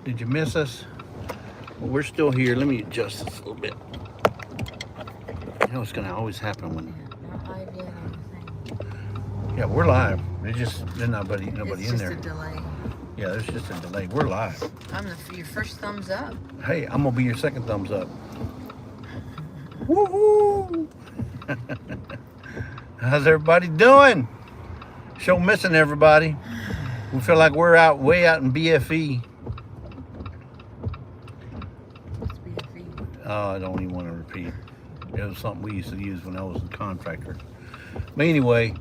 Did you miss us? Well, we're still here. Let me adjust this a little bit. You know it's gonna always happen when. Not live yet on the thing. Yeah, we're live. There's nobody in there. It's just a delay. Yeah, there's just a delay. We're live. I'm your first thumbs up. Hey, I'm gonna be your second thumbs up. Woohoo! How's everybody doing? Show missing everybody. We feel like we're way out in BFE. What's BFE? I don't even want to repeat. It was something we used to use when I was a contractor. But anyway,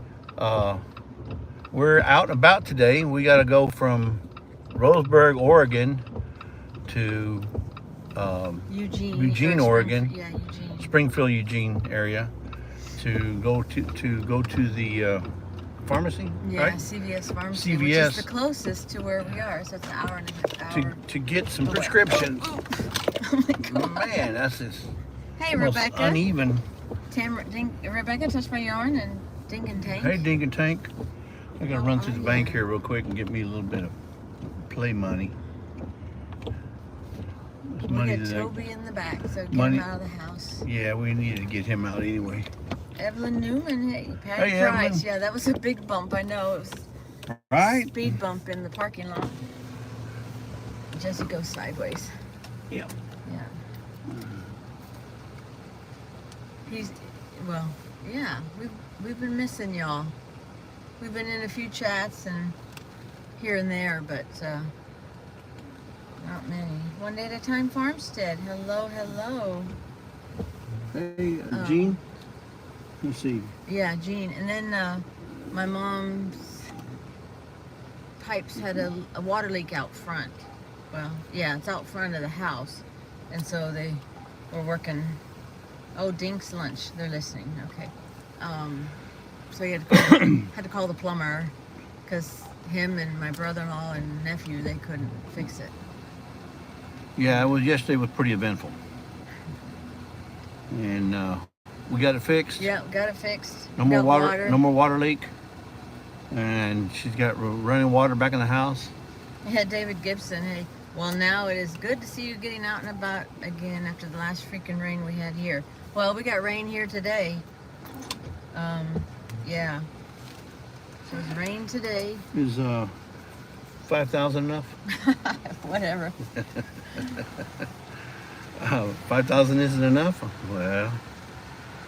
we're out and about today. We got to go from Roseburg, Oregon to Eugene, Oregon. Yeah, Eugene. Springfield, Eugene area to go to the pharmacy. Yeah, right? CVS pharmacy, CVS. which is the closest to where we are. So it's an hour and a half. To get some prescriptions. Oh my God. Man, that's just Hey, most Rebecca. uneven. Rebecca, touch my yarn and Dink and Tank. Hey, Dink and Tank. I gotta How run are through the ya? bank here real quick and get me a little bit of play money. There's We money got that Toby in the back, so get Money- him out of the house. yeah, we needed to get him out anyway. Evelyn Newman, hey, Patty Hey, Price. Evelyn. Yeah, that was a big bump. I know. It was Right? speed bump in the parking lot. Jesse goes sideways. Yep. Yeah. Well, yeah, we've been missing y'all. We've been in a few chats and here and there, but not many. One Day at a Time Farmstead. Hello, hello. Hey, Gene. Let's see. Yeah, Gene. And then my mom's pipes had a water leak out front. Well, yeah, it's out front of the house. And so they were working. Oh, Dink's lunch. They're listening. Okay. So he had to call the plumber because him and my brother-in-law and nephew, they couldn't fix it. Yeah, yesterday was pretty eventful. And we got it fixed. Yeah, got it fixed. No more Got water. No more water leak. And she's got running water back in the house. Yeah, David Gibson. Hey, well, now it is good to see you getting out and about again after the last freaking rain we had here. Well, we got rain here today. Yeah. So it's rain today. Is 5,000 enough? Whatever. 5,000 isn't enough? Well.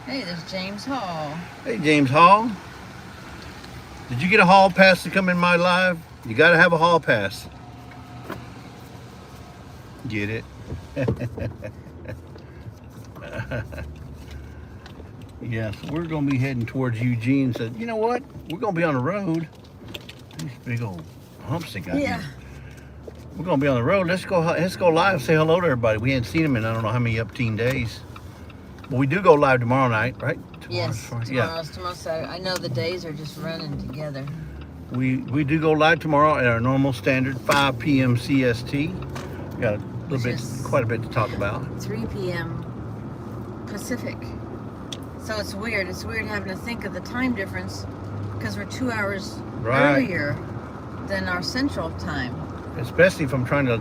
Hey, there's James Hall. Hey, James Hall. Did you get a hall pass to come in my live? You got to have a hall pass. Get it? Yeah, so we're going to be heading towards Eugene. Said, you know what? We're going to be on the road. These big old humps they got Yeah. here. We're going to be on the road. Let's go live. Say hello to everybody. We hadn't seen them in I don't know how many upteen days. But we do go live tomorrow night, right? Yes, Tomorrow's Saturday. I know the days are just running together. We do go live tomorrow at our normal standard 5 p.m. CST. We got quite a bit to talk about. 3 p.m. Pacific. So it's weird. It's weird having to think of the time difference because we're 2 hours earlier than our central time. Especially if I'm trying to,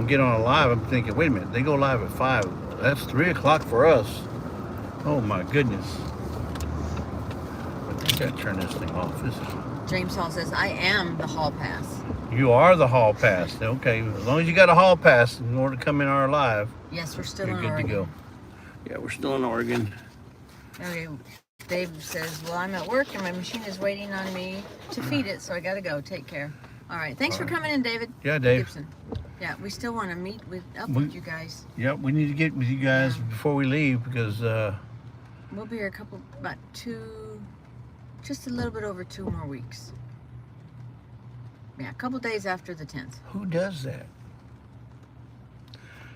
get on a live, I'm thinking, wait a minute, they go live at 5. That's 3 o'clock for us. Oh my goodness. I gotta turn this thing off. James Hall says, I am the hall pass. You are the hall pass. Okay, as long as you got a hall pass in order to come in our live, Yes, we're still you're in good Oregon. to go. Yeah, we're still in Oregon. Okay, Dave says, well, I'm at work and my machine is waiting on me to feed it, so I gotta go. Take care. All right, thanks for coming in, David. Yeah, Dave. Gibson. Yeah, we still want to meet with you guys. Yep, we need to get with you guys before we leave because We'll be here just a little bit over 2 more weeks. Yeah, a couple days after the 10th. who does that?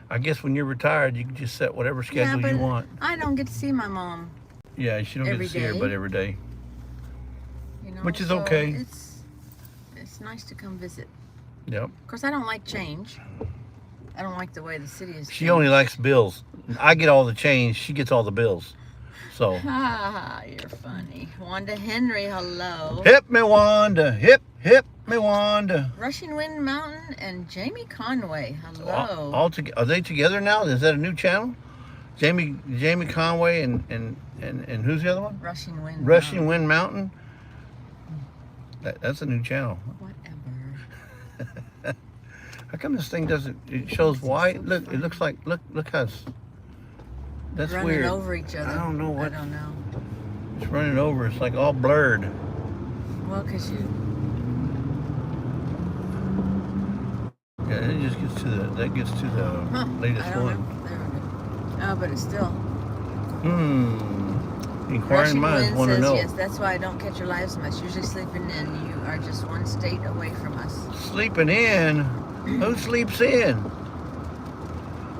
I guess when you're retired, you can just set whatever schedule you want. I don't get to see my mom, Yeah, you don't get to see her, but every day. Which is so okay. It's nice to come visit. Yep. Of course, I don't like change. I don't like the way the city is. She only likes bills. I get all the change. She gets all the bills. So Ah, you're funny. Wanda Henry, hello. hip me Wanda, hip me Wanda. Rushing Wind Mountain and Jamie Conway, hello. All together? Are they together now? Is that a new channel? Jamie Conway and who's the other one? Rushing Wind Rushing Wind Mountain. That's a new channel. Whatever. How come this thing doesn't? It shows white. So Look, funny. it looks like look how. That's Running weird. over each other. I don't know what. I don't know. It's running over. It's like all blurred. Well, because you... Yeah, it just gets to the. That gets to the latest I don't one. know. There we go. Oh, but it's still... Inquiring Rushing minds Wind want to says, know. yes, that's why I don't catch your lives much. Usually sleeping in. You are just one state away from us. Sleeping in? Who sleeps in?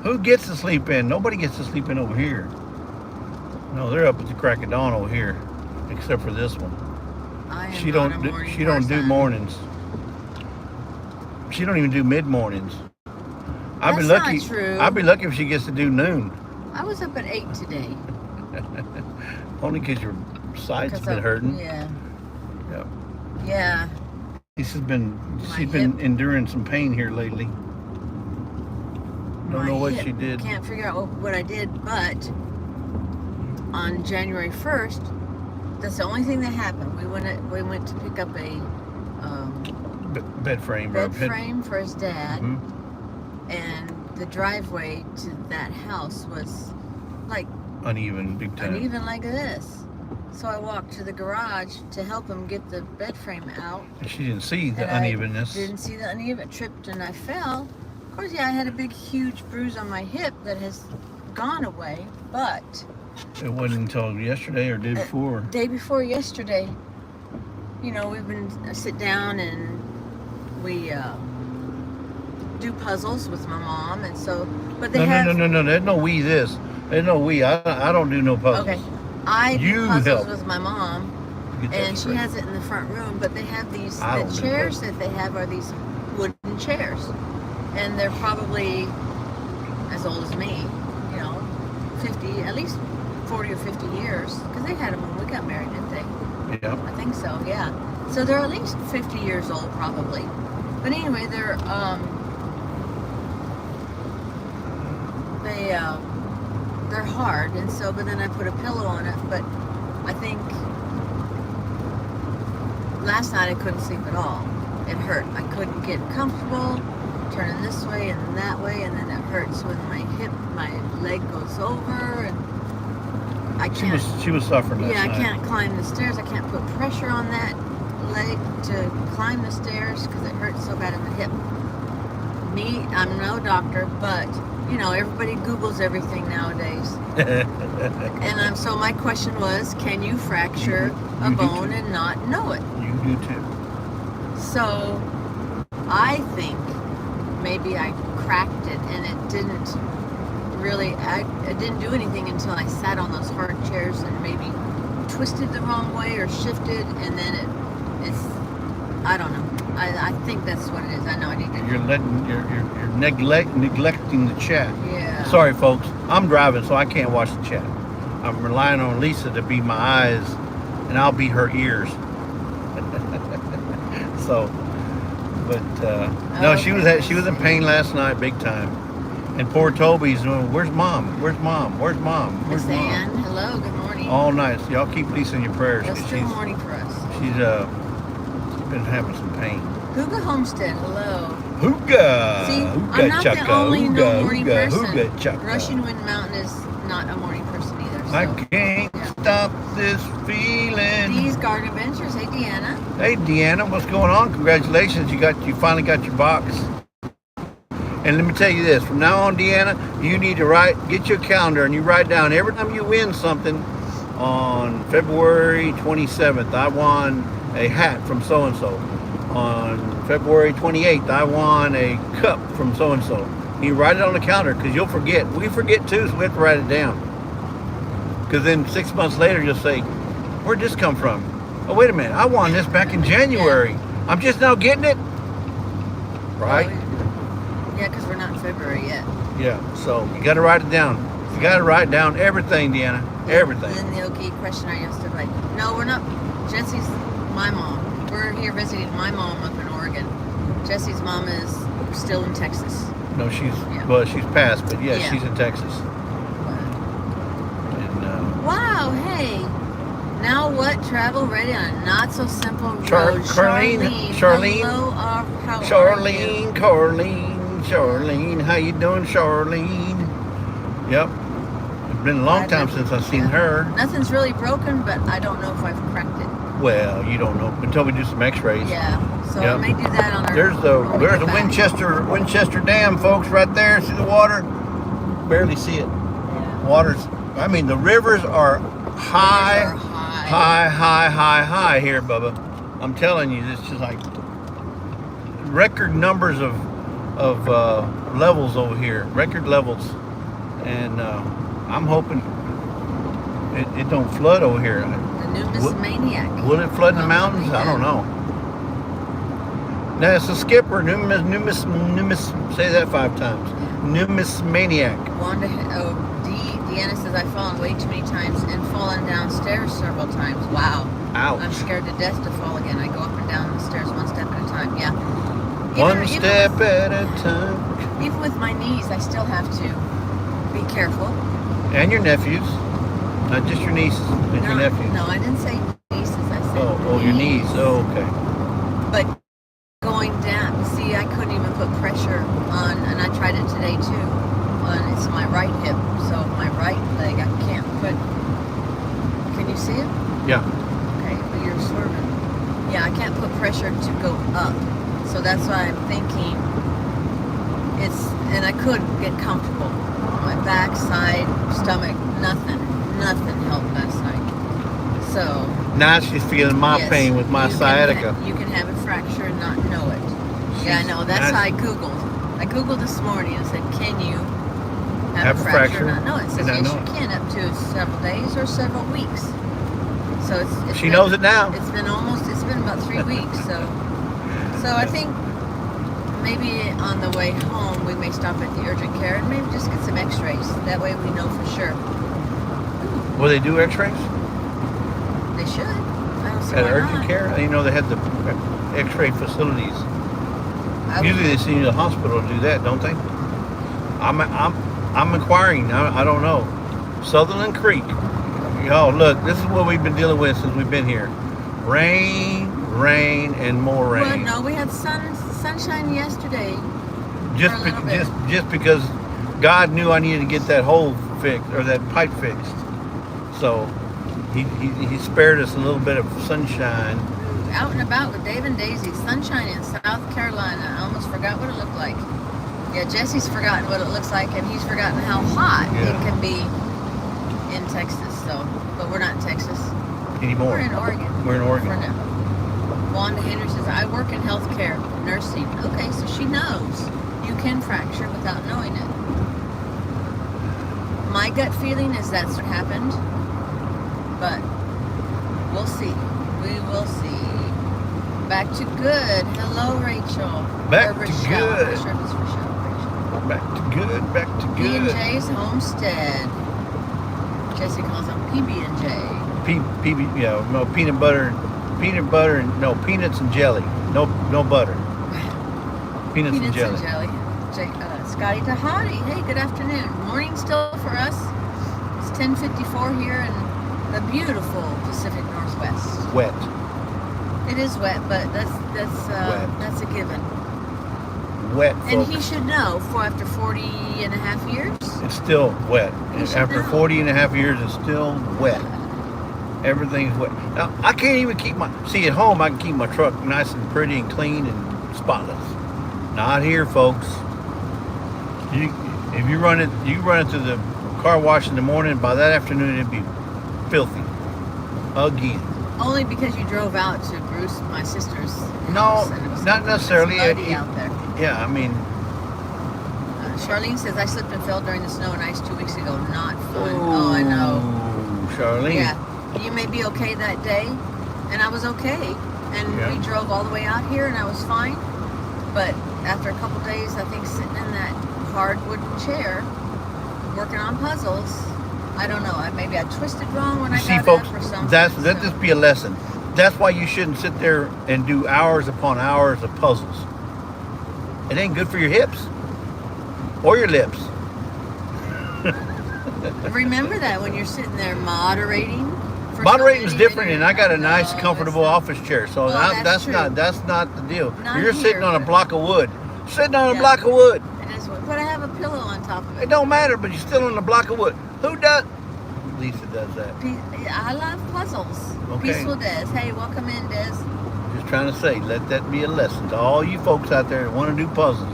Who gets to sleep in? Nobody gets to sleep in over here. No, they're up at the crack of dawn over here, except for this one. I am She not don't a do, morning she don't do person. mornings. She don't even do mid mornings. I'd be That's lucky. not true. I'd be lucky if she gets to do noon. I was up at 8 today. Only because your side's 'Cause been I- hurting. Yeah. Yeah. Yeah. She's My been hip. enduring some pain here lately. Don't My know what hip. she did. Can't figure out what I did, but on January 1st, that's the only thing that happened. We went to pick up a Bed frame. bed frame for his dad, Mhm. and the driveway to that house was like Uneven, big time. uneven like this. So I walked to the garage to help him get the bed frame out. She didn't see the and I unevenness. didn't see the uneven. Tripped and I fell. Of course, yeah, I had a big, huge bruise on my hip that has gone away. But It wasn't until yesterday or day before. day before yesterday, you know, we've been sit down and we do puzzles with my mom, and so. But they No, have. no. There's no we this. There's no we. I don't do no puzzles. Okay, I You do puzzles help. with my mom. Get that And she straight. has it in the front room, but they have these, I don't the do chairs puzzles. that they have are these wooden chairs. And they're probably as old as me, you know, 50, at least 40 or 50 years. Because they had them when we got married, didn't they? Yeah. I think so, yeah. So they're at least 50 years old, probably. But anyway, they're hard, and so, but then I put a pillow on it, but I think last night I couldn't sleep at all. It hurt. I couldn't get comfortable, turning this way and that way, and then it hurts when my leg goes over, and I can't. She was suffering last Yeah, I night. can't climb the stairs. I can't put pressure on that leg to climb the stairs because it hurts so bad in the hip. Me, I'm no doctor, but you know, everybody Googles everything nowadays. And so my question was, can you fracture a You do bone too. and not know it? You do too. So I think maybe I cracked it and it didn't really, it didn't do anything until I sat on those hard chairs and maybe twisted the wrong way or shifted, and then it's, I don't know. I think that's what it is. I know I need to. You're neglecting the chat. Yeah. Sorry, folks. I'm driving, so I can't watch the chat. I'm relying on Lisa to be my eyes, and I'll be her ears. So, but no, she was in pain last night, big time. And poor Toby's, where's mom? Where's mom? Where's mom? Where's Miss mom? Ann, hello, good morning. All night. So y'all keep Lisa in your prayers. It's 'Cause still morning for us. she's been having some pain. Huga Homestead, hello. Hooga! See, hooga I'm not chaka, the only no hooga, morning hooga, person. hooga chaka. Rushing Wind Mountain is not a morning person either. So. I can't yeah. stop this feeling. Dee's Garden Adventures, hey Deanna. Hey Deanna, what's going on? Congratulations, you finally got your box. And let me tell you this, from now on, Deanna, you need to get your calendar and you write down every time you win something. On February 27th, I won a hat from so-and-so. On February 28th, I won a cup from so-and-so. You write it on the calendar because you'll forget. We forget too, so we have to write it down. Because then 6 months later, you'll say, where'd this come from? Oh, wait a minute, I won this back in January. I'm just now getting it? Right? Oh, yeah, because we're not in February yet. Yeah, so you got to write it down. You got to write down everything, Deanna. everything. And then the OK questionnaire yesterday. No, we're not. Jesse's my mom. We're here visiting my mom up in Oregon. Jesse's mom is still in Texas. No, well, she's passed, but yeah, Yeah. she's in Texas. And, wow, hey. Now what? Travel ready on a not so simple road. Charlene. Hello, how are you? Charlene, how you doing, Charlene? Yep. It's been a long time since I've seen her. Nothing's really broken, but I don't know if I've cracked it. Well, you don't know until we do some X-rays. Yeah, so Yep. I may do that on our. There's the Winchester Dam, folks, right there. See the water? Barely see it. Yeah. Water's. I mean, the rivers are high here, Bubba. I'm telling you, it's just like record numbers of levels over here, record levels, and I'm hoping it don't flood over here. The new Maniac. Will it flood in the mountains? I don't know. Now it's a skipper, Numis. Say that 5 times. Numismaniac. Wanda, Deanna says I've fallen way too many times and fallen downstairs several times. Wow. Ouch. I'm scared to death to fall again. I go up and down the stairs one step at a time. Yeah. One step at a time. Even with my knees, I still have to be careful. And your nephews. Not just your nieces, but your nephews. No, I didn't say nieces. I said your knees. Oh, okay. But going down, see, I couldn't even put pressure on, and I tried it today too. It's my right hip, so my right leg, I can't put. Can you see it? Yeah. Okay, but you're swerving. Yeah, I can't put pressure to go up, so that's why I'm thinking. And I could get comfortable. My back, side, stomach, nothing helped last night. So. Now she's feeling my pain with my sciatica. You can have a fracture and not know it. Yeah, I know. That's how I Googled. I Googled this morning and said, can you have a fracture and not know it? It says, yes, you can, up to several days or several weeks. So she knows it now. It's been about 3 weeks. So I think maybe on the way home we may stop at the urgent care and maybe just get some x-rays. That way we know for sure. Will they do x-rays? They should. I don't see At why urgent not. care? I didn't know they had the x-ray facilities. Usually they send you to the hospital to do that, don't they? I'm inquiring. I don't know. Sutherland Creek. Oh, look, this is what we've been dealing with since we've been here. Rain, and more rain. Well, no, we had sunshine yesterday. Just because God knew I needed to get that hole fixed or that pipe fixed, so he spared us a little bit of sunshine. Out and about with Dave and Daisy, sunshine in South Carolina. I almost forgot what it looked like. Yeah, Jesse's forgotten what it looks like, and he's forgotten how hot it can be in Texas. So, but we're not in Texas Anymore. We're in Oregon. We're in Oregon. For now. Wanda Henry says, I work in healthcare nursing. Okay, so she knows you can fracture without knowing it. My gut feeling is that's what happened, but we'll see. We will see. Back to good. Hello, Rachel. Back or to Rochelle. good. I'm not sure if it's Rochelle. Rachel. Back to good. P&J's Homestead. Jesse calls them PB&J. Peanut butter, no peanuts and jelly. No butter. Peanuts and jelly. Scotty Tahati. Hey, good afternoon. Morning still for us. It's 10:54 here in the beautiful Pacific Northwest. Wet. It is wet, but that's a given. Wet, And folks. he should know, after 40 and a half years. It's still wet. After know. 40 and a half years, it's still wet. Everything's wet. Now, I can't even see at home, I can keep my truck nice and pretty and clean and spotless. Not here, folks. If you run it to the car wash in the morning, by that afternoon, it'd be filthy. Again. Only because you drove out to Bruce, my sister's No, house, and it was not necessarily. muddy out there. Yeah, I mean. Charlene says, I slipped and fell during the snow and ice 2 weeks ago. Not fun. Oh, I know. Charlene. Yeah. You may be okay that day, and I was okay. And we drove all the way out here, and I was fine. But after a couple days, I think sitting in that hard wooden chair, working on puzzles, I don't know. Maybe I twisted wrong when I See, got folks, up or something. let this be a lesson. That's why you shouldn't sit there and do hours upon hours of puzzles. It ain't good for your hips or your lips. Remember that when you're sitting there moderating. Moderating's different, and I got a nice, No, comfortable it's not. office chair, so Well, that's true. that's not the deal. Not You're here, sitting on a but- block of wood. Sitting on a Yeah. block of wood. It is, but I have a pillow on top of It it. don't matter, but you're still on a block of wood. Who does? Lisa does that. I love puzzles. Okay. Peaceful Des. Hey, welcome in, Des. Just trying to say, let that be a lesson to all you folks out there that want to do puzzles.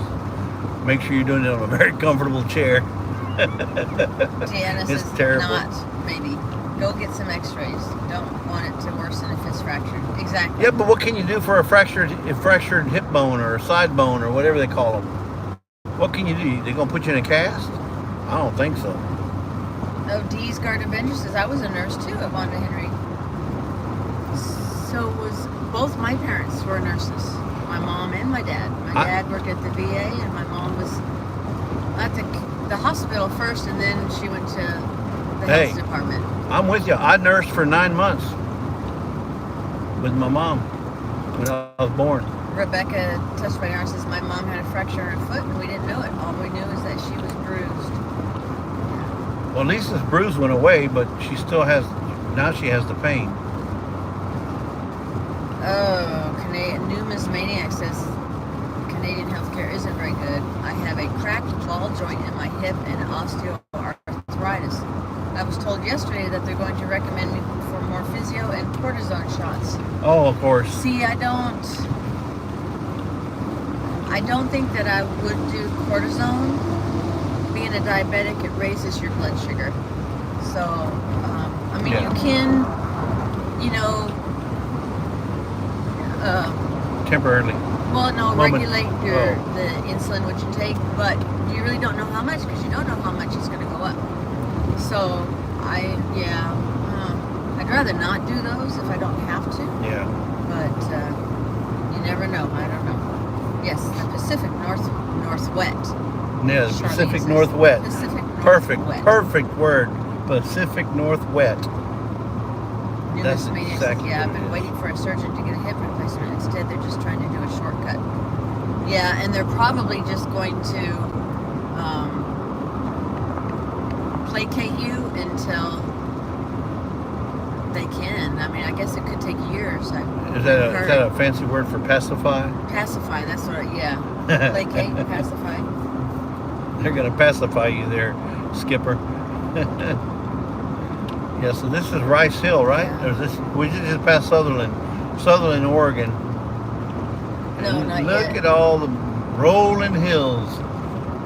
Make sure you're doing it on a very comfortable chair. Janice It's is terrible. not, maybe. Go get some x-rays. Don't want it to worsen if it's fractured. Exactly. Yeah, but what can you do for a fractured hip bone or a side bone or whatever they call them? What can you do? They gonna put you in a cast? I don't think so. Oh, Dee's Guard Avenger says, I was a nurse too at Wanda Henry. So was both my parents were nurses. My mom and my dad. My dad worked at the VA and my mom was at the hospital first, and then she went to the Hey. health department. I'm with you. I nursed for 9 months with my mom when I was born. Rebecca touched by arm says, my mom had a fracture in her foot and we didn't know it. All we knew is that she was bruised. Well, Lisa's bruise went away, but she still has, now she has the pain. Oh, Numismaniac says, Canadian healthcare isn't very good. I have a cracked ball joint in my hip and osteoarthritis. I was told yesterday that they're going to recommend me for more physio and cortisone shots. Oh, of course. See, I don't think that I would do cortisone. Being a diabetic, it raises your blood sugar. So, I mean, Yeah. you can, you know, Temporarily. well, no, Moment. regulate the insulin which you take, but you really don't know how much because you don't know how much it's going to go up. So, I'd rather not do those if I don't have to. Yeah. But you never know. I don't know. Yes, the Pacific Northwest. Yeah, Charlene Pacific says Northwest. Pacific Perfect, Northwest. perfect word. Pacific Northwest. That's Numismaniac says, exactly yeah, I've what it been is. waiting for a surgeon to get a hip replacement. Instead, they're just trying to do a shortcut. Yeah, and they're probably just going to placate you until they can. I mean, I guess it could take years. Is that a fancy word for pacify? Pacify, that's what, yeah. Placate, pacify. They're going to pacify you there, Skipper. Yeah, so this is Rice Hill, right? Yeah. Or is this, we just passed Sutherland, Oregon. No, And not look yet. at all the rolling hills.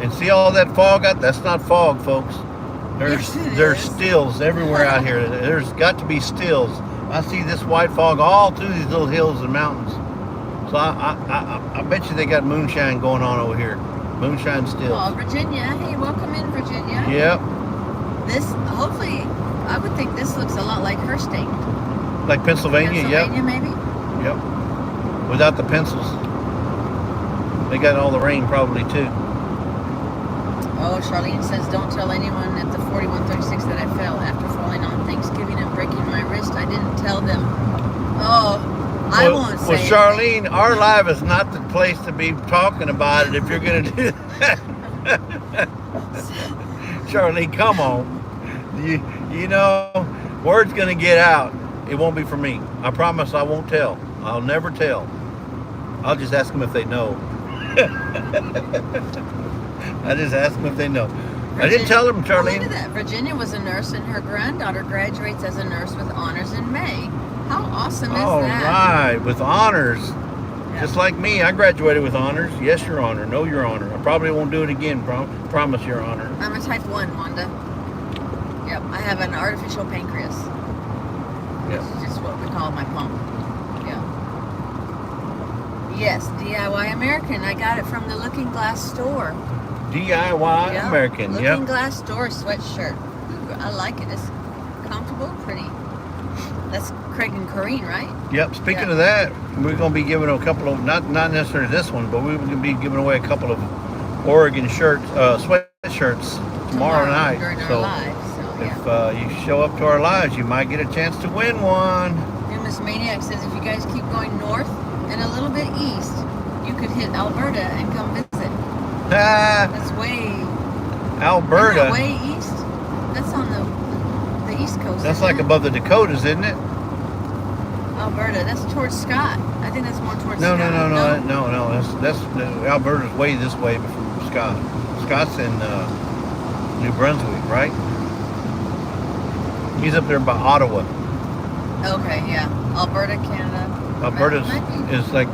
And see all that fog out? That's not fog, folks. Yes, it There's is. stills everywhere out here. There's got to be stills. I see this white fog all through these little hills and mountains. So I bet you they got moonshine going on over here. Moonshine stills. Oh, Virginia. Hey, welcome in, Virginia. Yep. This, hopefully, I would think this looks a lot like her state. Like Pennsylvania, Pennsylvania, maybe? Yep. Without the pencils. They got all the rain probably too. Oh, Charlene says, don't tell anyone at the 4136 that I fell after falling on Thanksgiving and breaking my wrist. I didn't tell them. Oh, I won't say Well, it. Charlene, our live is not the place to be talking about it if you're going to do that. Charlene, come on. You know, word's going to get out. It won't be for me. I promise I won't tell. I'll never tell. I'll just ask them if they know. I just ask them if they know. I didn't tell them, Look Charlene. at that. Virginia was a nurse, and her granddaughter graduates as a nurse with honors in May. How awesome is All that? right, with honors. Yeah. Just like me, I graduated with honors. Yes, Your Honor. No, Your Honor. I probably won't do it again. Promise, Your Honor. I'm a type 1, Wanda. Yep, I have an artificial pancreas. Yep. Which is just what we call my pump. Yeah. Yes, DIY American. I got it from the Looking Glass store. DIY Yep. American. Looking Yep. Glass store sweatshirt. Ooh, I like it. It's comfortable, pretty. That's Craig and Corrine, right? Yep. Speaking Yeah. of that, we're going to be giving a couple of, not necessarily this one, but we're going to be giving away a couple of Oregon shirts, sweatshirts tomorrow night. During our So live. So, you show up to our lives, you might get a chance to win one. Miss Maniac says if you guys keep going north and a little bit east, you could hit Alberta and come visit. That's way Alberta. Isn't that way east? That's on the east coast. That's like above the Dakotas, isn't it? Alberta. That's towards Scott. I think that's more towards No. Scott. That's Alberta's way this way from Scott. Scott's in New Brunswick, right? He's up there by Ottawa. Okay, yeah. Alberta, Canada. Alberta is like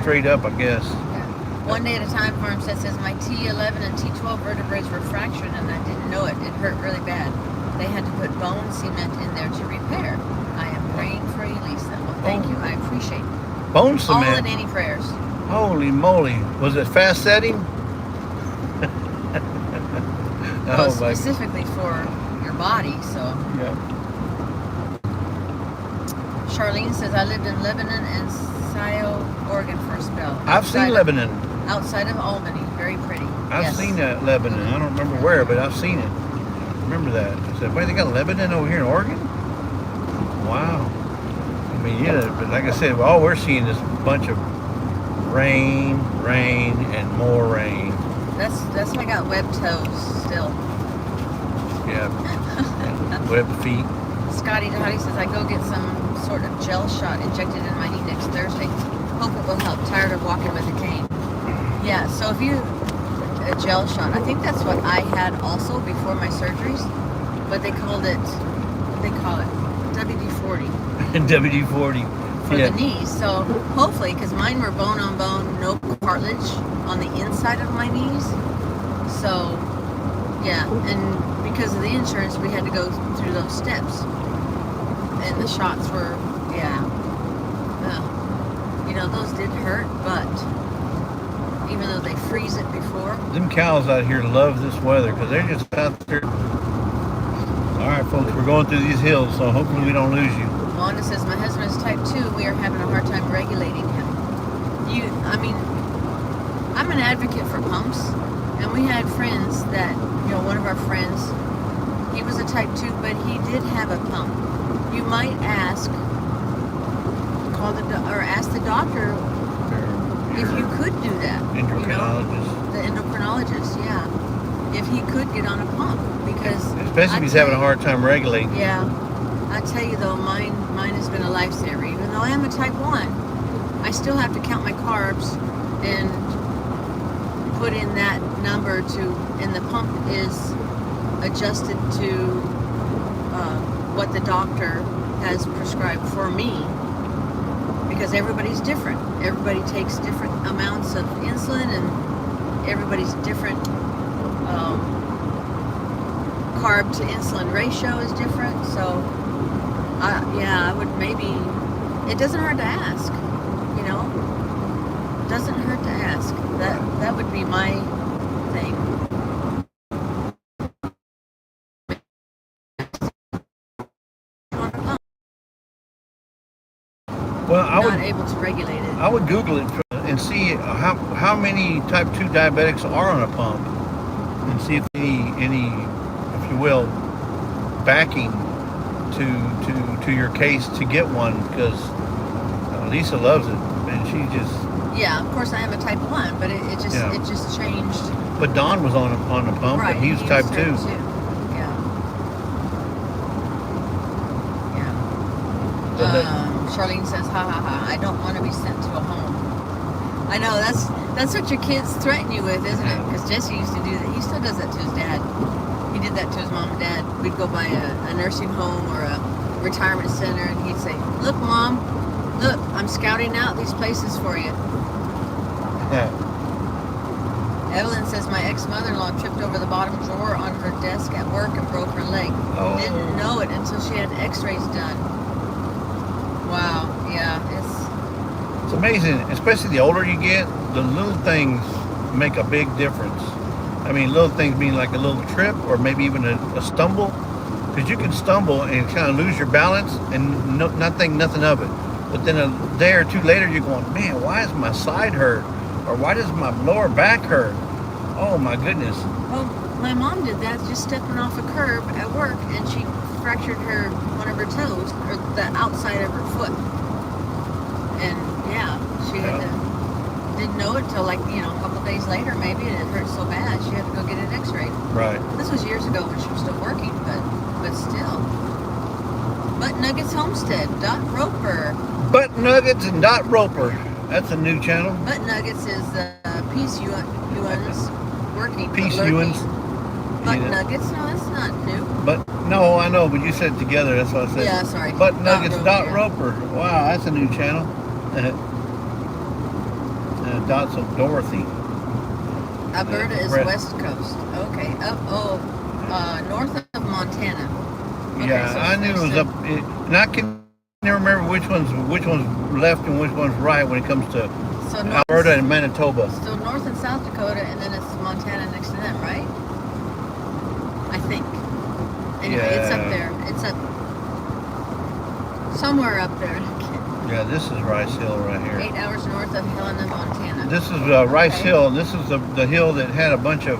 straight up, I guess. Yeah. One Day at a Time Farmstead says my T11 and T12 vertebrae were fractured and I didn't know it. It hurt really bad. They had to put bone cement in there to repair. I am praying for you, Lisa. Well, thank you. I appreciate it. Bone cement? All and any prayers. Holy moly. Was it fast setting? Well, specifically for your body, so. Yeah. Charlene says, I lived in Lebanon and Scio, Oregon for a spell. I've seen Lebanon. Outside of Albany. Very pretty. I've seen that Lebanon. I don't remember where, but I've seen it. Remember that. I said, wait, they got Lebanon over here in Oregon? Wow. I mean, yeah, but like I said, all we're seeing is a bunch of rain, and more rain. That's why I got webbed toes still. Yeah. Webbed feet. Scotty Dottie says, I go get some sort of gel shot injected in my knee next Thursday. Hope it will help. Tired of walking with a cane. Yeah, so if you, a gel shot, I think that's what I had also before my surgeries, but they called it, what they call it, WD-40. WD-40. For the knees. So hopefully, because mine were bone on bone, no cartilage on the inside of my knees. So, yeah, and because of the insurance, we had to go through those steps. And the shots were, you know, those did hurt, but even though they freeze it before. Them cows out here love this weather because they're just out there. All right, folks, we're going through these hills, so hopefully we don't lose you. Wanda says, my husband is type 2. We are having a hard time regulating him. I mean, I'm an advocate for pumps, and we had friends that, you know, one of our friends, he was a type 2, but he did have a pump. You might ask, ask the doctor if you could do that. Endocrinologist. You know, the endocrinologist, yeah. If he could get on a pump, because especially if he's having a hard time regulating. Yeah, I tell you though, mine has been a lifesaver. Even though I am a type 1, I still have to count my carbs and put in that number and the pump is adjusted to what the doctor has prescribed for me, because everybody's different. Everybody takes different amounts of insulin, and everybody's different carb to insulin ratio is different. So I would maybe, it doesn't hurt to ask, you know, it doesn't hurt to ask. That would be my thing. Well, I not able to regulate it. I would Google it and see how many type 2 diabetics are on a pump, and see if any, if you will, backing to your case to get one, because Lisa loves it, and she just. Yeah, of course I am a type 1, but it just changed. But Don was on a pump, right, and he was type 2. Yeah. Charlene says, ha ha ha, I don't want to be sent to a home. I know, that's what your kids threaten you with, isn't it? Because Jesse used to do that. He still does that to his dad. He did that to his mom and dad. We'd go by a nursing home or a retirement center, and he'd say, look, Mom, look, I'm scouting out these places for you. Yeah. Evelyn says, my ex-mother-in-law tripped over the bottom drawer on her desk at work and broke her leg. Oh. Didn't know it until she had x-rays done. Wow, yeah, it's amazing, especially the older you get, the little things make a big difference. I mean, little things mean like a little trip or maybe even a stumble, because you can stumble and kind of lose your balance and not think nothing of it. But then a day or two later, you're going, man, why does my side hurt? Or why does my lower back hurt? Oh my goodness. Well, my mom did that, just stepping off a curb at work, and she fractured one of her toes, or the outside of her foot. And yeah, she had to, didn't know it till like, a couple of days later maybe, and it hurt so bad she had to go get it x-rayed. Right. This was years ago when she was still working, but still. Butt Nuggets Homestead, Dot Roper. Butt Nuggets and Dot Roper. That's a new channel. Butt Nuggets is Peace Ewan's working. Peace Ewan's. Butt Nuggets? No, that's not new. But no, I know, but you said it together. That's what I said. Yeah, sorry. Butt Nuggets Dot Roper. Roper. Wow, that's a new channel. Dots of Dorothy. Alberta is Brett. West Coast. Okay. North of Montana. Okay, Yeah, so I knew it was up. And I can never remember which one's left and which one's right when it comes to So Alberta and Manitoba. So North and South Dakota, and then it's Montana next to them, right? I think. Anyway, it's up there. It's up somewhere up there. Yeah, this is Rice Hill right here. 8 hours north of Helena, Montana. This is Rice Hill. This is the hill that had a bunch of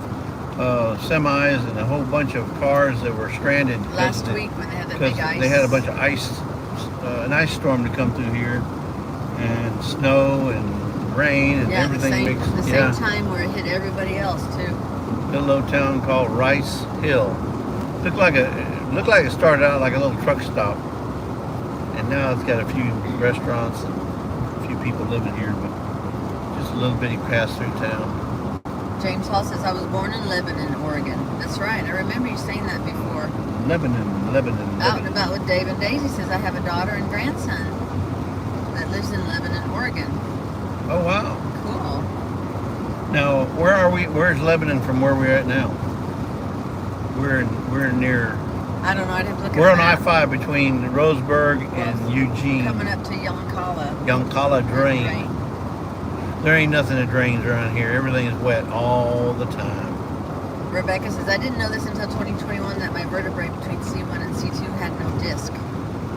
semis and a whole bunch of cars that were stranded Last week when they had that because big ice. they had a bunch of ice, an ice storm to come through here, and snow and rain and everything mixed. The same time where it hit everybody else too. Little old town called Rice Hill. Looked like it started out like a little truck stop, and now it's got a few restaurants and a few people living here, but just a little bitty pass-through town. James Hall says, I was born in Lebanon, Oregon. That's right. I remember you saying that before. Lebanon. Out and about with Dave and Daisy says, I have a daughter and grandson that lives in Lebanon, Oregon. Oh, wow. Cool. Now, where are we? Where's Lebanon from where we're at now? We're near. I don't know. I'd have to look at We're on the map. I-5 between Roseburg and Eugene. Coming up to Yoncalla. Yoncalla Drain. There ain't nothing that drains around here. Everything is wet all the time. Rebecca says, I didn't know this until 2021 that my vertebrae between C1 and C2 had no disc.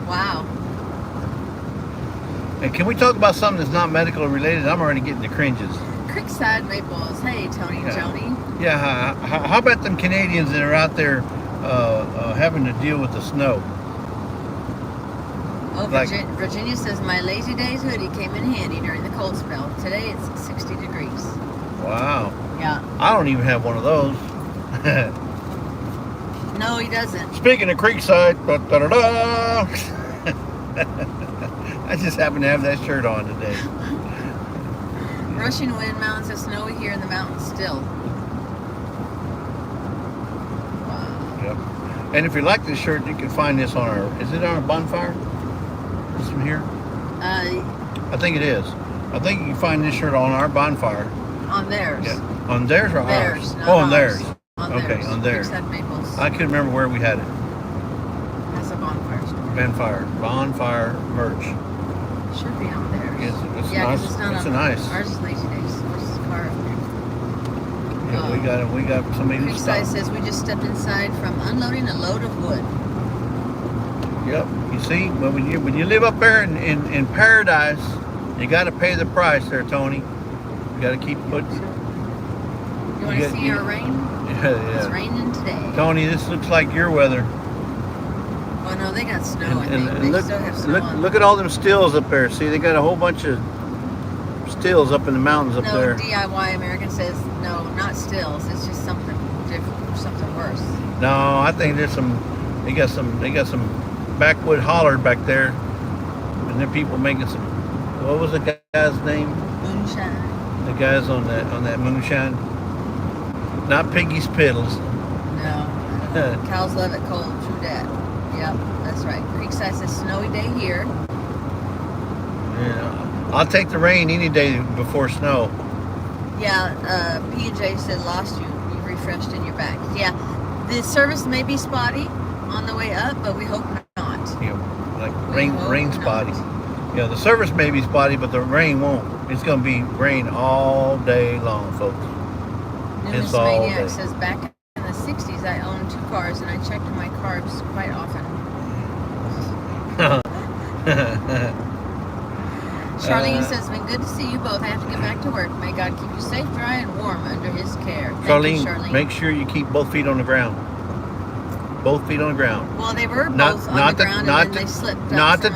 Wow. And can we talk about something that's not medical related? I'm already getting the cringes. Creekside Maples. Hey, Tony and Joni. Yeah, how about them Canadians that are out there having to deal with the snow? Oh, Virginia says, my Lazy Days hoodie came in handy during the cold spell. Today it's 60 degrees. Wow. Yeah. I don't even have one of those. No, he doesn't. Speaking of Creekside, I just happen to have that shirt on today. Rushing Wind Mountain says, snowy here in the mountains still. Wow. Yep. And if you like this shirt, you can find this on is it on our bonfire? This one here? I think it is. I think you can find this shirt on our bonfire. On theirs. Yeah. On theirs or Theirs, ours? not On ours. theirs. On Okay, theirs. on theirs. Creekside Maples. I couldn't remember where we had it. That's a bonfire store. Bonfire merch. Should be on theirs. It's Yeah, nice. 'cause it's not It's on nice. Ours is Lazy Days. Ours is carved. Yeah, we got somebody to Creekside stop. says, we just stepped inside from unloading a load of wood. Yep. You see, when you live up there in paradise, you got to pay the price there, Tony. You got to keep putting. You want to see our rain? Yeah. It's raining today. Tony, this looks like your weather. Oh no, they got snow. I think And they still have snow on. look at all them stills up there. See, they got a whole bunch of stills up in the mountains up No, there. DIY American says no, not stills. It's just something different, something worse. No, I think there's they got some backwood holler back there, and there are people making some. What was the guy's name? Moonshine. The guys on that moonshine. Not Piggy's Piddles. No. Cows love it cold. True that. Yep, that's right. Creekside says snowy day here. Yeah, I'll take the rain any day before snow. Yeah, P&J said lost you. You refreshed in your back. Yeah, the service may be spotty on the way up, but we hope not. You know, like We rain hope spotty. not. Yeah, the service may be spotty, but the rain won't. It's gonna be rain all day long, folks. Numinous It's all Maniac day. says back in the 60s I owned 2 cars and I checked my carbs quite often. Charlene says, been good to see you both. I have to get back to work. May God keep you safe, dry, and warm under his care. Thank you, Charlene, make sure you keep both feet on the ground. Both feet on the ground. Well, they were both on the ground, and then they slipped. Not the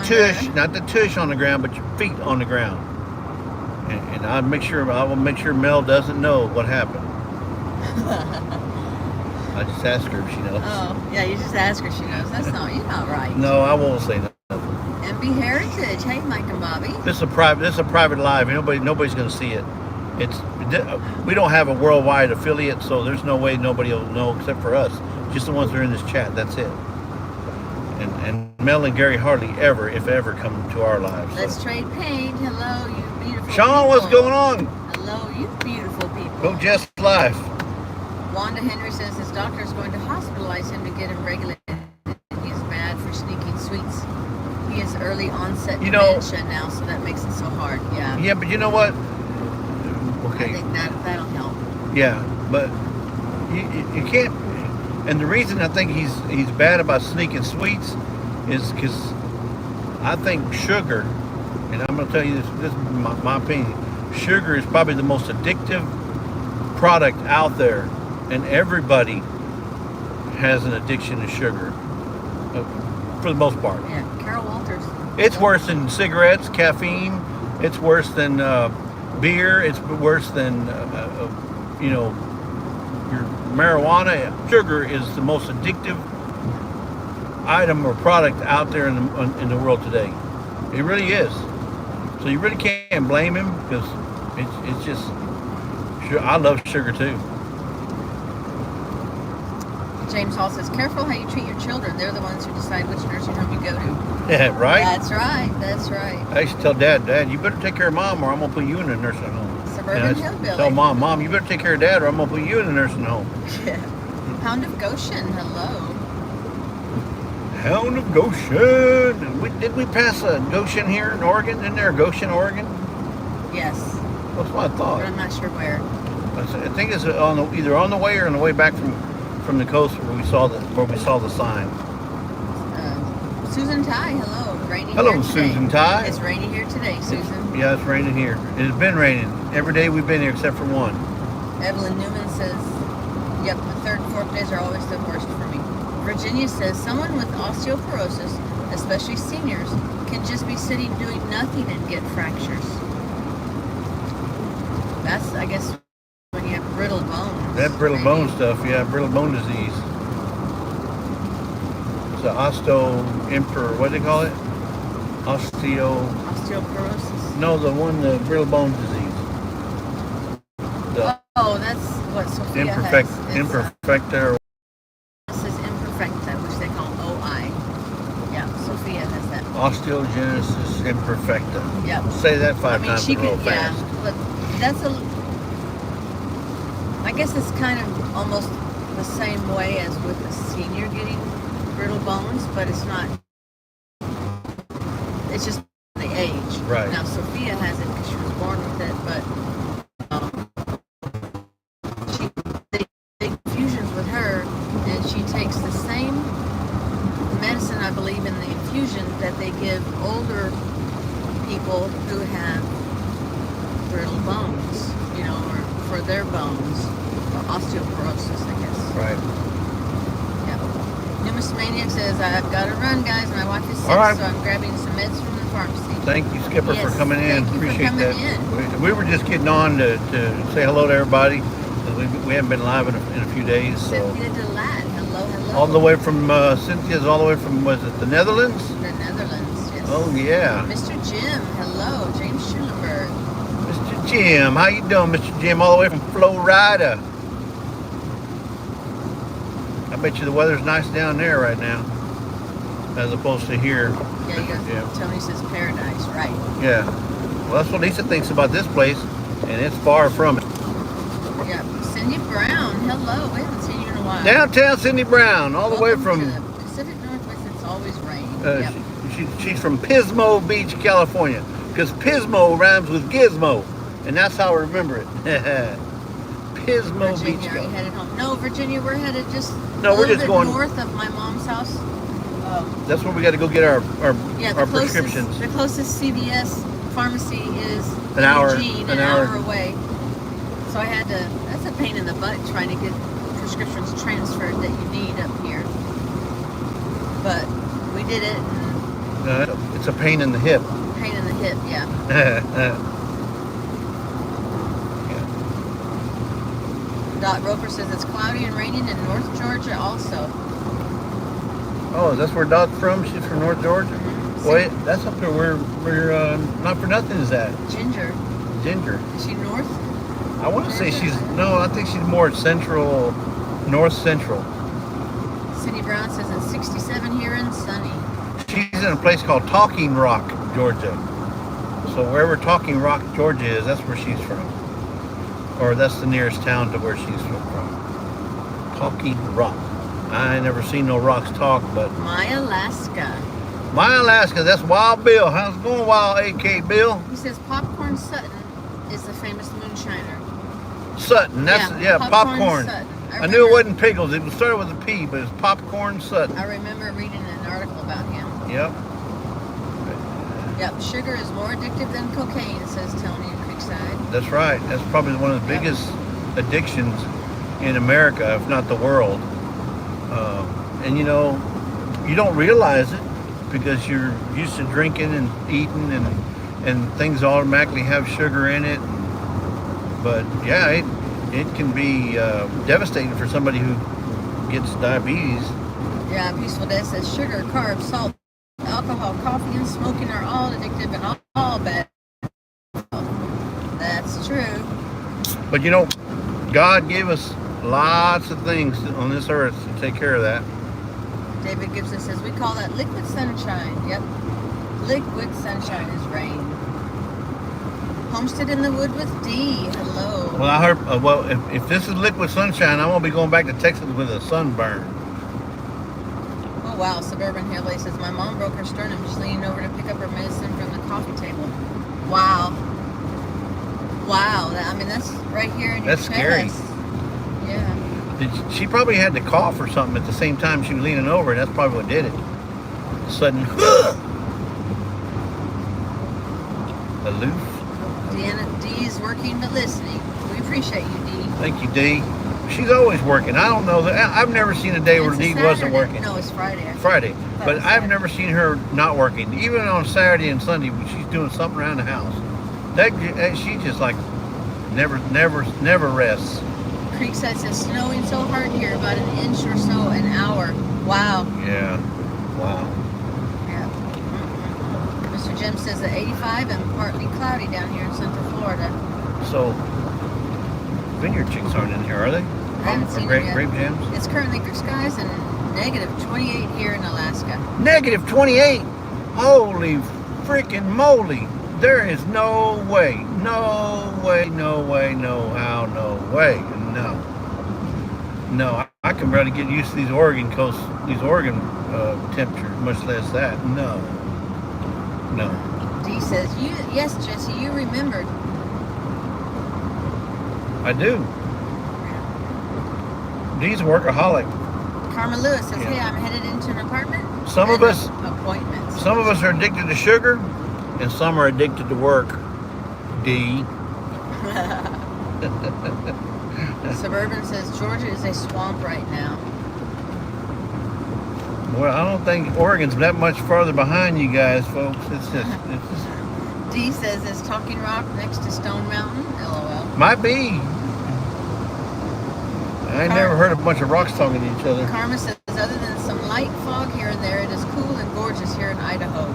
tush on the ground, but your feet on the ground. And I will make sure Mel doesn't know what happened. I just asked her if she knows. Oh, yeah, you just ask her if she knows. You're not right. No, I won't say nothing. MB Heritage, hey Mike and Bobby. This is a private live. Nobody's going to see it. We don't have a worldwide affiliate, so there's no way nobody will know except for us. Just the ones that are in this chat. That's it. And Mel and Gary hardly ever, if ever, come to our lives. Let's trade paint. Hello, you beautiful Sean, people. what's going on? Hello, you beautiful people. Go Jess Life. Wanda Henry says his doctor is going to hospitalize him to get him regulated. He's mad for sneaking sweets. He has early onset dementia now, so that makes it so hard. Yeah. Yeah, but you know what? Okay. I think that'll help. Yeah, but you can't. And the reason I think he's bad about sneaking sweets is because I think sugar, and I'm going to tell you this is my opinion, sugar is probably the most addictive product out there, and everybody has an addiction to sugar, for the most part. Yeah, Carol Walters. It's worse than cigarettes, caffeine. It's worse than beer. It's worse than your marijuana. Sugar is the most addictive item or product out there in the world today. It really is. So you really can't blame him, because it's just. I love sugar too. James Hall says, careful how you treat your children. They're the ones who decide which nursing home you go to. Yeah, right? That's right. That's right. I used to tell Dad, you better take care of Mom, or I'm going to put you in a nursing home. Suburban hillbilly. Tell Mom, you better take care of Dad, or I'm going to put you in a nursing home. Yeah. Hound of Goshen, hello. Hound of Goshen. Did we pass a Goshen here in Oregon? Isn't there a Goshen, Oregon? Yes. That's what I thought. But I'm not sure where. I think it's either on the way or on the way back from the coast where we saw the sign. Susan Ty, hello. Rainy hello, here today. Susan Ty. It's rainy here today, Susan. Yeah, it's raining here. It has been raining every day we've been here except for one. Evelyn Newman says, yep, the third and fourth days are always the worst for me. Virginia says, someone with osteoporosis, especially seniors, can just be sitting doing nothing and get fractures. That's, I guess, when you have brittle bones. That brittle bone stuff, yeah, brittle bone disease. It's an what do they call it? Osteoporosis? No, the brittle bone disease. That's what Sophia has. Imperfecta. This is imperfecta, which they call OI. Yeah, Sophia has that. Osteogenesis imperfecta. Yep. Say that five times real fast. Yeah, but that's I guess it's kind of almost the same way as with a senior getting brittle bones, but it's not. It's just the age. Right. Now Sophia has it because she was born with it, but they take infusions with her, and she takes the same medicine, I believe, in the infusion that they give older people who have brittle bones, or for their bones, or osteoporosis, I guess. Right. Yeah. Numus Maniac says, I've got to run, guys. My wife is sick, so I'm grabbing some meds from the pharmacy. Thank you, Skipper, for coming in. Appreciate that. In. We were just getting on to say hello to everybody. We haven't been live in a few days. So. Cynthia DeLatte, hello. All the way from, Cynthia's all the way from, was it the Netherlands? The Netherlands, yes. Oh, yeah. Mr. Jim, hello. James Schulenberg. Mr. Jim, how you doing, Mr. Jim? All the way from Florida. I bet you the weather's nice down there right now, as opposed to here. Yeah, Tony says paradise, right? Yeah. Well, that's what Lisa thinks about this place, and it's far from it. Yeah. Cindy Brown, hello. We haven't seen you in a while. Downtown Cindy Brown, all the way from to the Pacific Northwest. It's always raining. She's from Pismo Beach, California, because Pismo rhymes with gizmo, and that's how I remember it. Pismo Virginia, Beach. Are you headed home? No, Virginia, we're headed just we're just going north of my mom's house. That's where we got to go get our prescriptions. prescriptions. The closest CVS pharmacy is An hour away. So I had to, that's a pain in the butt trying to get prescriptions transferred that you need up here. But we did it. It's a pain in the hip. Pain in the hip, yeah. Dot Roper says it's cloudy and raining in North Georgia also. Oh, that's where Dot's from? She's from North Georgia? Mm-hmm. Wait, that's up there where Not For Nothing is at. Ginger. Is she north? I want to say I think she's more central, north central. Cindy Brown says it's 67 here and sunny. She's in a place called Talking Rock, Georgia. So wherever Talking Rock, Georgia is, that's where she's from. Or that's the nearest town to where she's from. Talking Rock. I ain't never seen no rocks talk, but... My Alaska, that's Wild Bill. How's it going, Wild AK Bill? He says Popcorn Sutton is the famous moonshiner. Sutton, that's, Popcorn. Sutton. I knew it wasn't Pickles. It started with a P, but it's Popcorn Sutton. I remember reading an article about him. Yep. Yep, sugar is more addictive than cocaine, says Tony in Creekside. That's right. That's probably one of the biggest addictions in America, if not the world. And you know, you don't realize it because you're used to drinking and eating and things automatically have sugar in it. But yeah, it can be devastating for somebody who gets diabetes. Yeah, Peaceful Death says sugar, carbs, salt, alcohol, coffee, and smoking are all addictive and all bad. That's true. But you know, God gave us lots of things on this earth to take care of that. David Gibson says we call that liquid sunshine. Yep. Liquid sunshine is rain. Homestead in the Wood with D. Hello. Well, I heard, if this is liquid sunshine, I'm going to be going back to Texas with a sunburn. Oh, wow. Suburban Hillbilly says, my mom broke her sternum just leaning over to pick up her medicine from the coffee table. Wow. Wow. I mean, that's right here in your chest. That's scary. Yeah. She probably had to cough or something at the same time she was leaning over, and that's probably what did it. Sudden, aloof. Deanna D is working but listening. We appreciate you, D. Thank you, D. She's always working. I don't know that I've never seen a day where D wasn't working. No, it's Friday. Friday, but I've never seen her not working. Even on Saturday and Sunday, when she's doing something around the house. She just like never rests. Creekside says snowing so hard here, about an inch or so an hour. Wow. Yeah. Wow. Yeah. Mr. Jim says that 85 and partly cloudy down here in Central Florida. So, vineyard chicks aren't in here, are they? I haven't seen them yet. Grape jams? It's currently clear skies and negative 28 here in Alaska. Negative 28? Holy freaking moly. There is no way, no way, no way, no how, no way, no. No, I can barely get used to these Oregon temperatures, much less that. No. No. D says, yes, Jesse, you remembered. I do. D's a workaholic. Karma Lewis says, hey, I'm headed into an apartment. Some of us are addicted to sugar, and some are addicted to work. D. Suburban says Georgia is a swamp right now. Well, I don't think Oregon's that much farther behind you guys, folks. It's just D says it's Talking Rock next to Stone Mountain. LOL. Might be. I ain't never heard a bunch of rocks talking to each other. Karma says other than some light fog here and there, it is cool and gorgeous here in Idaho.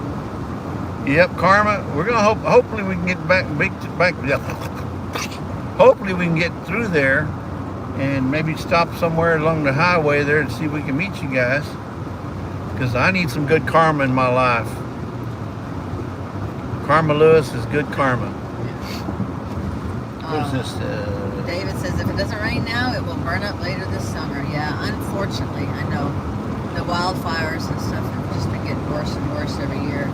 Yep, Karma. We're gonna hopefully we can get back. Hopefully we can get through there, and maybe stop somewhere along the highway there to see if we can meet you guys. Because I need some good karma in my life. Karma Lewis is good karma. What's this? David says if it doesn't rain now, it will burn up later this summer. Yeah, unfortunately, I know the wildfires and stuff have just been getting worse and worse every year.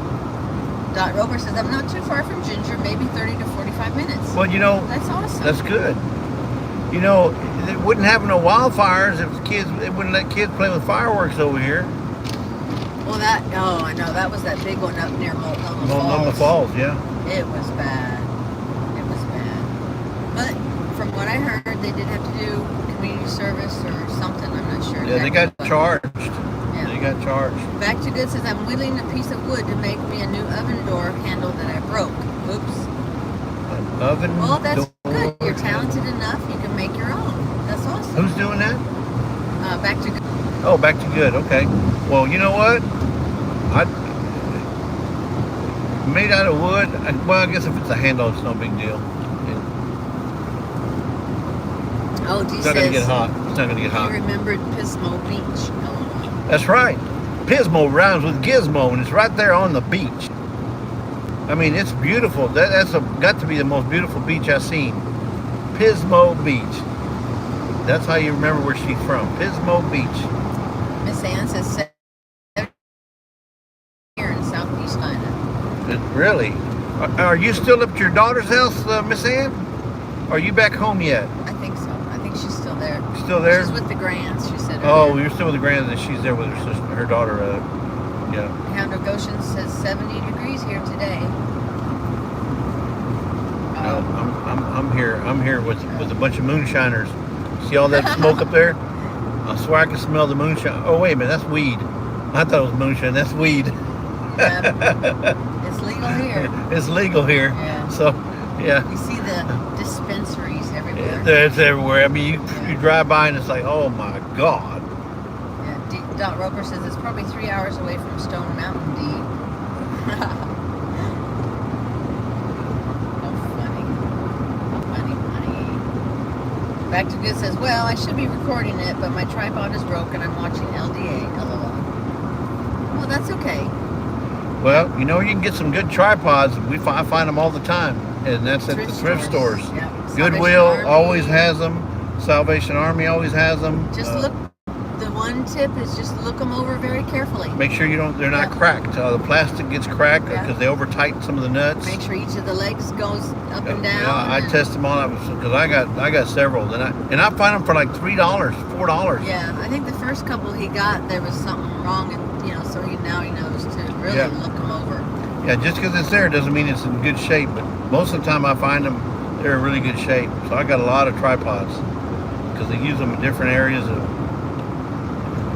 Dot Roper says I'm not too far from Ginger, maybe 30 to 45 minutes. Well, you know, that's awesome. That's good. You know, it wouldn't have no wildfires if they wouldn't let kids play with fireworks over here. Well, I know, that was that big one up near Multnomah Falls. Multnomah Falls, yeah. It was bad. It was bad. But from what I heard, they did have to do community service or something. I'm not sure. Yeah, they got charged. Yeah. They got charged. Back to Good says, I'm wheeling a piece of wood to make me a new oven door handle that I broke. Oops. An oven Well, that's door. good. You're talented enough. You can make your own. That's awesome. Who's doing that? Back to Good. Oh, Back to Good. Okay. Well, you know what? Made out of wood. Well, I guess if it's a handle, it's no big deal. Oh, Dee It's not gonna get says, hot. It's not gonna get he hot. remembered Pismo Beach. Oh. That's right. Pismo rhymes with gizmo, and it's right there on the beach. I mean, it's beautiful. That's got to be the most beautiful beach I've seen. Pismo Beach. That's how you remember where she's from. Pismo Beach. Miss Ann says 7 here in Southeast China. Really? Are you still up at your daughter's house, Miss Ann? Are you back home yet? I think so. I think she's still there. Still there? She's with the Grands, she said. Oh, earlier. you're still with the grand, and she's there with her sister, her daughter. Yeah. Hound of Goshen says 70 degrees here today. No, I'm here. I'm here with a bunch of moonshiners. See all that smoke up there? I swear I can smell the moonshine. Oh wait a minute, that's weed. I thought it was moonshine. That's weed. It's legal here. It's legal here. Yeah. So, yeah. You see the dispensaries everywhere. It's everywhere. I mean, you drive by and it's like, oh my God. Yeah. Dot Roper says it's probably 3 hours away from Stone Mountain, D. Back to Good says, well, I should be recording it, but my tripod is broken. I'm watching LDA. LOL. Well, that's okay. Well, you know, you can get some good tripods. I find them all the time, and that's at the thrift stores. Yeah. Goodwill always has them. Salvation Army always has them. Just look. The one tip is just look them over very carefully. Make sure they're not cracked. The plastic gets cracked because they over tighten some of the nuts. Make sure each of the legs goes up and down. Yeah, I test them all out because I got several, and I find them for like $3, $4. Yeah, I think the first couple he got, there was something wrong, and so now he knows to really look them over. Yeah, just because it's there doesn't mean it's in good shape. But most of the time, I find them they're in really good shape. So I got a lot of tripods because they use them in different areas.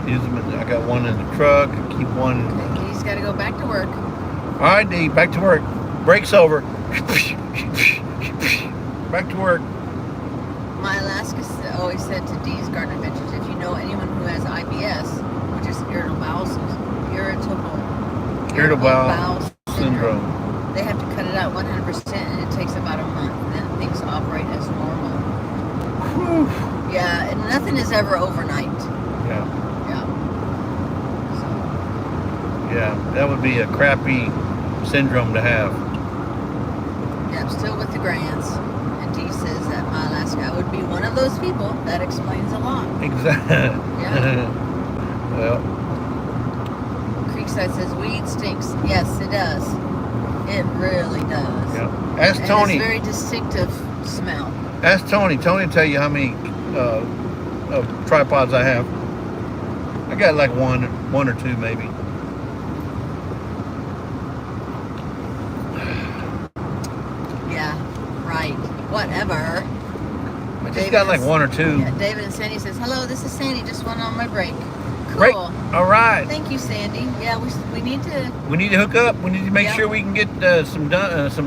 I got one in the truck. I keep one. He's got to go back to work. All right, D, back to work. Break's over. Back to work. My Alaska always said to Dee's Garden Adventures, if you know anyone who has IBS, which is irritable bowel syndrome, they have to cut it out 100%, and it takes about a month, and then things operate as normal. Whew. Yeah, and nothing is ever overnight. Yeah. So. Yeah, that would be a crappy syndrome to have. Yeah, I'm still with the Grands. And Dee says that my Alaska, I would be one of those people. That explains a lot. Exactly. Yeah. Well. Creekside says weed stinks. Yes, it does. It really does. Yeah. Ask Tony. It's a very distinctive smell. Ask Tony. Tony will tell you how many tripods I have. I got like one or two maybe. Yeah, right. Whatever. I just got like one or two. Yeah, David and Sandy says, hello, this is Sandy. Just went on my break. Cool. Break. All right. Thank you, Sandy. Yeah, we need to... We need to hook up. We need to make sure we can get some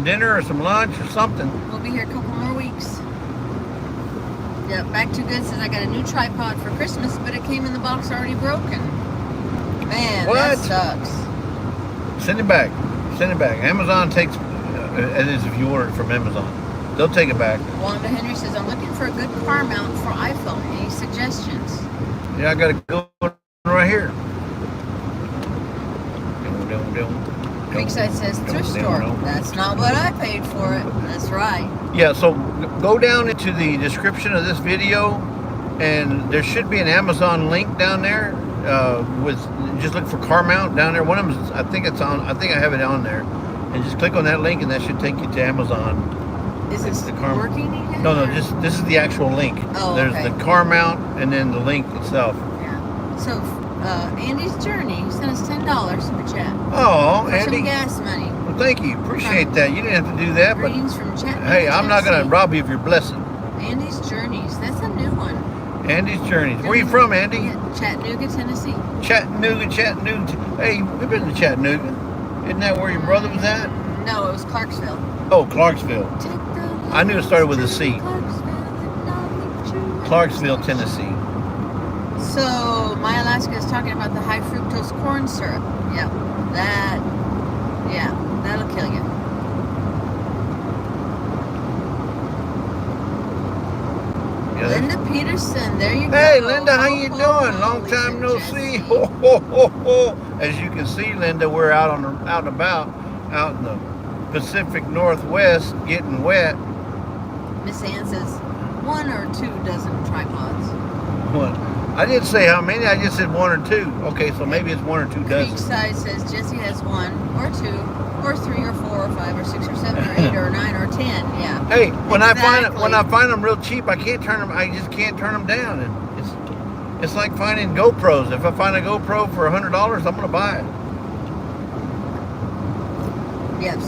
dinner or some lunch or something. We'll be here a couple more weeks. Yeah, Back to Good says, I got a new tripod for Christmas, but it came in the box already broken. Man, that sucks. Send it back. Send it back. Amazon takes, it is if you order it from Amazon. They'll take it back. Wanda Henry says, I'm looking for a good car mount for iPhone. Any suggestions? Yeah, I got a good one right here. Creekside says, thrift store. That's not what I paid for it. That's right. Yeah, so go down into the description of this video, and there should be an Amazon link down there. Just look for car mount down there. One of them is, I think I have it on there. And just click on that link, and that should take you to Amazon. Is this working again? No, this is the actual link. Oh, There's the car mount, and then the link itself. Yeah. So, Andy's Journey sent us $10 super chat. Oh, for Andy. some gas money. Well, thank you. Appreciate that. You didn't have to do that, but Greetings from Chattanooga, hey, I'm not going to Tennessee. rob you of your blessing. Andy's Journeys. That's a new one. Andy's Journeys. Where you from, Andy? Yeah, Chattanooga, Tennessee. Chattanooga. Hey, we've been to Chattanooga. Isn't that where your brother was at? No, it was Clarksville. Oh, Clarksville. I knew it started with a C. Clarksville, Tennessee. So, my Alaska is talking about the high fructose corn syrup. Yep. That'll kill you. Yeah, Linda Peterson, there you go. hey, Linda, how you Ho, doing? ho, Long Lisa time no Jesse. see. Ho, ho, ho, ho. As you can see, Linda, we're out and about, out in the Pacific Northwest, getting wet. Miss Ann says 1 or 2 dozen tripods. What? I didn't say how many. I just said 1 or 2. Okay, so maybe it's 1 or 2 dozen. Creekside says Jesse has 1 or 2 or 3 or 4 or 5 or 6 or 7 or 8 or 9 or 10. Yeah. Hey, when Exactly. I find them real cheap, I just can't turn them down. And it's like finding GoPros. If I find a GoPro for $100, I'm gonna buy it. Yes.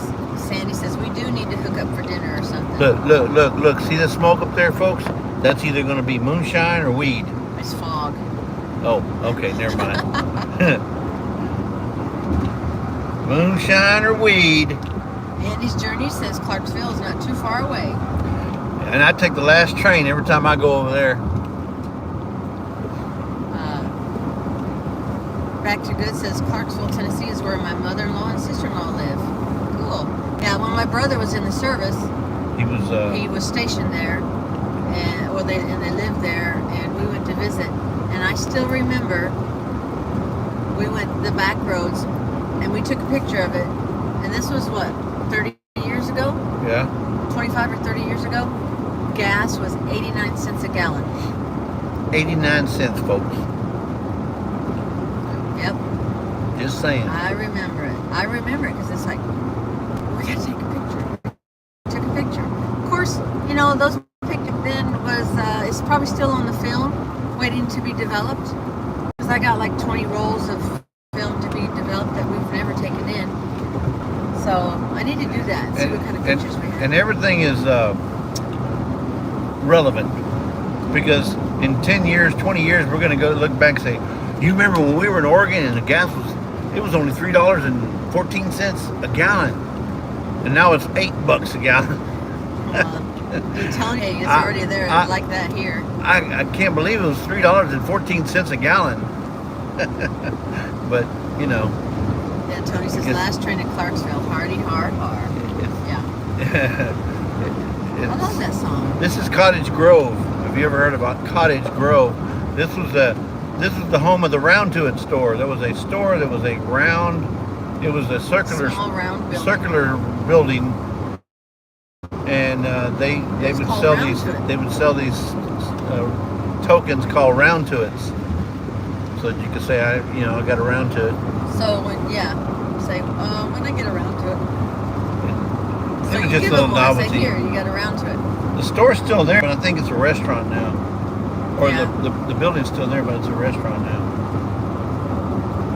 Sandy says we do need to hook up for dinner or something. Look. See the smoke up there, folks? That's either gonna be moonshine or weed. It's fog. Oh, okay, never mind. Moonshine or weed. Andy's Journey says Clarksville is not too far away. And I take the last train every time I go over there. Back to Good says Clarksville, Tennessee is where my mother-in-law and sister-in-law live. Cool. Yeah, when my brother was in the service, He was stationed there, and they lived there, and we went to visit. And I still remember we went the back roads, and we took a picture of it. And this was what, 30 years ago? yeah. 25 or 30 years ago? Gas was 89 cents a gallon. 89 cents, folks. Yep. Just saying. I remember it. Because it's like, we gotta take a picture. Took a picture. Of course, you know, those pictures then it's probably still on the film, waiting to be developed. Because I got like 20 rolls of film to be developed that we've never taken in. So I need to do that. See what kind of pictures we have. And everything is relevant. Because in 10 years, 20 years, we're going to go look back and say, you remember when we were in Oregon and the gas was only $3.14 a gallon, and now it's $8 a gallon. I'm telling you, it's already there. It's like that here. I can't believe it was $3.14 a gallon. But you know. Yeah, Tony says last train at Clarksville, hardy hard. Yeah. I love that song. This is Cottage Grove. Have you ever heard about Cottage Grove? This is the home of the Round To It store. There was a store that was a round. It was a circular building, and they would sell these tokens called Round To It's, so that you could say I got around to it. So when I get around to it. So It was you just give a little them one, novelty. say, here, you got around to it. The store's still there, but I think it's a restaurant now. Or Yeah. the building's still there, but it's a restaurant now.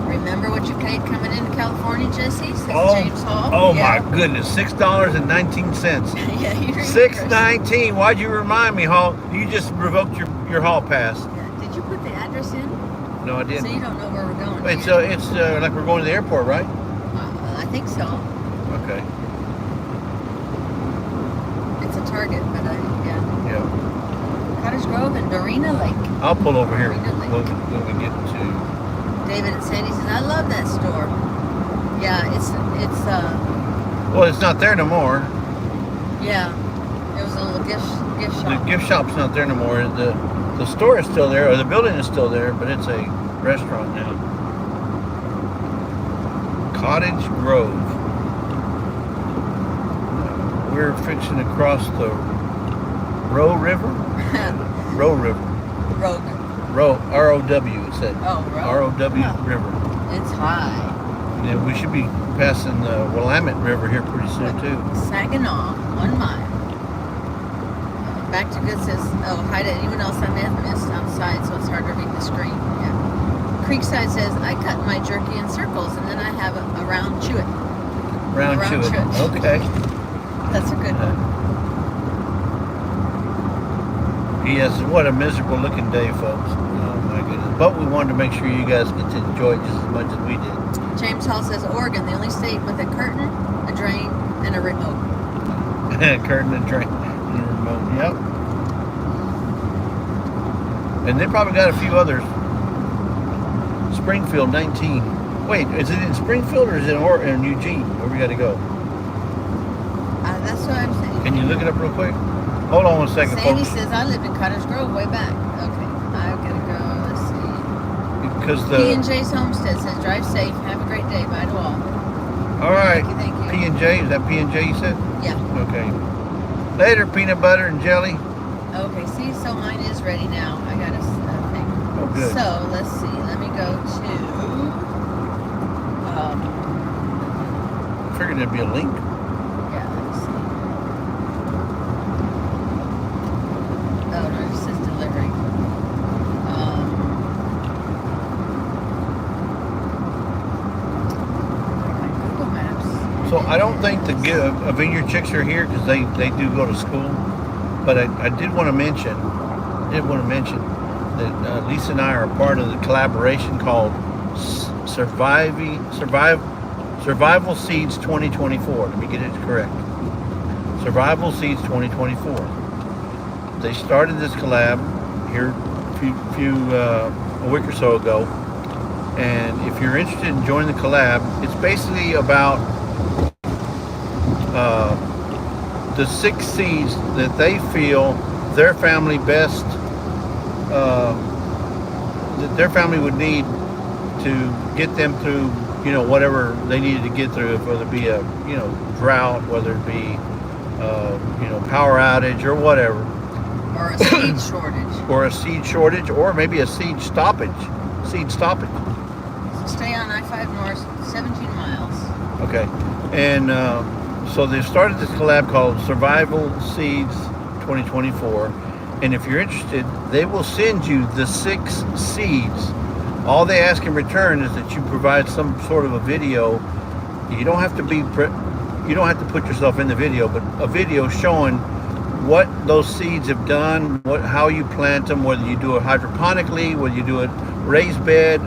Remember what you paid coming into California, Jesse? Says James Hall. Oh Yeah. my goodness, $6.19. Yeah, you remember. $6.19. Why'd you remind me, Hall? You just revoked your hall pass. Yeah. Did you put the address in? No, I didn't. So you don't know where we're going. It's yet. it's like we're going to the airport, right? I think so. Okay. It's a Target, but yeah. Yeah. Cottage Grove and Dorina Lake. I'll pull over here Dorina Lake. when we get to. David and Sandy says, I love that store. Yeah, it's Well, it's not there no more. yeah. It was a little gift The shop. gift shop's not there no more. The store is still there, or the building is still there, but it's a restaurant now. Cottage Grove. We're fixing to cross the Row River. Row River. Road. R-O-W, it said. Oh, road. R-O-W Huh. River. It's high. Yeah, we should be passing the Willamette River here pretty soon, too. Saginaw, 1 mile. Back to Good says, oh, hi to anyone else I may have missed. I'm side, so it's hard to read the screen. Yeah. Creekside says, I cut my jerky in circles and then I have a round chew it. Round chewing. Okay. That's a good one. Yes, what a miserable looking day, folks. Oh my goodness. But we wanted to make sure you guys get to enjoy it just as much as we did. James Hall says Oregon, the only state with a curtain, a drain, and a remote. Curtain, a drain, and a remote. Yep. And they probably got a few others. Springfield, 19. Wait, is it in Springfield or is it in Eugene? Where we got to go? That's what I'm saying. Can you look it up real quick? Hold on one second, Sandy folks. says I lived in Cottage Grove way back. Okay, I've got to go. Let's see. Because the P&J's Homestead says drive safe. Have a great day. Bye to all. all right, Thank you. P&J, is that P&J you said? Yeah. Okay. Later, peanut butter and jelly. Okay, see, so mine is ready now. I got a thing. Oh, good. So, let's see. Let me go to... I figured there'd be a link. yeah, let's see. Oh, no, it just says delivering. Google Maps. So I don't think the Vineyard Chicks are here because they do go to school. But I did want to mention that Lisa and I are a part of the collaboration called Survival Seeds 2024. Let me get it correct. Survival Seeds 2024. They started this collab here a week or so ago, and if you're interested in joining the collab, it's basically about the 6 seeds that they feel their family best, that their family would need to get them through, whatever they needed to get through, whether it be a, drought, whether it be, power outage or whatever. Or a seed shortage. Or a seed shortage, or maybe a seed stoppage. Seed stoppage. So stay on I-5 North, 17 miles. Okay. And so they've started this collab called Survival Seeds 2024. And if you're interested, they will send you the 6 seeds. All they ask in return is that you provide some sort of a video. You don't have to put yourself in the video, but a video showing what those seeds have done, how you plant them, whether you do it hydroponically, whether you do it raised bed,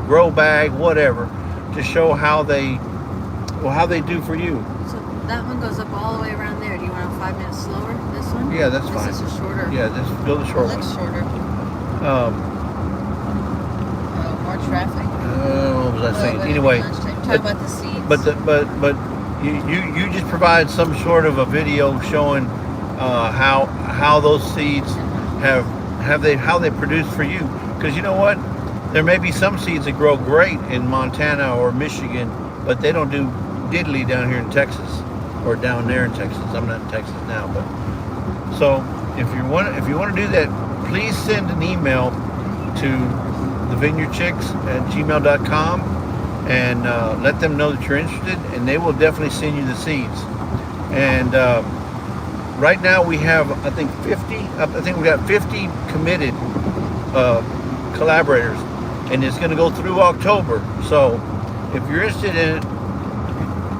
grow bag, whatever, to show how they do for you. So that one goes up all the way around there. Do you want 5 minutes slower? This one? Yeah, that's fine. This is a shorter. Yeah, just go the short It looks one. shorter. More traffic. What was I saying? But Anyway, talk about the seeds. but you just provide some sort of a video showing how those seeds how they produce for you, because you know what, there may be some seeds that grow great in Montana or Michigan, but they don't do diddly down here in Texas, or down there in Texas. I'm not in Texas now, but so if you want to do that, please send an email to thevineyardchicks@gmail.com and let them know that you're interested, and they will definitely send you the seeds. And right now we have, I think we got 50 committed collaborators, and it's going to go through October. So if you're interested in it,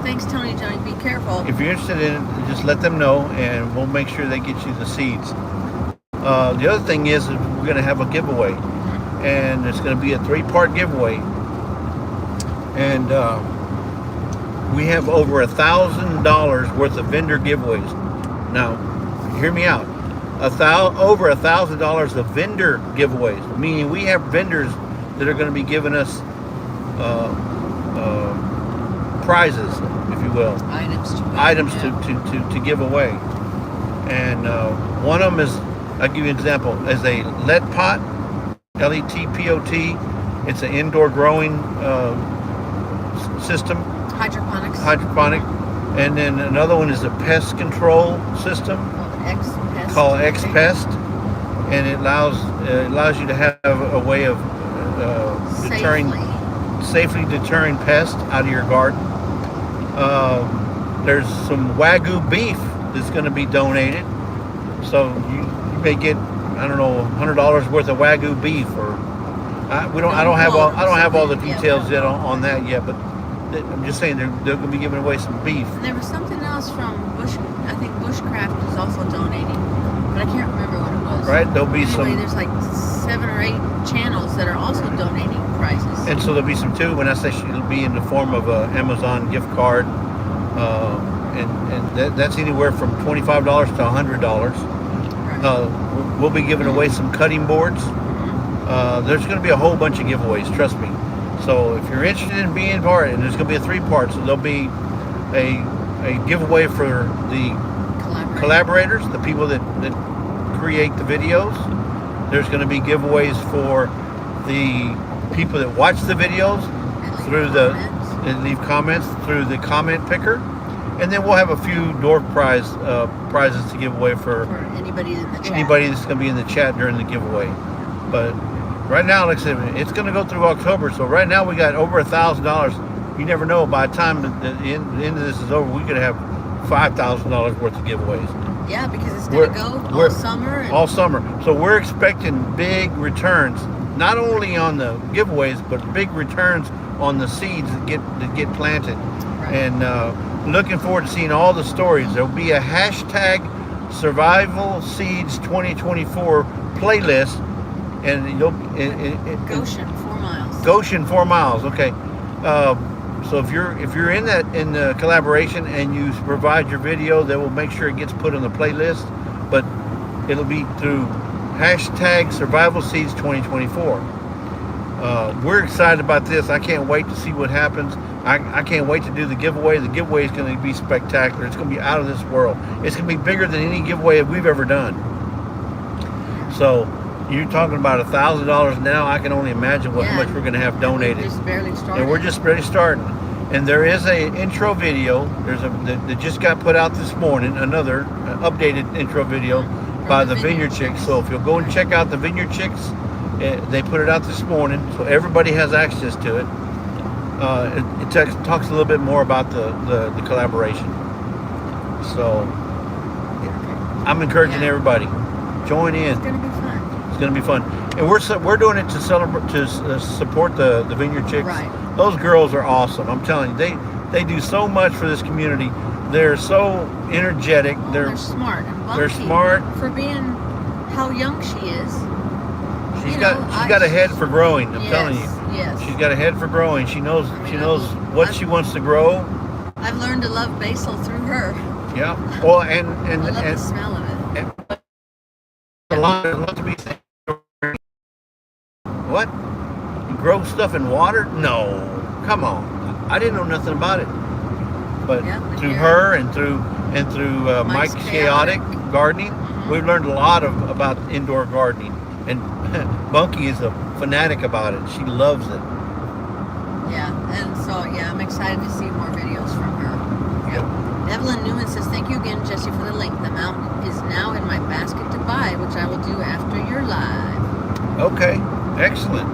Thanks, Tony. Be careful. if you're interested in it, just let them know, and we'll make sure they get you the seeds. The other thing is we're going to have a giveaway, and it's going to be a 3-part giveaway, and we have over $1,000 worth of vendor giveaways. Now, hear me out. Over $1,000 of vendor giveaways, meaning we have vendors that are going to be giving us prizes, if you will, items to give away. And one of them is, I'll give you an example, is a lead pot, LETPOT. It's an indoor growing system. Hydroponic. And then another one is a pest control system called X-Pest, and it allows you to have a way of safely deterring pests out of your garden. There's some Wagyu beef that's going to be donated, so you may get, I don't know, $100 worth of Wagyu beef, or I don't have all the details yet on that yet, but I'm just saying they're going to be giving away some beef. And there was something else from Bush. I think Bushcraft is also donating, but I can't remember what it was. Right? There'll be anyway, some. There's like 7 or 8 channels that are also donating prizes. And so there'll be some too. When I say it'll be in the form of a Amazon gift card, and that's anywhere from $25 to $100. Right. We'll be giving away some cutting boards. There's going to be a whole bunch of giveaways, trust me. So if you're interested in being part, and there's going to be a 3-part, so there'll be a giveaway for the collaborators, the people that create the videos. There's going to be giveaways for the people that watch the videos and leave comments through the comment picker. And then we'll have a few door prizes to give away for anybody in the chat. Anybody that's going to be in the chat during the giveaway. But right now, like I said, it's going to go through October. So right now we got over $1,000. You never know. By the time the end of this is over, we could have $5,000 worth of giveaways. Yeah, because it's going to go all summer. All summer. So we're expecting big returns, not only on the giveaways, but big returns on the seeds that get planted. Right. And looking forward to seeing all the stories. There'll be a hashtag Survival Seeds 2024 playlist. And Goshen 4 miles. Goshen 4 miles. Okay. So if you're in the collaboration and you provide your video, they will make sure it gets put on the playlist. But it'll be through hashtag Survival Seeds 2024. We're excited about this. I can't wait to see what happens. I can't wait to do the giveaway. The giveaway is going to be spectacular. It's going to be out of this world. It's going to be bigger than any giveaway we've ever done. So you're talking about $1,000 now. I can only imagine how much we're going to have donated. We're just barely starting. And we're just barely starting. And there is an intro video. That just got put out this morning. Another updated intro video by the Vineyard Chicks. So if you'll go and check out the Vineyard Chicks, they put it out this morning, so everybody has access to it. It talks a little bit more about the collaboration. So I'm encouraging everybody, join in. It's going to be fun. It's going to be fun, and we're doing it to celebrate, to support the Vineyard Chicks. Right. Those girls are awesome. I'm telling you, they do so much for this community. They're so energetic. They're smart. And they're smart for being how young she is. She's got a head for growing. I'm telling you. Yes. She's got a head for growing. She knows what she wants to grow. I've learned to love basil through her. Yeah. Well, and I love the smell of it. A lot to be saying. What? You grow stuff in water? No. Come on. I didn't know nothing about it. But through her and through Mike's Chaotic Gardening, we've learned a lot about indoor gardening. And Bunky is a fanatic about it. She loves it. Yeah, and so I'm excited to see more videos from her. Yep. Evelyn Newman says, "Thank you again, Jesse, for the link. The amount is now in my basket to buy, which I will do after you're live." Okay, excellent.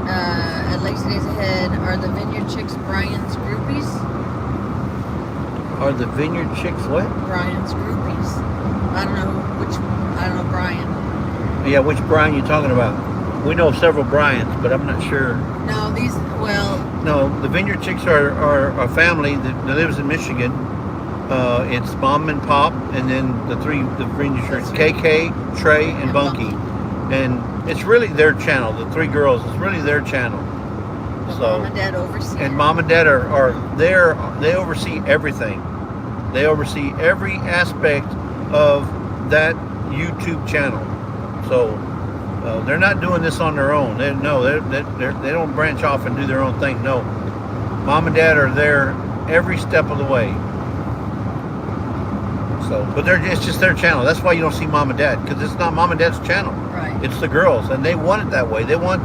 At Lazy Days Ahead, are the Vineyard Chicks Brian's groupies? Are the Vineyard Chicks what? Brian's groupies. I don't know Brian. Yeah, which Brian you talking about? We know several Brians, but I'm not sure. No, No, the Vineyard Chicks are a family that lives in Michigan. It's Mom and Pop, and then the Vineyard Chicks, KK, Trey, and Bunky. And it's really their channel, the 3 girls. It's really their channel. Mom and Dad oversee it. And Mom and Dad are there. They oversee everything. They oversee every aspect of that YouTube channel. So they're not doing this on their own. They don't branch off and do their own thing. No, Mom and Dad are there every step of the way. So, but it's just their channel. That's why you don't see Mom and Dad, because it's not Mom and Dad's channel. Right. It's the girls, and they want it that way. They want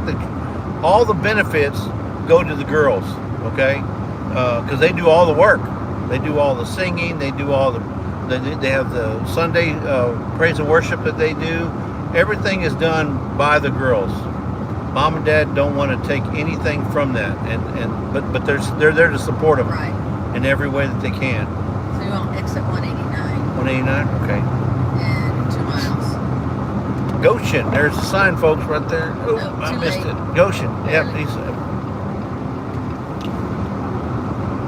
all the benefits go to the girls. Okay, because they do all the work. They do all the singing. They do all the. They have the Sunday praise and worship that they do. Everything is done by the girls. Mom and Dad don't want to take anything from that, but they're there to support them in every way that they can. So you want exit 189. 189, okay. And 2 miles. Goshen, there's a sign, folks, right there. Oh, I missed it. Goshen, yeah, please.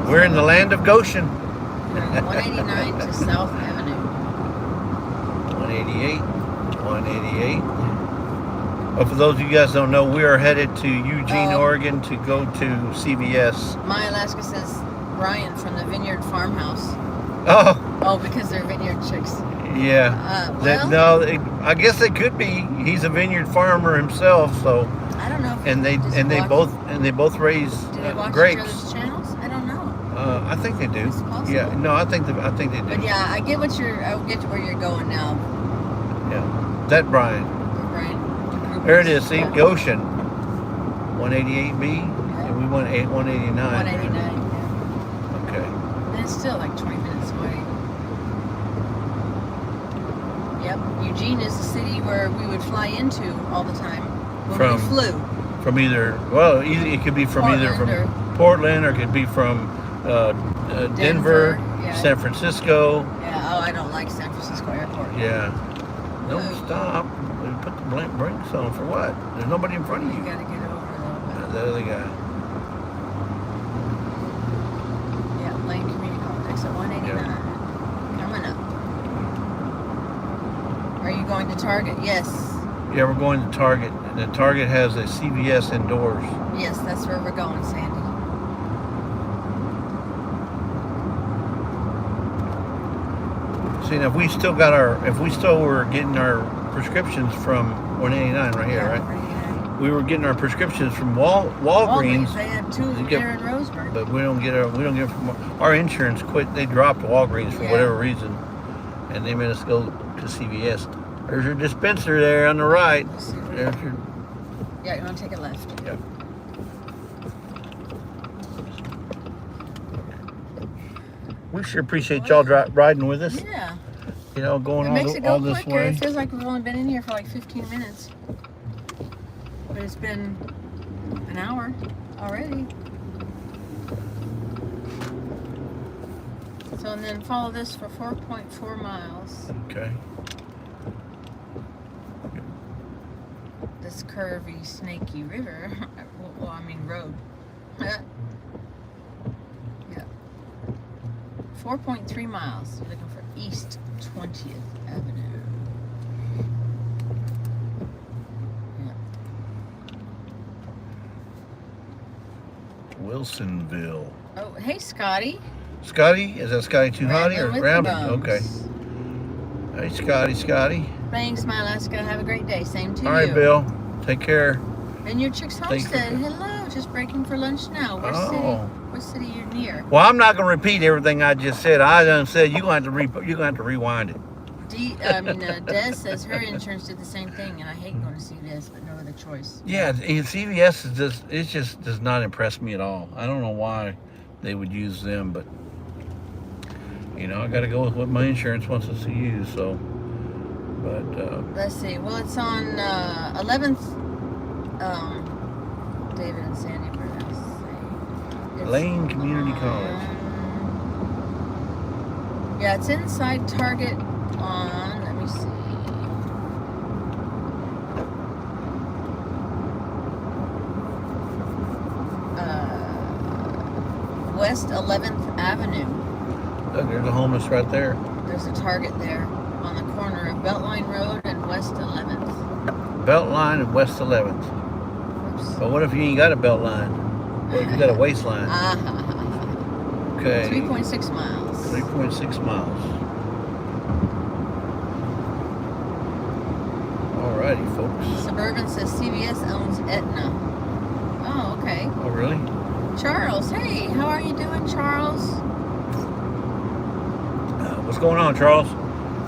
We're in the land of Goshen. We're in 189 to South Avenue. 188. 188. Well, for those of you guys don't know, we are headed to Eugene, Oregon to go to CVS. My Alaska says Brian from the Vineyard Farmhouse. Oh. Oh, because they're vineyard chicks. Yeah. Well, No, I guess it could be. He's a vineyard farmer himself, so. I don't know. If And they both raise do they watch grapes. each other's channels? I don't know. I think they do. It's possible. Yeah. No, I think they do. But yeah, I get what I get to where you're going now. Yeah. That Brian. Brian. There it is. See, Goshen. 188B, and we went 189. 189. Yeah. Okay. And it's still like 20 minutes away. Yep. Eugene is the city where we would fly into all the time when we flew. From it could be from Portland or it could be from Denver, yeah. San Francisco. Yeah. Oh, I don't like San Francisco Airport. Yeah. Don't Ooh. stop. Put the brakes on for what? There's nobody in front of you. You gotta get over a little bit. The other guy. Yeah, Lane Community College, exit 189. Yeah. Coming up. Are you going to Target? Yes. Yeah, we're going to Target. And the Target has a CVS indoors. Yes, that's where we're going, Sandy. See, now if we still were getting our prescriptions from 189 right here, right? We were getting our prescriptions from Walgreens. They had two there in Roseburg. But we don't get from our insurance quit. They dropped Walgreens for whatever reason, and they made us go to CVS. There's your dispenser there on the right. There's your. Yeah, you want to take a left. Yep. We sure appreciate y'all riding with us. Yeah. You know, going it makes it all go this quicker. way. It feels like we've only been in here for like 15 minutes. But it's been an hour already. So, and then follow this for 4.4 miles. Okay. This curvy, snaky river. Well, I mean road. Yeah. 4.3 miles. We're looking for East 20th Avenue. Yeah. Wilsonville. Oh, hey, Scotty. Scotty? Is that Scotty Too Hotty or Rounded? Okay. Hey, Scotty. Thanks, my Alaska. Have a great day. Same to you. All right, Bill. Take care. And your Chicks Homestead. Hello. Just breaking for lunch now. What city you're near? Well, I'm not going to repeat everything I just said. I done said you're going to have to rewind it. Des says her insurance did the same thing, and I hate going to CVS, but no other choice. Yeah, CVS just does not impress me at all. I don't know why they would use them, but you know, I got to go with what my insurance wants us to use. So, but let's see. Well, it's on 11th. David and Sandy. Lane Community College. Yeah, it's inside Target on, let me see. West 11th Avenue. Look, there's a homeless right there. There's a Target there on the corner of Beltline Road and West 11th. Beltline and West 11th. Oops. But what if you ain't got a Beltline? What if you got a waistline? Okay. 3.6 miles. 3.6 miles. Alrighty, folks. Suburban says CVS owns Aetna. Oh, okay. Oh, really? Charles, hey, how are you doing, Charles? What's going on, Charles?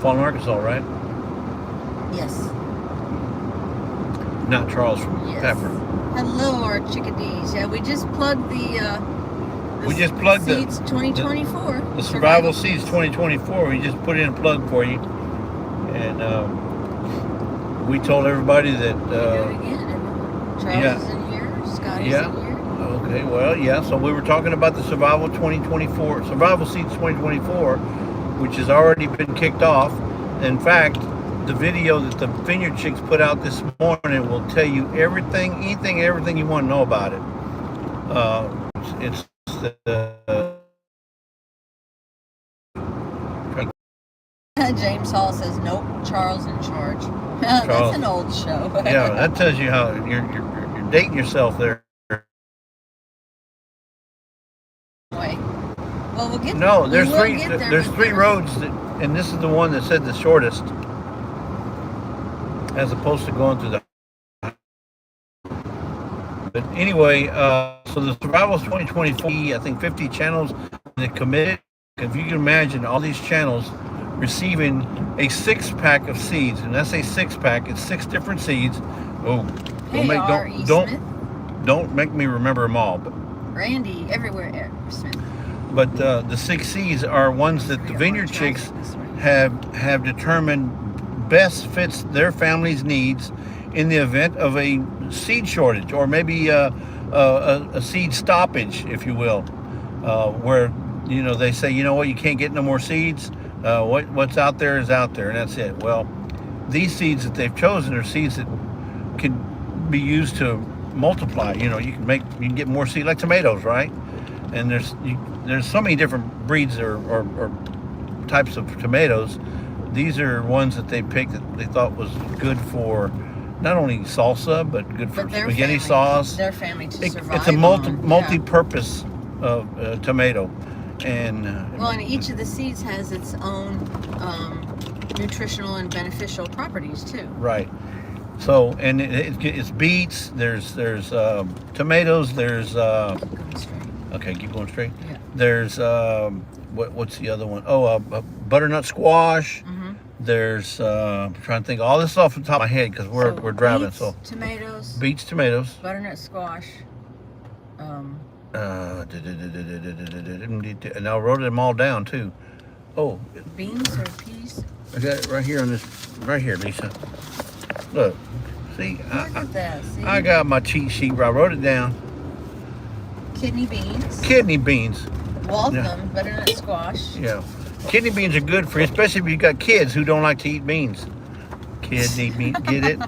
Fallen, Arkansas, right? Yes. Not Charles from Pepper. Hello, our chickadees. Yeah, we just plugged the Seeds 2024. The Survival Seeds 2024. We just put in a plug for you, and we told everybody that. Do it again. Charles is in here. Scotty's in here. Okay. Well, yeah. So we were talking about the Survival Seeds 2024, which has already been kicked off. In fact, the video that the Vineyard Chicks put out this morning will tell you everything you want to know about it. It's the James Hall says, nope, Charles in charge. That's an old show. Yeah, that tells you how you're dating yourself there. Well, we'll get No, there's we will three. get there, There's but three roads, and this is the one that said the shortest, as opposed to going through the. But anyway, so the Survival's 2024, I think 50 channels that committed. If you can imagine all these channels receiving a 6-pack of seeds, and that's a 6-pack. It's 6 different seeds. Oh, don't make me remember them all. But Randy everywhere, Smith. But the 6 seeds are ones that the Vineyard Chicks have determined best fits their family's needs in the event of a seed shortage, or maybe a seed stoppage, if you will, where they say, you know what, you can't get no more seeds. What's out there is out there, and that's it. Well, these seeds that they've chosen are seeds that can be used to multiply. You can get more seed, like tomatoes, right? And there's so many different breeds or types of tomatoes. These are ones that they picked that they thought was good for not only salsa, but good for spaghetti sauce. Their family to survive. It's a multi-purpose tomato. And and each of the seeds has its own nutritional and beneficial properties too. Right. So, and it's beets. There's tomatoes. There's Keep going straight. okay, keep going straight. Yeah. There's what's the other one? Oh, butternut squash. Mm-hmm. There's I'm trying to think all this off the top of my head because we're driving. Beets, so beets, tomatoes, butternut squash. And I wrote them all down too. Oh, beans or peas? I got it right here on this, right here, Lisa. Look, see, Look at that. See? I got my cheat sheet where I wrote it down. Kidney beans. Kidney beans. Waltham, butternut squash. Yeah, kidney beans are good for you, especially if you got kids who don't like to eat beans. Kidney beans, get it?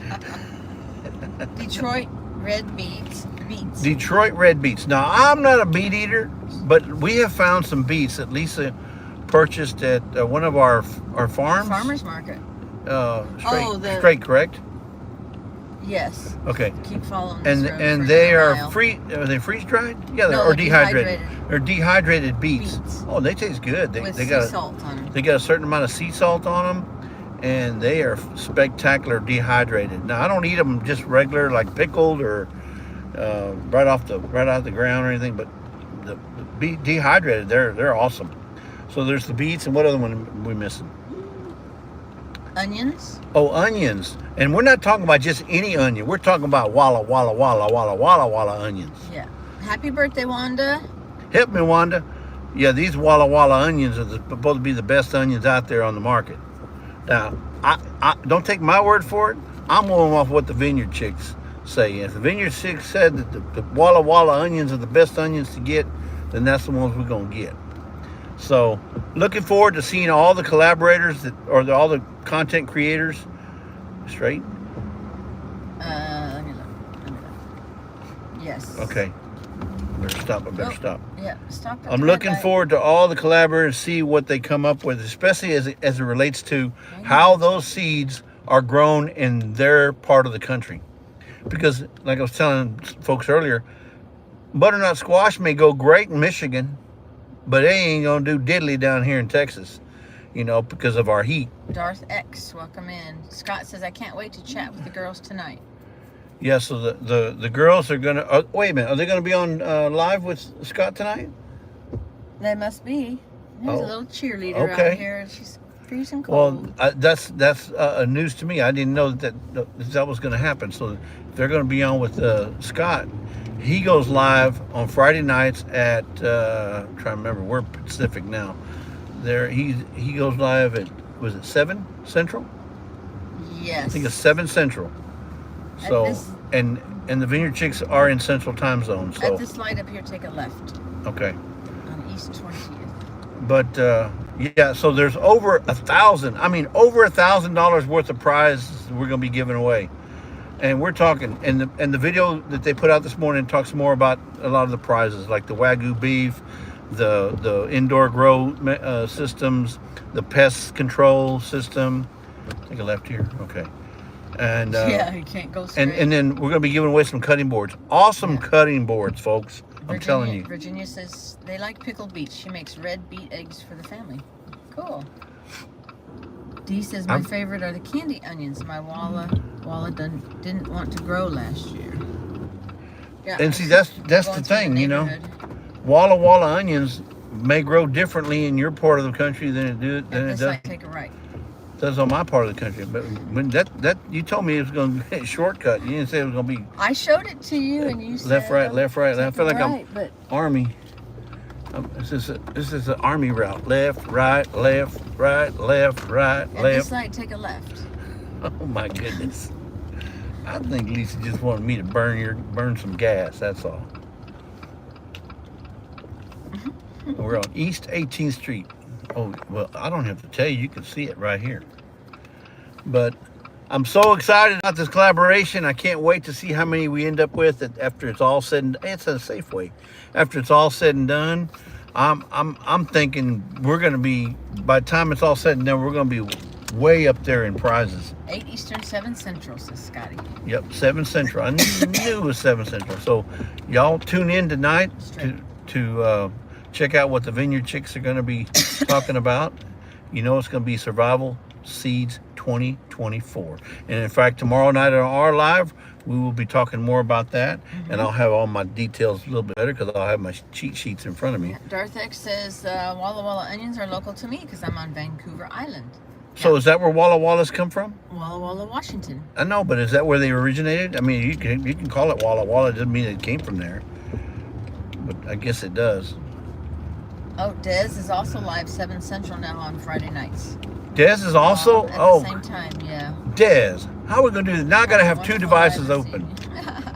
Detroit red beets. Detroit red beets. Now, I'm not a beet eater, but we have found some beets that Lisa purchased at one of our farms. Farmer's market. Straight, correct? Yes. Okay. Keep following this road and for they a are mile. Are they freeze dried? Yeah, they're dehydrated. They're dehydrated beets. Beets. Oh, they taste good. With they sea got salt on them. They got a certain amount of sea salt on them, and they are spectacular dehydrated. Now, I don't eat them just regular, like pickled or right out the ground or anything, but the dehydrated, they're awesome. So there's the beets, and what other one are we missing? Onions. Oh, onions. And we're not talking about just any onion. We're talking about walla onions. Yeah. Happy birthday, Wanda. Help me, Wanda. Yeah, these walla onions are supposed to be the best onions out there on the market. Now, I don't take my word for it. I'm going off what the Vineyard Chicks say. If the Vineyard Chicks said that the walla onions are the best onions to get, then that's the ones we're going to get. So, looking forward to seeing all the collaborators all the content creators. Straight? Let me look. Yes. Okay. I better stop. Yeah, stop. I'm looking forward to all the collaborators, see what they come up with, especially as it relates to how those seeds are grown in their part of the country. Because, like I was telling folks earlier, butternut squash may go great in Michigan, but they ain't gonna do diddly down here in Texas, because of our heat. Darth X, welcome in. Scott says, I can't wait to chat with the girls tonight. Yeah, so the girls are gonna. Wait a minute, are they gonna be on live with Scott tonight? They must be. There's a little cheerleader out here, and she's freezing Well, cold. that's news to me. I didn't know that was going to happen. So if they're going to be on with Scott. He goes live on Friday nights at I'm trying to remember, we're Pacific now. There he goes live at, was it 7 Central? Yes. I think it's 7 Central. So and the Vineyard Chicks are in Central Time Zone. So at this light up here, take a left. Okay. On East 20th. But yeah, so there's over $1,000 worth of prizes we're going to be giving away. And we're talking, and the video that they put out this morning talks more about a lot of the prizes, like the Wagyu beef, the indoor grow systems, the pest control system. Take a left here. Okay. And yeah, you can't go straight. and then we're going to be giving away some cutting boards. Awesome cutting boards, folks. I'm telling you. Virginia says they like pickled beets. She makes red beet eggs for the family. Cool. Dee says my favorite are the candy onions. My Walla didn't want to grow last year. Yeah. And see, that's the thing, you know. Walla onions may grow differently in your part of the country than it does. Take a right. Does on my part of the country, but when that you told me it was going to be a shortcut. You didn't say it was going to be. I showed it to you, and you said left, right, left, right. I feel like I'm but army. This is an army route. Left, right, left, right, left, right, at left. this light, take a left. Oh my goodness! I think Lisa just wanted me to burn some gas. That's all. We're on East 18th Street. Oh, well, I don't have to tell you. You can see it right here. But I'm so excited about this collaboration. I can't wait to see how many we end up with after it's all said and it's a Safeway. After it's all said and done, I'm thinking we're going to be, by the time it's all said and done, we're going to be way up there in prizes. 8 Eastern, 7 Central, says Scotty. Yep, 7 Central. I knew it was 7 Central. So y'all tune in tonight to check out what the Vineyard Chicks are going to be talking about. You know it's going to be Survival Seeds 2024. And in fact, tomorrow night on our live, we will be talking more about that. And I'll have all my details a little bit better because I'll have my cheat sheets in front of me. Darth X says Walla onions are local to me because I'm on Vancouver Island. So is that where Walla Wallas come from? Walla Walla, Washington. I know, but is that where they originated? I mean, you can call it Walla Walla. It doesn't mean it came from there. But I guess it does. Oh, DAYZ is also live 7 Central now on Friday nights. DAYZ is also? At the same time, yeah. DAYZ. How are we going to do this? Now I got to have 2 devices open.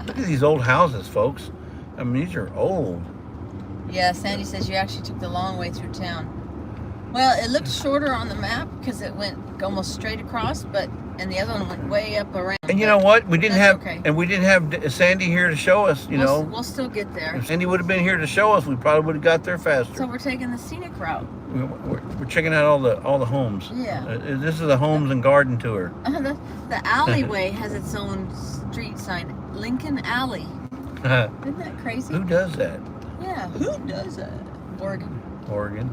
Look at these old houses, folks. I mean, these are old. Yeah, Sandy says you actually took the long way through town. Well, it looked shorter on the map because it went almost straight across, and the other one went way up around. And you know what? We didn't have Sandy here to show us. We'll still get there. If Sandy would have been here to show us, we probably would have got there faster. So we're taking the scenic route. We're checking out all the homes. Yeah. This is a homes and garden tour. The alleyway has its own street sign, Lincoln Alley. Isn't that crazy? Who does that? Yeah, who does that? Oregon.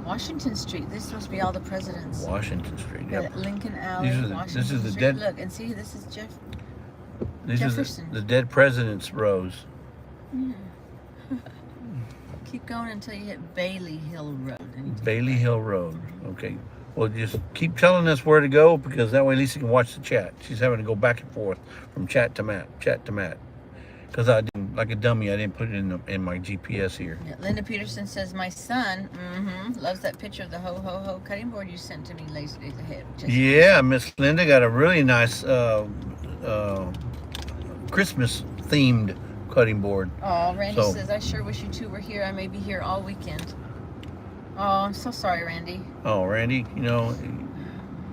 Washington Street. This must be all the presidents. Washington Street. Yep. Lincoln Alley. This is the Street. dead. Look and see. This is This Jefferson. is the dead president's rose. Yeah. Keep going until you hit Bailey Hill Road. Bailey Hill Road. Okay. Well, just keep telling us where to go because that way Lisa can watch the chat. She's having to go back and forth from chat to mat. Because I didn't, like a dummy, I didn't put it in my GPS here. Yeah, Linda Peterson says, my son loves that picture of the ho-ho-ho cutting board you sent to me days ahead. Yeah, Miss Linda got a really nice Christmas-themed cutting board. Oh, Randy says, I sure wish you two were here. I may be here all weekend. Oh, I'm so sorry, Randy. Oh, Randy,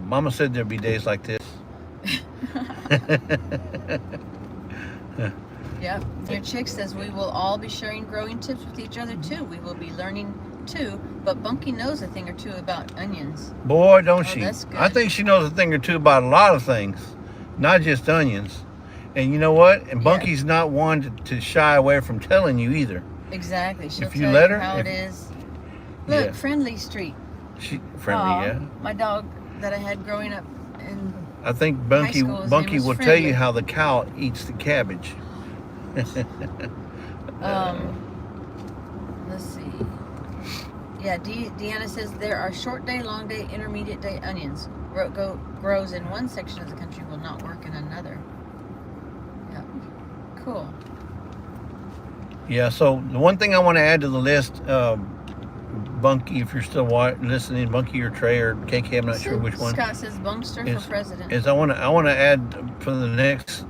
Mama said there'd be days like this. Yep. Your chick says we will all be sharing growing tips with each other too. We will be learning too, but Bunky knows a thing or two about onions. Boy, don't she? That's good. I think she knows a thing or two about a lot of things, not just onions. And you know what? And Bunky's not one to shy away from telling you either. Exactly. She'll if you tell let you her, how it is. Look, Friendly Street. Yeah. My dog that I had growing up in I think Bunky will tell you how the cow eats the cabbage. Let's see. Yeah, Deanna says there are short day, long day, intermediate day onions. Grows in one section of the country will not work in another. Yeah, cool. Yeah, so the one thing I want to add to the list, Bunky, if you're still listening, Bunky or Trey or KK, I'm not sure which one. Scott says Bunkster for president. I want to add for the next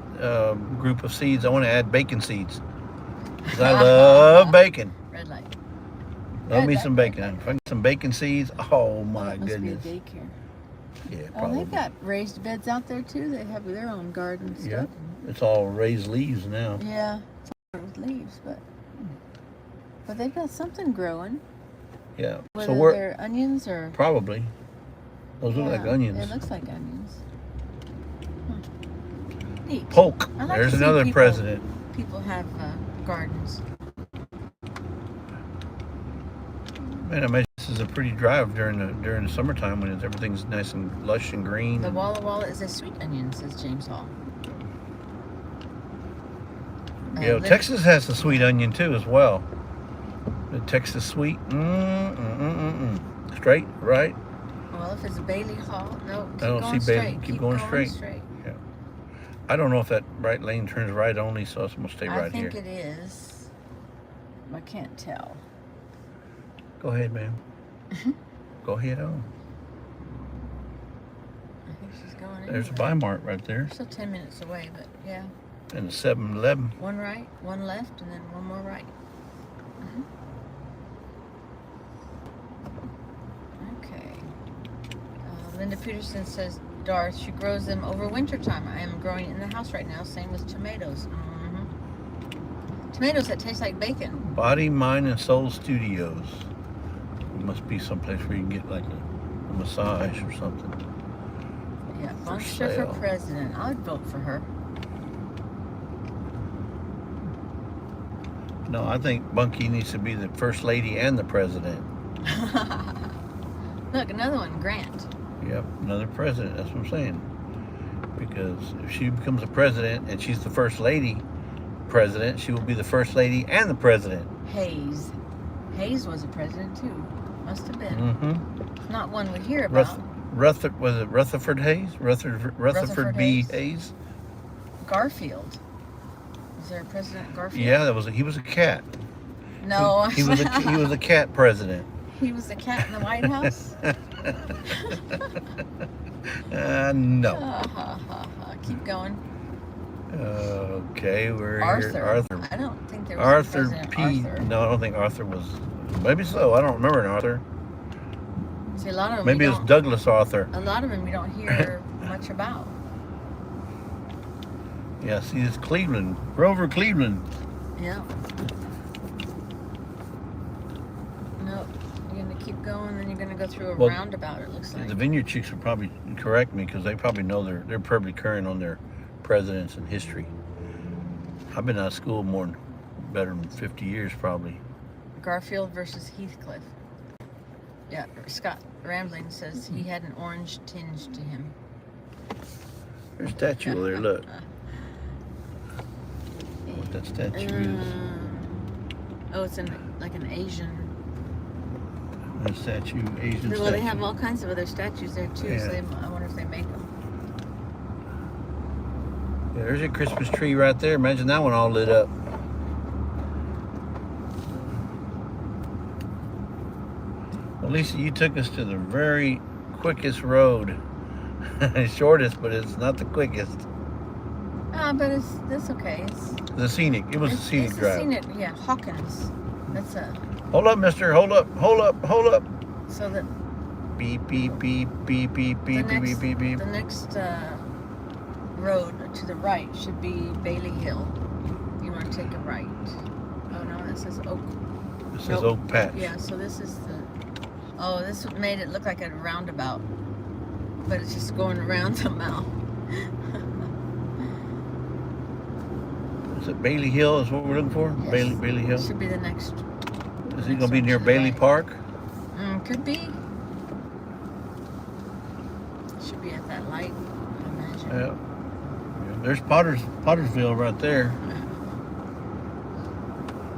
group of seeds. I want to add bacon seeds because I love bacon. Red light. Love me some bacon. If I get some bacon seeds, oh my goodness. Be a daycare. Yeah, probably. Oh, they've got raised beds out there too. They have their own garden stuff. Yeah, it's all raised leaves now. Yeah, it's all with leaves, but But they've got something growing. Yeah. Whether So we're they're onions or... probably. Those look like onions. It looks like onions. Neat. Polk. I like There's to see another people- president. People have gardens. Man, I imagine this is a pretty drive during the summertime when everything's nice and lush and green. The Walla Walla is a sweet onion, says James Hall. Yeah, Texas has a sweet onion too as well. The Texas sweet. Straight, right? Well, if it's Bailey Hall, no, keep I don't going see Bailey. straight. Keep going straight. Yeah. I don't know if that right lane turns right only, so I'm gonna stay right here. I think it is. I can't tell. Go ahead, ma'am. Go ahead on. I think she's going There's a anywhere. Bi-Mart right there. Still 10 minutes away, but yeah. And a 7-Eleven. One right, one left, and then one more right. Okay. Linda Peterson says, Darth, she grows them over winter time. I am growing it in the house right now. Same with tomatoes. Tomatoes that taste like bacon. Body, Mind, and Soul Studios. It must be someplace where you can get like a massage or something. Yeah, For Bunster for sale. president. I would vote for her. No, I think Bunky needs to be the first lady and the president. Look, another one, Grant. Yep, another president. That's what I'm saying. Because if she becomes a president and she's the first lady president, she will be the first lady and the president. Hayes. Hayes was a president too. Must have been. Mm-hmm. Not one we hear about. Was it Rutherford Hayes? Rutherford B. Hayes? Garfield. Is there a President Garfield? Yeah, he was a cat. No. He was a cat president. He was a cat in the White House? No. Keep going. Okay, we're Arthur. here. Arthur. I don't think there was Arthur a President P. Arthur. No, I don't think Arthur was. Maybe so. I don't remember an Arthur. See, a lot of them Maybe it was Douglas Arthur. A lot of them you don't hear much about. Yeah, see, it's Cleveland. Grover Cleveland. Yeah. Nope. You're going to keep going, then you're going to go through a roundabout, it looks like. The Vineyard Chicks would probably correct me because they probably know they're probably current on their presidents and history. I've been out of school better than 50 years probably. Garfield versus Heathcliff. Yeah, Scott Rambling says he had an orange tinge to him. There's a statue over there, look. What that statue is. Oh, it's like an Asian. A statue, Asian Well, statue. they have all kinds of other statues there too, so Yeah. I wonder if they make them. Yeah, there's a Christmas tree right there. Imagine that one all lit up. Well, Lisa, you took us to the very quickest road. Shortest, but it's not the quickest. But that's okay. The scenic. It was a scenic it's drive. Scenic, yeah, Hawkins. That's a. Hold up, mister. Hold up. Hold up. Hold up. So that Beep, beep, beep, beep, beep, beep, beep, beep, beep, beep. the next road to the right should be Bailey Hill. You want to take a right. Oh no, that says Oak. It says Oak Patch. Yeah, so this is the. Oh, this made it look like a roundabout, but it's just going around somehow. Is it Bailey Hill is what we're looking for? Yes. Bailey Hill? Should be the next. Is he going to be near Bailey Park? Could be. Should be at that light, I imagine. Yeah. There's Pottersville right there.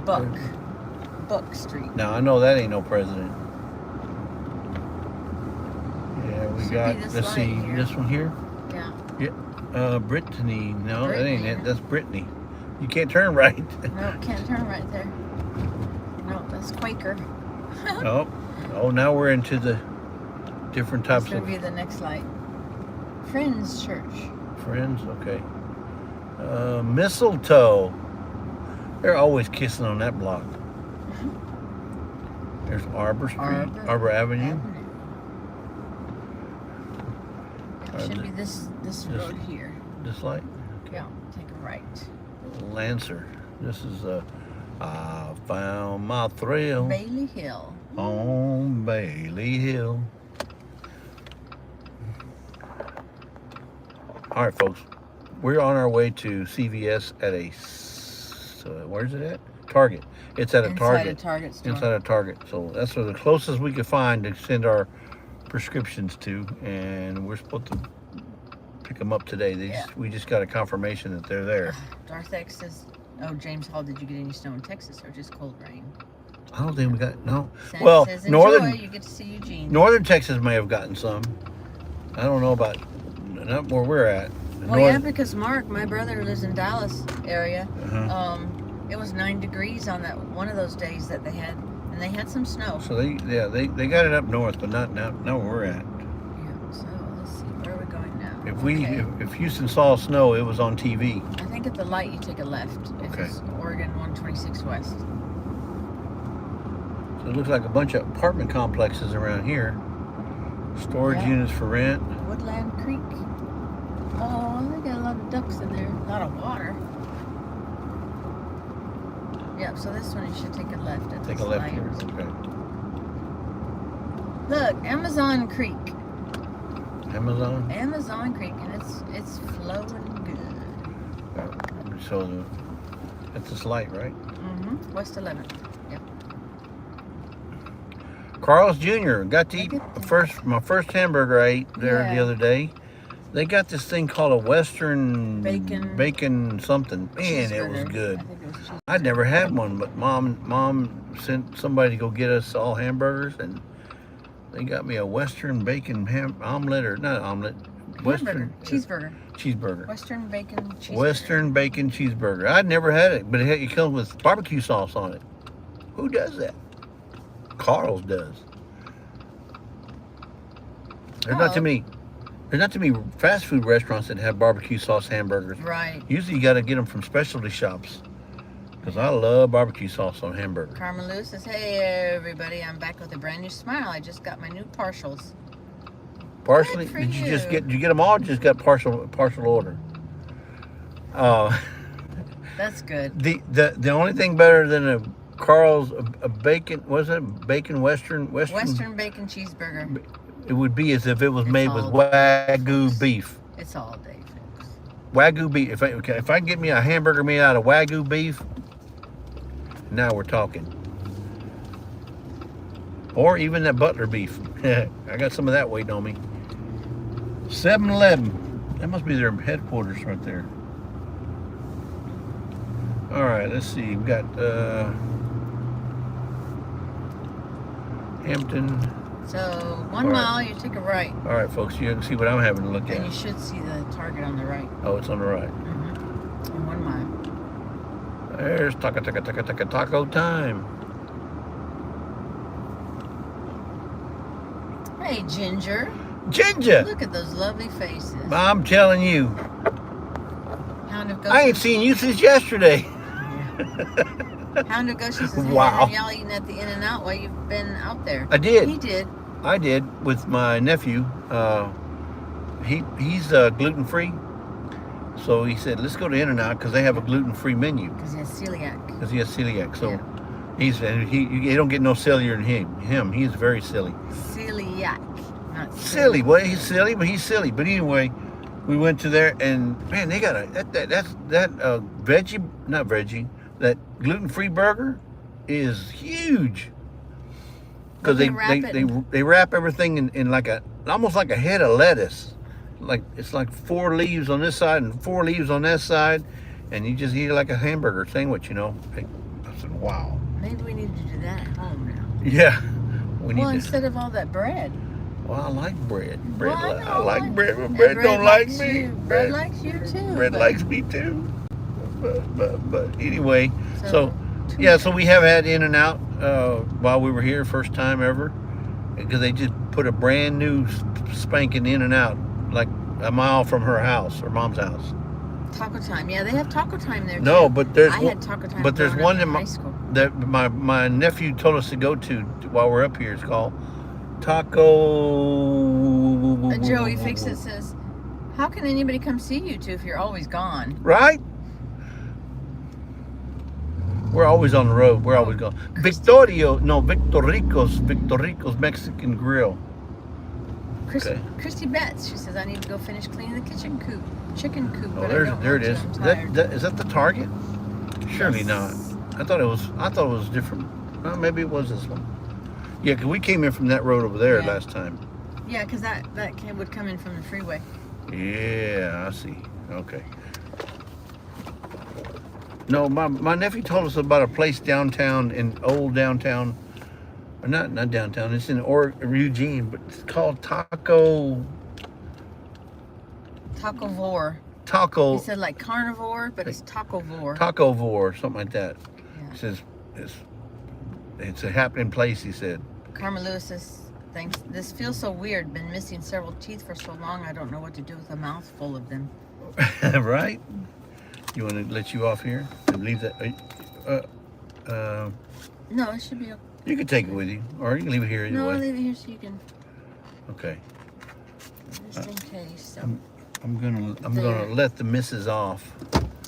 Buck Street. Now, I know that ain't no president. Yeah, we Should got, be this let's light see, here. this one here? Yeah. Yeah. Brittany. No, that ain't Brittany. it. That's Brittany. You can't turn right. No, can't turn right there. No, that's Quaker. Oh, now we're into the different types This would of be the next light. Friends Church. friends. Okay. Mistletoe. They're always kissing on that block. There's Arbor Street, Arbor Avenue. It should be this road here. This light. Yeah, take a right. Lancer. This is I found my thrill Bailey Hill. on Bailey Hill. All right, folks. We're on our way to CVS at a, where's it at? Target. It's at a Target. Inside a Target store. Inside a Target. So that's the closest we could find to send our prescriptions to, and we're supposed to pick them up today. We just got a confirmation that they're there. Darth X says, oh, James Hall, did you get any snow in Texas or just cold rain? I don't think we got, no. Sam Well, says, enjoy, northern, you get to see Eugene. northern Texas may have gotten some. I don't know about, not where we're at. Well, yeah, because Mark, my brother, lives in Dallas area. Uh-huh. It was 9 degrees on that one of those days that they had, and they had some snow. So they got it up north, but not where we're at. Yeah. So let's see, where are we going now? If Houston saw snow, it was on TV. I think at the light you take a left. If it's Oregon 126 West. So it looks like a bunch of apartment complexes around here. Storage units for rent. Woodland Creek. Oh, they got a lot of ducks in there. A lot of water. Yep, so this one you should take a left at Take this a left light. here. Okay. Look, Amazon Creek. Amazon. Amazon Creek, and it's flowing good. So that's this light, right? Mm-hmm. West 11th. Yep. Carl's Jr. got to eat my first hamburger I ate there the other day. They got this thing called a Western bacon something. Man, it was good. I'd never had one, but mom sent somebody to go get us all hamburgers, and they got me a Western bacon omelet, or not omelet, Western cheeseburger. Western bacon cheeseburger. Western bacon cheeseburger. I'd never had it, but it comes with barbecue sauce on it. Who does that? Carl's does. There's not too many fast food restaurants that have barbecue sauce hamburgers. Right. Usually you got to get them from specialty shops, because I love barbecue sauce on hamburgers. Carmen Lewis says, hey everybody, I'm back with a brand new smile. I just got my new partials. Partially? Did you get them all, or just got partial order? That's good. The only thing better than a Carl's a bacon, was it bacon Western bacon cheeseburger. It would be as if it was made with Wagyu beef. It's all day, folks. Wagyu beef. If I can get me a hamburger made out of Wagyu beef, now we're talking. Or even that Butler beef. I got some of that waiting on me. 7-Eleven. That must be their headquarters right there. All right, let's see. We've got Hampton. So 1 mile, you take a right. All right, folks, you can see what I'm having to look at. And you should see the Target on the right. Oh, it's on the right. Mm-hmm. In 1 mile. There's taco time. Hey, Ginger. Ginger! Look at those lovely faces. I'm telling you. Hound of I ain't seen you since yesterday. Hound of Ghost says, hey, wow. y'all eating at the In-N-Out while you've been out there? I did. He did. I did with my nephew. He's gluten-free. So he said, let's go to In-N-Out because they have a gluten-free menu. Because he has celiac. So he don't get no sillier than him. He's very silly. Celiac. Not silly. Well, he's silly, but he's silly. But anyway, we went to there, and man, they got that gluten-free burger is huge. Because they wrap everything in like almost like a head of lettuce. Like it's like 4 leaves on this side and 4 leaves on that side, and you just eat it like a hamburger sandwich, I said, wow. Maybe we need to do that at home now. Yeah. Instead of all that bread. Well, I like bread. I like bread, but bread don't like me. Bread likes you too. Bread likes me too. But anyway, so we have had In-N-Out while we were here, first time ever, because they just put a brand new spanking In-N-Out like a mile from her mom's house. Taco Time, yeah, they have Taco Time there too. No, but I had Taco Time. But there's one in high school that my nephew told us to go to while we're up here. It's called Taco. Joey Fix It says, how can anybody come see you two if you're always gone? Right? We're always on the road. We're always going. Victorio, no, Victorico's Mexican Grill. Okay. Christy Betts, she says, I need to go finish cleaning the chicken coop. Oh, But there it is. I'm tired. Is that the Target? Surely not. I thought it was different. Well, maybe it was this one. Yeah, because we came in from that road over there last time. Yeah, because that would come in from the freeway. Yeah, I see. Okay. No, my nephew told us about a place downtown, in old downtown. Or not downtown. It's in Eugene, but it's called Taco Vor. Taco. He said like carnivore, but it's Taco Vor. Taco Vor, something like that. Yeah. He says it's a happening place. He said. Carmen Lewis says, thanks. This feels so weird. Been missing several teeth for so long. I don't know what to do with a mouth full of them. Right? You want to let you off here and leave that? No, it should be okay. You can take it with you, or you can leave it here either No, way. I'll leave it here so you can. Okay. Just in case. So. I'm gonna let the missus off,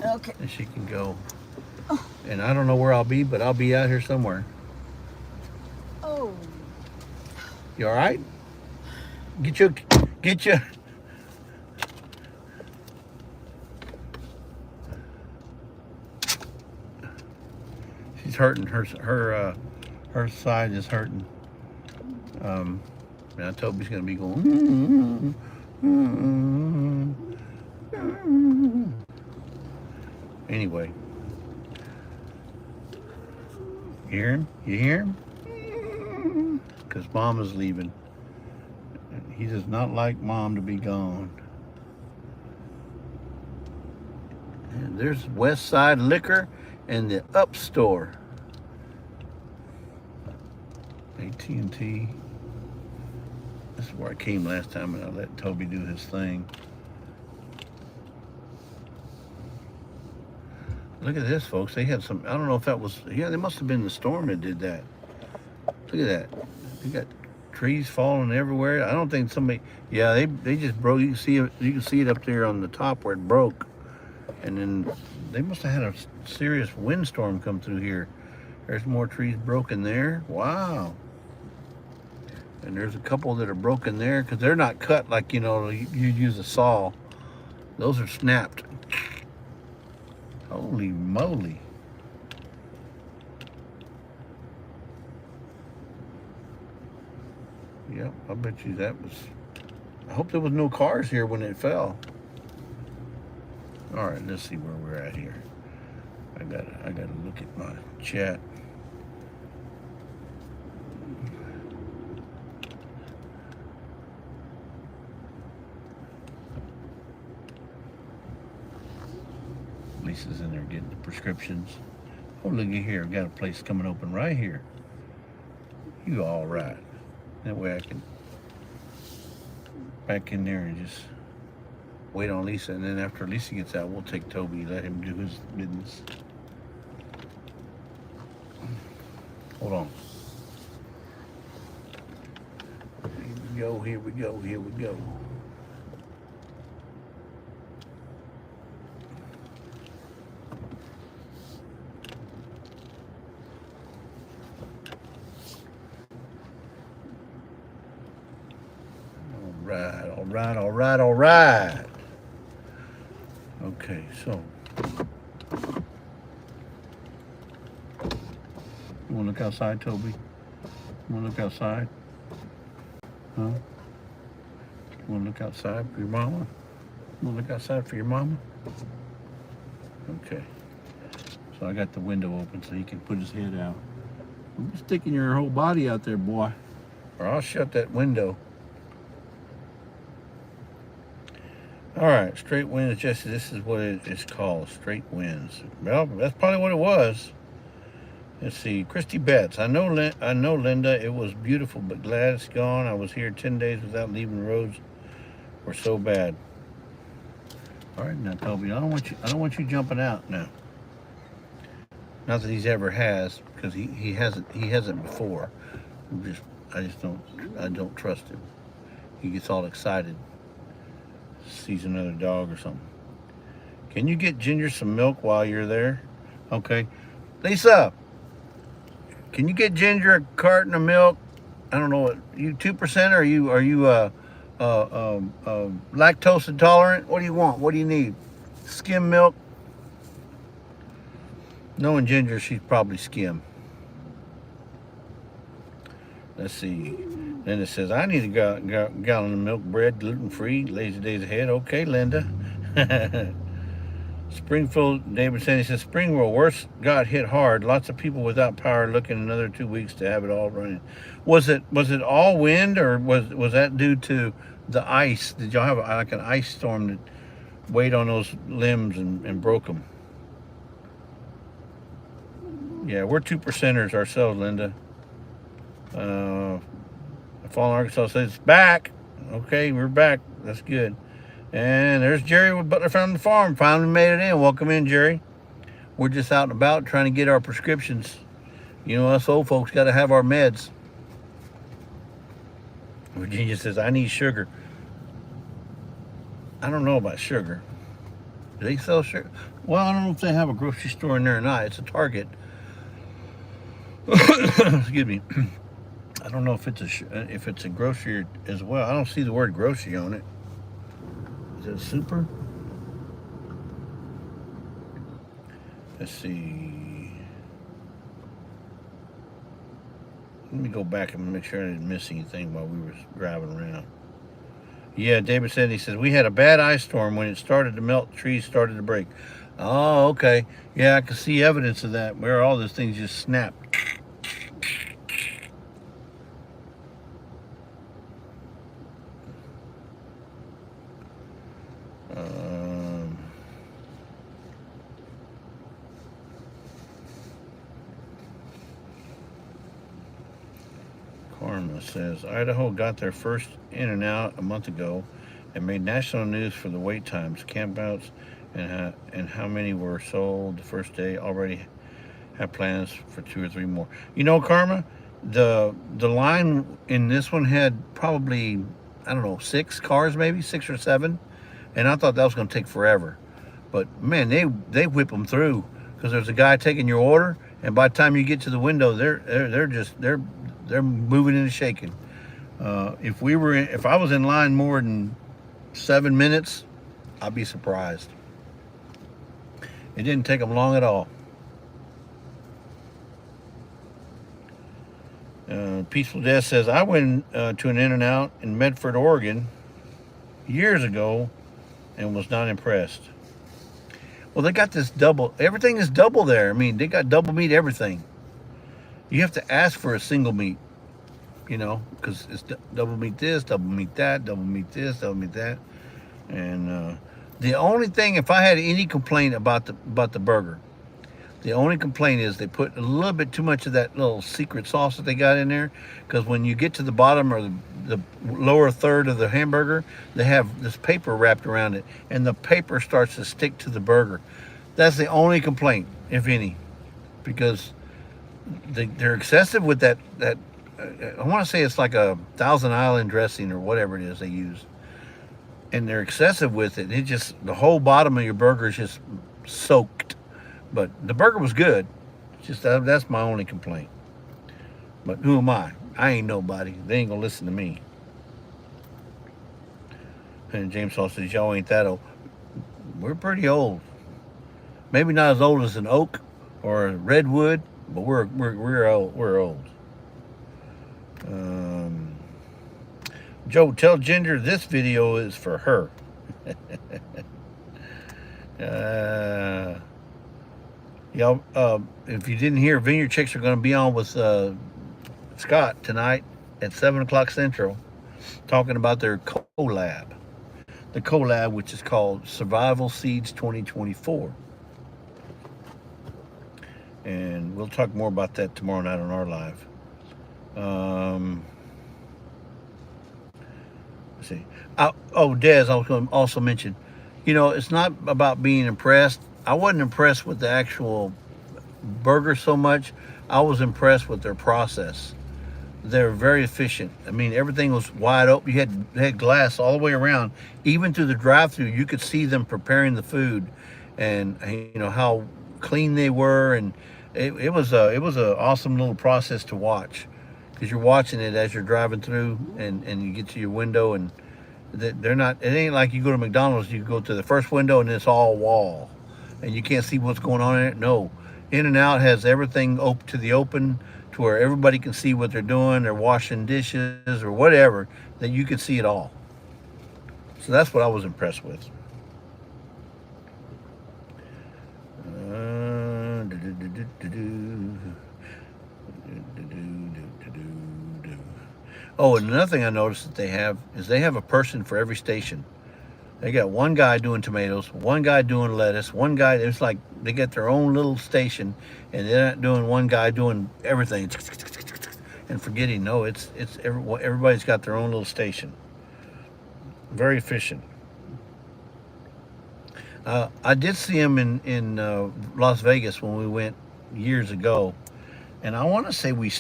Okay. and she can go. Oh. And I don't know where I'll be, but I'll be out here somewhere. Oh. You all right? Get your. She's hurting. Her side is hurting. Now Toby's gonna be going. Anyway, you hear him? You hear him? Because Mom is leaving. He does not like Mom to be gone. And there's West Side Liquor and the Up Store. AT&T. This is where I came last time, and I let Toby do his thing. Look at this, folks. They had some, I don't know if that was, yeah, they must have been the storm that did that. Look at that. They got trees falling everywhere. I don't think somebody, yeah, they just broke. You can see it up there on the top where it broke. And then they must have had a serious windstorm come through here. There's more trees broken there. Wow. And there's a couple that are broken there because they're not cut like, you know, you use a saw. Those are snapped. Holy moly. Yep, I bet you that was, I hope there was no cars here when it fell. All right, let's see where we're at here. I gotta look at my chat. Lisa's in there getting the prescriptions. Oh, look at here. I've got a place coming open right here. You all right. That way I can back in there and just wait on Lisa. And then after Lisa gets out, we'll take Toby, let him do his business. Hold on. Here we go. All right. Okay, so you want to look outside, Toby? You want to look outside? Huh? You want to look outside for your mama? You want to look outside for your mama? Okay. So I got the window open so he can put his head out. You're sticking your whole body out there, boy, or I'll shut that window. All right, straight winds, Jesse. This is what it's called, straight winds. Well, that's probably what it was. Let's see, Christy Betts. I know, Linda. It was beautiful, but glad it's gone. I was here 10 days without leaving. The roads were so bad. All right, now, Toby, I don't want you jumping out now. Not that he's ever has, because he hasn't before. I don't trust him. He gets all excited. Sees another dog or something. Can you get Ginger some milk while you're there? Okay. Lisa, can you get Ginger a carton of milk? I don't know what you 2% or are you lactose intolerant? What do you want? What do you need? Skim milk? Knowing Ginger, she's probably skim. Let's see. Then it says, I need a gallon of milk, bread, gluten-free, lazy days ahead. Okay, Linda. Springfield, David Sandy says, Springfield, worst got hit hard. Lots of people without power looking another 2 weeks to have it all running. Was it all wind, or was that due to the ice? Did y'all have like an ice storm that weighed on those limbs and broke them? Yeah, we're 2%ers ourselves, Linda. Fallen Arkansas says it's back. Okay, we're back. That's good. And there's Jerry with Butler Found the Farm. Finally made it in. Welcome in, Jerry. We're just out and about trying to get our prescriptions. You know, us old folks got to have our meds. Virginia says, I need sugar. I don't know about sugar. Do they sell sugar? Well, I don't know if they have a grocery store in there or not. It's a Target. Excuse me. I don't know if it's a grocery as well. I don't see the word grocery on it. Is it super? Let's see. Let me go back and make sure I didn't miss anything while we were driving around. Yeah, David said, he says, we had a bad ice storm. When it started to melt, trees started to break. Oh, okay. Yeah, I can see evidence of that, where all those things just snapped. Karma says, Idaho got their first in and out a month ago and made national news for the wait times, campouts, and how many were sold the first day. Already have plans for 2 or 3 more. You know, Karma, the line in this one had probably, I don't know, 6 cars, maybe 6 or 7, and I thought that was going to take forever. But man, they whip them through, because there's a guy taking your order, and by the time you get to the window, they're moving and shaking. If I was in line more than 7 minutes, I'd be surprised. It didn't take them long at all. Peaceful Death says, I went to an In-N-Out in Medford, Oregon years ago and was not impressed. Well, they got this double, everything is double there. I mean, they got double meat everything. You have to ask for a single meat, you know, because it's double meat this, double meat that, double meat this, double meat that. And the only thing, if I had any complaint about the burger, the only complaint is they put a little bit too much of that little secret sauce that they got in there, because when you get to the bottom or the lower third of the hamburger, they have this paper wrapped around it, and the paper starts to stick to the burger. That's the only complaint, if any, because they're excessive with that I want to say it's like a Thousand Island dressing or whatever it is they use, and they're excessive with it. It just, the whole bottom of your burger is just soaked. But the burger was good. Just that's my only complaint. But who am I? I ain't nobody. They ain't gonna listen to me. And James Hall says, y'all ain't that old. We're pretty old. Maybe not as old as an oak or a redwood, but we're old. We're old. Joe, tell Ginger this video is for her. Y'all, if you didn't hear, Vineyard Chicks are going to be on with Scott tonight at 7 o'clock Central, talking about their collab. The collab, which is called Survival Seeds 2024. And we'll talk more about that tomorrow night on our live. Let's see. Dez, I was going to also mention, you know, it's not about being impressed. I wasn't impressed with the actual burger so much. I was impressed with their process. They're very efficient. I mean, everything was wide open. You had glass all the way around. Even through the drive-thru, you could see them preparing the food, and you know how clean they were, and it was a awesome little process to watch, because you're watching it as you're driving through, and you get to your window, and they're not. It ain't like you go to McDonald's. You go to the first window and it's all wall, and you can't see what's going on in it. No, In and Out has everything open to the open, to where everybody can see what they're doing. They're washing dishes or whatever. That you can see it all. So that's what I was impressed with. Oh, and another thing I noticed that they have is they have a person for every station. They got one guy doing tomatoes, one guy doing lettuce, one guy. It's like they get their own little station, and they're not doing one guy doing everything and forgetting. No, everybody's got their own little station. Very efficient. I did see him in Las Vegas when we went years ago, and I want to say we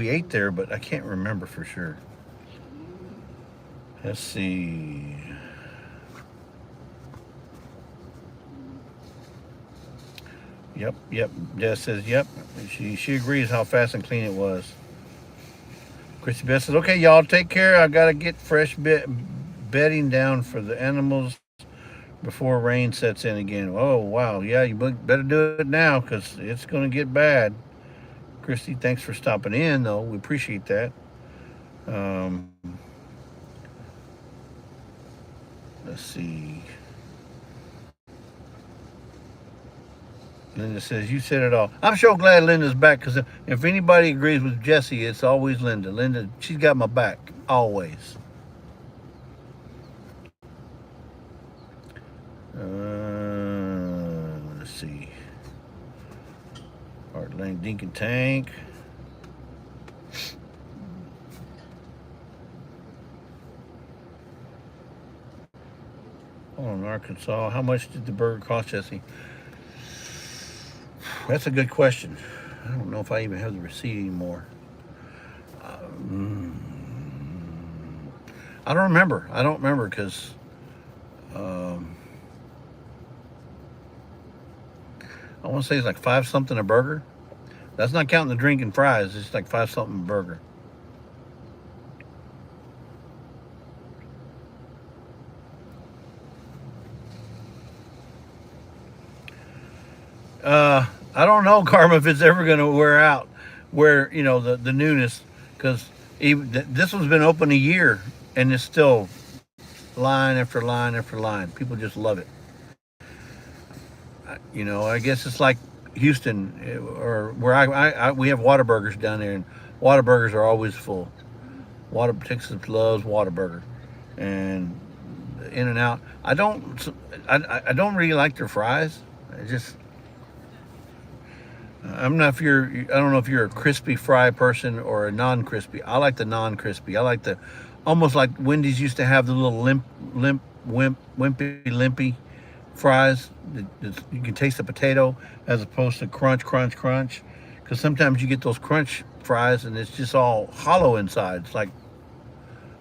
ate there, but I can't remember for sure. Let's see. Yep. Jess says yep. She agrees how fast and clean it was. Christy Beth says, okay, y'all take care. I gotta get fresh bedding down for the animals before rain sets in again. Oh, wow. Yeah, you better do it now, because it's going to get bad. Christy, thanks for stopping in, though. We appreciate that. Let's see. Linda says, you said it all. I'm so glad Linda's back, because if anybody agrees with Jesse, it's always Linda. Linda, she's got my back, always. Let's see. Art Lane, Dink and Tank. Oh, in Arkansas. How much did the burger cost, Jesse? That's a good question. I don't know if I even have the receipt anymore. I don't remember because I want to say it's like 5 something a burger. That's not counting the drink and fries. It's like 5 something a burger. I don't know, Karma, if it's ever going to wear out, where the newness, because this one's been open a year and it's still line after line after line. People just love it. I guess it's like Houston, or where we have Whataburgers down there, and Whataburgers are always full. Texas loves Whataburger, and In and Out. I don't really like their fries. I don't know if you're a crispy fry person or a non-crispy. I like the non-crispy. I like the, almost like Wendy's used to have the little limpy fries. You can taste the potato as opposed to crunch. Because sometimes you get those crunch fries and it's just all hollow inside. It's like,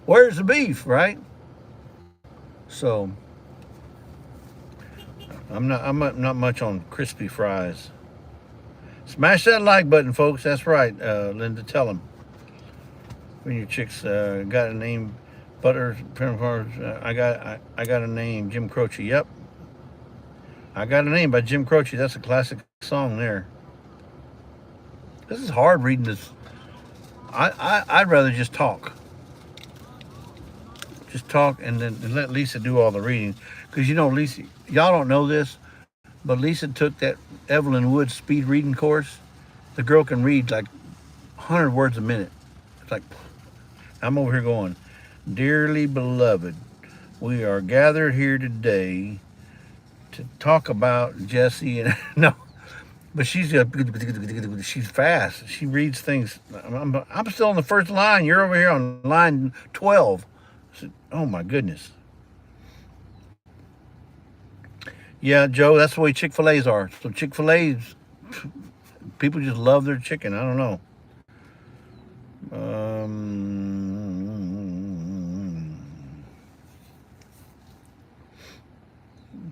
where's the beef, right? So I'm not much on crispy fries. Smash that like button, folks. That's right, Linda. Tell them. When your chicks got a name, Butter. I got a name, Jim Croce. Yep, I got a name by Jim Croce. That's a classic song there. This is hard reading this. I'd rather just talk. Just talk and then let Lisa do all the reading, because Lisa. Y'all don't know this, but Lisa took that Evelyn Wood speed reading course. The girl can read like 100 words a minute. It's like, I'm over here going, dearly beloved, we are gathered here today to talk about Jesse and no, but she's fast. She reads things. I'm still on the first line. You're over here on line 12. Oh my goodness. Yeah, Joe, that's the way Chick-fil-A's are. So Chick-fil-A's, people just love their chicken. I don't know.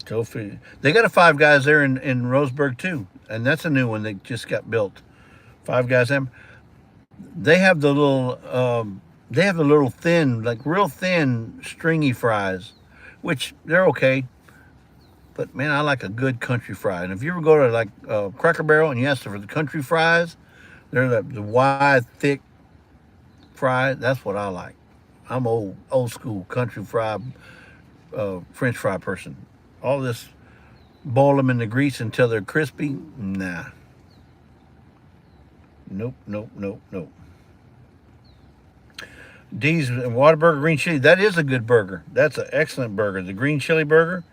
Still free. They got a Five Guys there in Roseburg too, and that's a new one that just got built. Five Guys. They have the little thin, like real thin, stringy fries, which they're okay. But man, I like a good country fry. And if you ever go to like Cracker Barrel and you ask for the country fries, they're the wide, thick fry. That's what I like. I'm old school country fry, French fry person. All this, boil them in the grease until they're crispy. Nah. Nope, nope, nope, nope. D's Whataburger green chili. That is a good burger. That's an excellent burger. The green chili burger.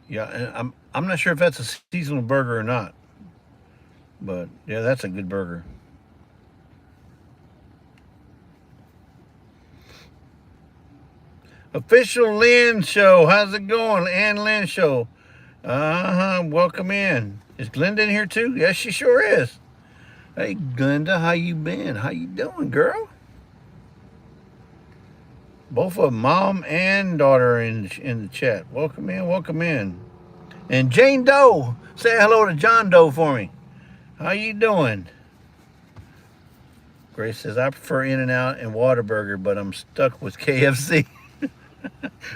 Yeah, and I'm not sure if that's a seasonal burger or not. But yeah, that's a good burger. Official Lynn Show. How's it going? Ann Lynn Show. Welcome in. Is Glenda in here too? Yes, she sure is. Hey, Glenda, how you been? How you doing, girl? Both of mom and daughter in the chat. Welcome in, welcome in. And Jane Doe. Say hello to John Doe for me. How you doing? Grace says, I prefer In-N-Out and Whataburger, but I'm stuck with KFC.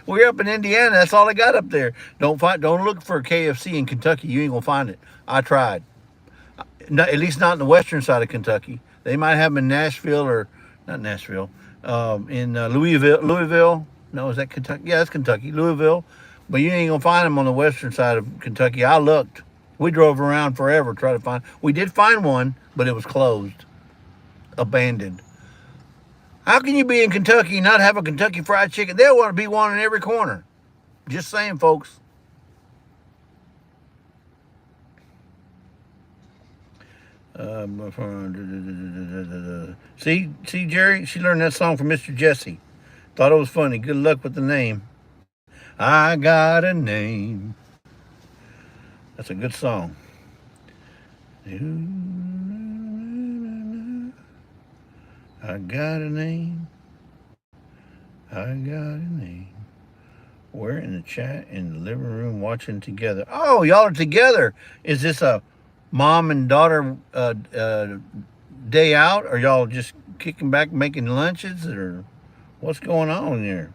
We're up in Indiana. That's all I got up there. Don't look for KFC in Kentucky. You ain't gonna find it. I tried. At least not in the western side of Kentucky. They might have them in Nashville or not Nashville. In Louisville. No, is that Kentucky? Yeah, that's Kentucky. Louisville. But you ain't gonna find them on the western side of Kentucky. I looked. We drove around forever trying to find. We did find one, but it was closed, abandoned. How can you be in Kentucky and not have a Kentucky Fried Chicken? There want to be one in every corner. Just saying, folks. See, Jerry? She learned that song from Mr. Jesse. Thought it was funny. Good luck with the name. I got a name. That's a good song. I got a name. I got a name. We're in the chat in the living room watching together. Oh, y'all are together. Is this a mom and daughter day out? Or y'all just kicking back making lunches? Or what's going on there?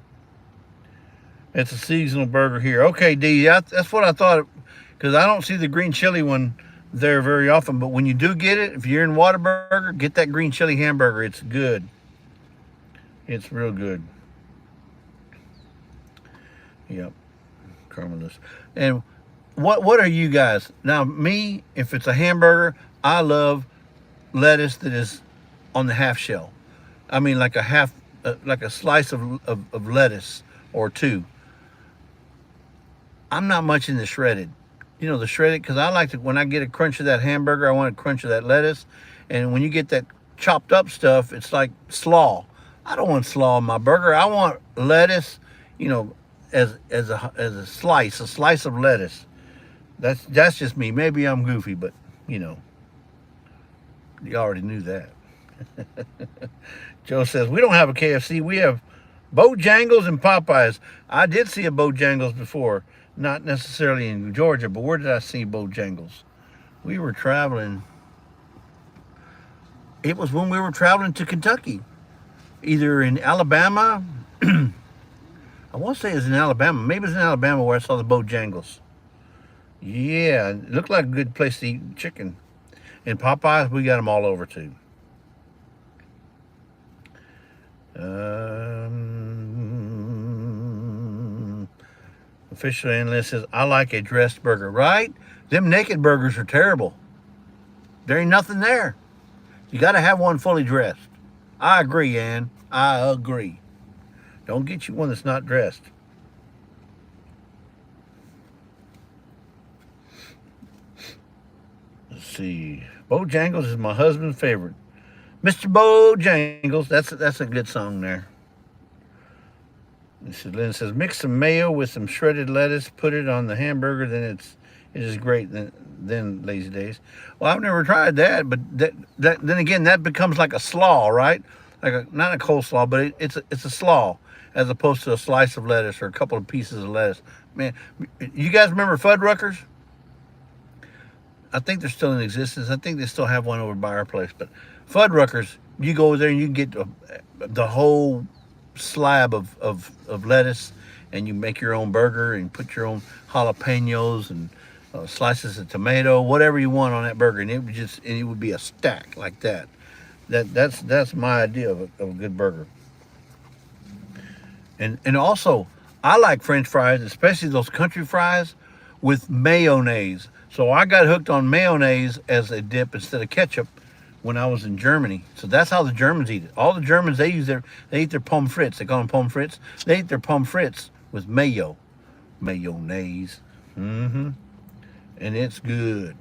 It's a seasonal burger here. Okay, D, that's what I thought. Because I don't see the green chili one there very often, but when you do get it, if you're in Whataburger, get that green chili hamburger. It's good. It's real good. Yep. Caramelist. And what are you guys? Now, me, if it's a hamburger, I love lettuce that is on the half shell. I mean, like a slice of lettuce or two. I'm not much in the shredded. You know, the shredded, because I like to, when I get a crunch of that hamburger, I want a crunch of that lettuce. And when you get that chopped up stuff, it's like slaw. I don't want slaw in my burger. I want lettuce, you know, as a slice of lettuce. That's just me. Maybe I'm goofy, but, you know, you already knew that. Joe says, we don't have a KFC. We have Bojangles and Popeyes. I did see a Bojangles before. Not necessarily in Georgia, but where did I see Bojangles? We were traveling. It was when we were traveling to Kentucky. Either in Alabama. I want to say it was in Alabama. Maybe it was in Alabama where I saw the Bojangles. Yeah, it looked like a good place to eat chicken. And Popeyes, we got them all over too. Official analyst says, I like a dressed burger, right? Them naked burgers are terrible. There ain't nothing there. You got to have one fully dressed. I agree, Ann. I agree. Don't get you one that's not dressed. Let's see. Bojangles is my husband's favorite. Mr. Bojangles. That's a good song there. Lynn says, mix some mayo with some shredded lettuce, put it on the hamburger, then it is great. Then Lazy Days. Well, I've never tried that, but then again, that becomes like a slaw, right? Like not a coleslaw, but it's a slaw. as opposed to a slice of lettuce or a couple of pieces of lettuce. Man, you guys remember Fuddruckers? I think they're still in existence. I think they still have one over by our place. But Fuddruckers, you go over there and you get the whole slab of lettuce, and you make your own burger and put your own jalapenos and slices of tomato, whatever you want on that burger, and it would be a stack like that. That's my idea of a good burger. And also, I like French fries, especially those country fries with mayonnaise. So I got hooked on mayonnaise as a dip instead of ketchup when I was in Germany. So that's how the Germans eat it. All the Germans, they eat their pommes frites. They call them pommes frites. They eat their pommes frites with mayonnaise. And it's good.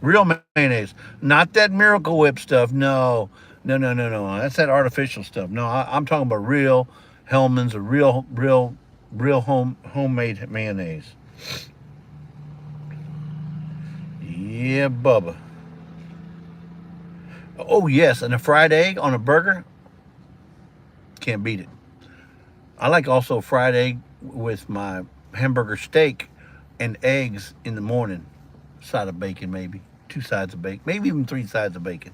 Real mayonnaise, not that Miracle Whip stuff. No. That's that artificial stuff. No, I'm talking about real Hellman's, or real homemade mayonnaise. Yeah, Bubba. Oh yes, and a fried egg on a burger, can't beat it. I like also fried egg with my hamburger steak and eggs in the morning. Side of bacon, maybe 2 sides of bacon, maybe even 3 sides of bacon.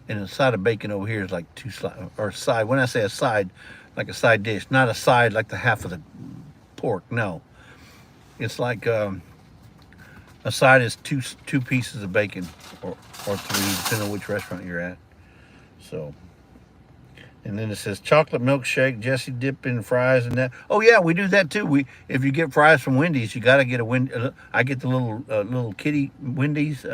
And a side of bacon over here is like 2 sides, or side. When I say a side, like a side dish, not a side like the half of the pork. No, it's like a side is two pieces of bacon, or 3, depending on which restaurant you're at. So, and then it says chocolate milkshake, Jesse dip in fries and that. Oh yeah, we do that too. If you get fries from Wendy's, you gotta get I get the little kitty Wendy's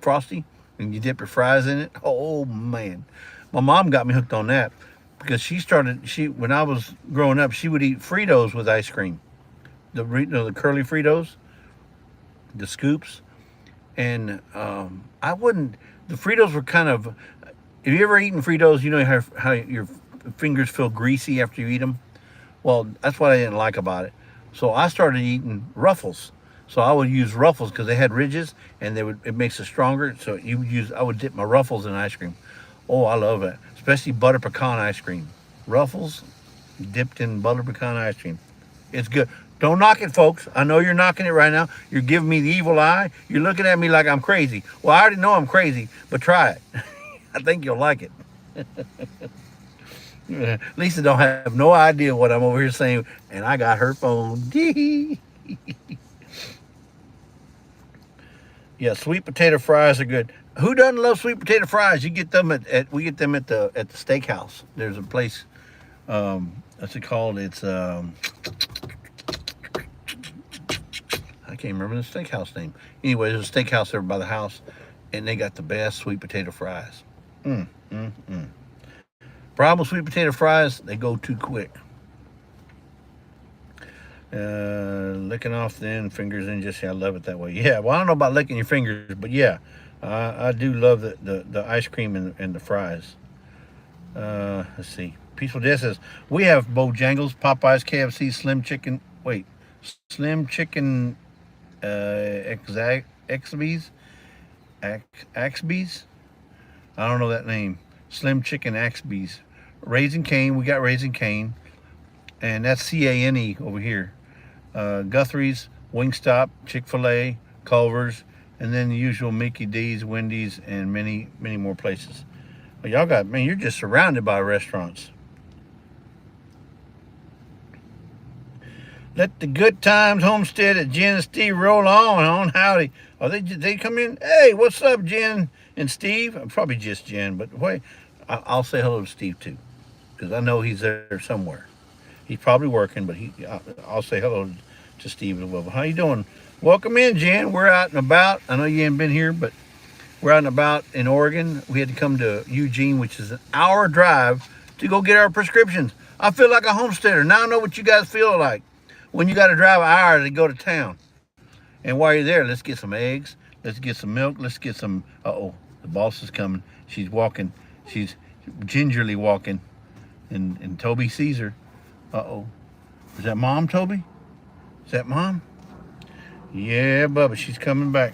Frosty, and you dip your fries in it. Oh man, my mom got me hooked on that because when I was growing up, she would eat Fritos with ice cream, the curly Fritos, the scoops, and I wouldn't. The Fritos were kind of. Have you ever eaten Fritos? You know how your fingers feel greasy after you eat them? Well, that's what I didn't like about it. So I started eating Ruffles. So I would use Ruffles because they had ridges, and it makes it stronger. So I would dip my Ruffles in ice cream. Oh, I love that, especially butter pecan ice cream. Ruffles dipped in butter pecan ice cream. It's good. Don't knock it, folks. I know you're knocking it right now. You're giving me the evil eye. You're looking at me like I'm crazy. Well, I already know I'm crazy, but try it. I think you'll like it. Lisa don't have no idea what I'm over here saying, and I got her phone. Yeah, sweet potato fries are good. Who doesn't love sweet potato fries? You get them we get them at the steakhouse. There's a place. What's it called? It's I can't remember the steakhouse name. Anyway, there's a steakhouse over by the house, and they got the best sweet potato fries. Problem with sweet potato fries, they go too quick. Licking off the end, fingers in, Jesse, I love it that way. Yeah, well, I don't know about licking your fingers, but yeah, I do love the ice cream and the fries. Let's see. Peaceful Death says, we have Bojangles, Popeyes, KFC, Slim Chicken, Axby's? I don't know that name. Slim Chicken Axby's. Raising Cane, we got Raising Cane. And that's C-A-N-E over here. Guthrie's, Wingstop, Chick-fil-A, Culver's, and then the usual Mickey D's, Wendy's, and many, many more places. But y'all you're just surrounded by restaurants. Let the good times homestead at Jen and Steve roll on. Howdy. Oh, they come in. Hey, what's up, Jen and Steve? Probably just Jen, but wait, I'll say hello to Steve too, because I know he's there somewhere. He's probably working, but I'll say hello to Steve as well. How you doing? Welcome in, Jen. We're out and about. I know you haven't been here, but we're out and about in Oregon. We had to come to Eugene, which is an hour drive, to go get our prescriptions. I feel like a homesteader. Now I know what you guys feel like when you got to drive an hour to go to town. And while you're there, let's get some eggs. Let's get some milk. Let's get some... Uh-oh, the boss is coming. She's walking. She's gingerly walking. And Toby sees her. Uh-oh. Is that Mom, Toby? Is that Mom? Yeah, Bubba, she's coming back.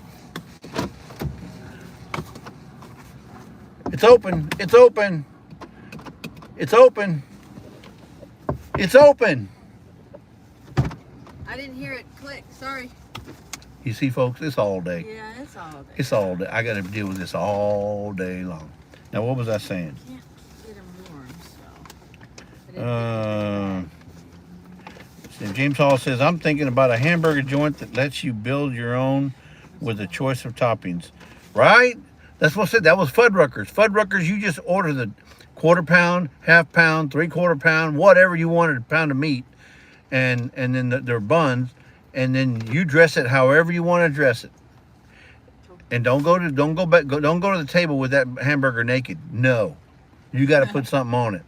It's open. It's open. It's open. It's open. I didn't hear it click. Sorry. You see, folks, it's all day. Yeah, it's all day. It's all day. I got to deal with this all day long. Now, what was I saying? Can't get them warm, so. James Hall says, I'm thinking about a hamburger joint that lets you build your own with a choice of toppings. Right? That's what I said. That was Fuddruckers. Fuddruckers, you just order the quarter pound, half pound, 3/4 pound, whatever you wanted, a pound of meat, and then their buns, and then you dress it however you want to dress it. And don't go to the table with that hamburger naked. No, you got to put something on it.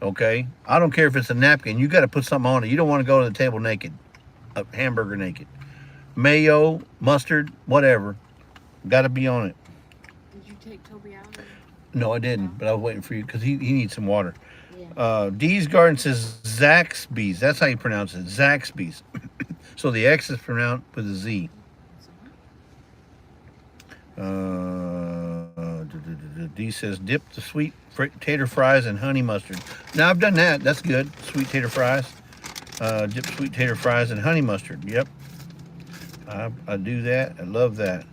Okay, I don't care if it's a napkin. You got to put something on it. You don't want to go to the table naked, a hamburger naked. Mayo, mustard, whatever, got to be on it. Did you take Toby out? No, I didn't, but I was waiting for you because he needs some water. Yeah. Dee's Garden says Zaxby's. That's how you pronounce it, Zaxby's. So the X is pronounced with a Z. D says dip the sweet tater fries in honey mustard. Now I've done that. That's good. Sweet tater fries. Dip sweet tater fries in honey mustard. Yep. I do that. I love that.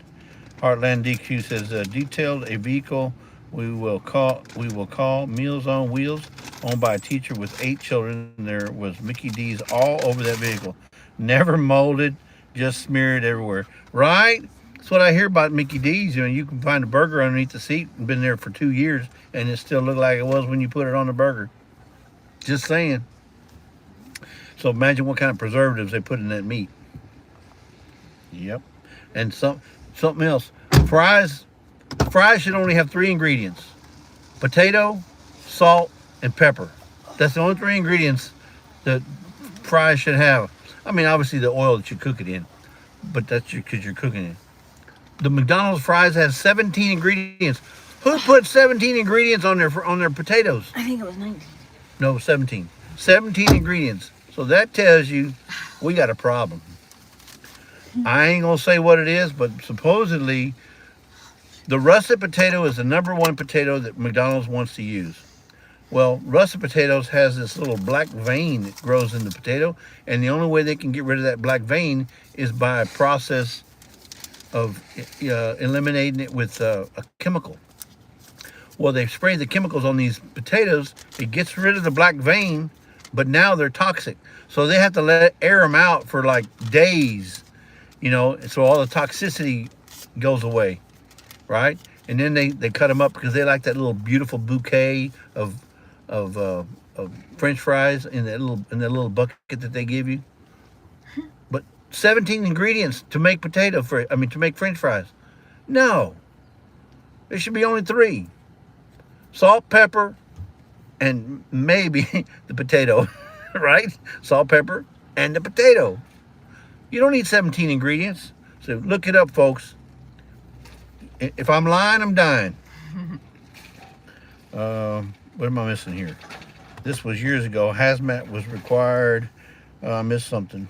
Heartland DQ says detailed a vehicle we will call Meals on Wheels, owned by a teacher with 8 children. There was Mickey D's all over that vehicle. Never molded, just smeared everywhere. Right? That's what I hear about Mickey D's. You know, you can find a burger underneath the seat and been there for 2 years and it still look like it was when you put it on the burger. Just saying. So imagine what kind of preservatives they put in that meat. Yep. And something else. Fries should only have 3 ingredients. Potato, salt, and pepper. That's the only 3 ingredients that fries should have. I mean, obviously the oil that you cook it in, but that's because you're cooking it. The McDonald's fries has 17 ingredients. Who put 17 ingredients on their potatoes? I think it was 19. No, 17. 17 ingredients. So that tells you we got a problem. I ain't gonna say what it is, but supposedly the russet potato is the #1 potato that McDonald's wants to use. Well, russet potatoes has this little black vein that grows in the potato, and the only way they can get rid of that black vein is by a process of eliminating it with a chemical. Well, they spray the chemicals on these potatoes. It gets rid of the black vein, but now they're toxic. So they have to air them out for like days, you know, so all the toxicity goes away, right? And then they cut them up because they like that little beautiful bouquet of French fries in that little bucket that they give you. But 17 ingredients to make to make French fries. No, there should be only 3: salt, pepper, and maybe the potato, right? Salt, pepper, and the potato. You don't need 17 ingredients. So look it up, folks. If I'm lying, I'm dying. What am I missing here? This was years ago. Hazmat was required. I missed something.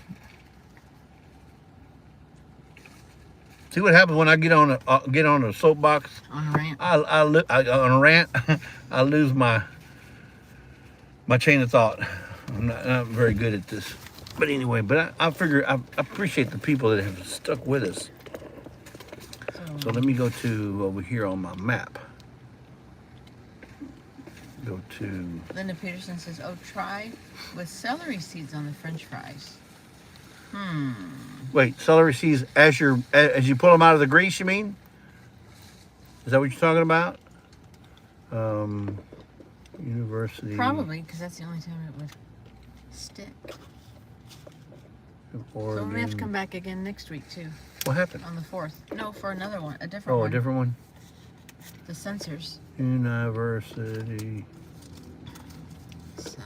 See what happens when I get on a soapbox? On a rant. On a rant, I lose my train of thought. I'm not very good at this. But anyway, I figure I appreciate the people that have stuck with us. So let me go to over here on my map. Go to... Linda Peterson says, oh, try with celery seeds on the French fries. Wait, celery seeds as you pull them out of the grease, you mean? Is that what you're talking about? University... Probably, because that's the only time it would stick. So we have to come back again next week, too. What happened? On the 4th. No, for another one. A different one. Oh, a different one? The sensors. University. So.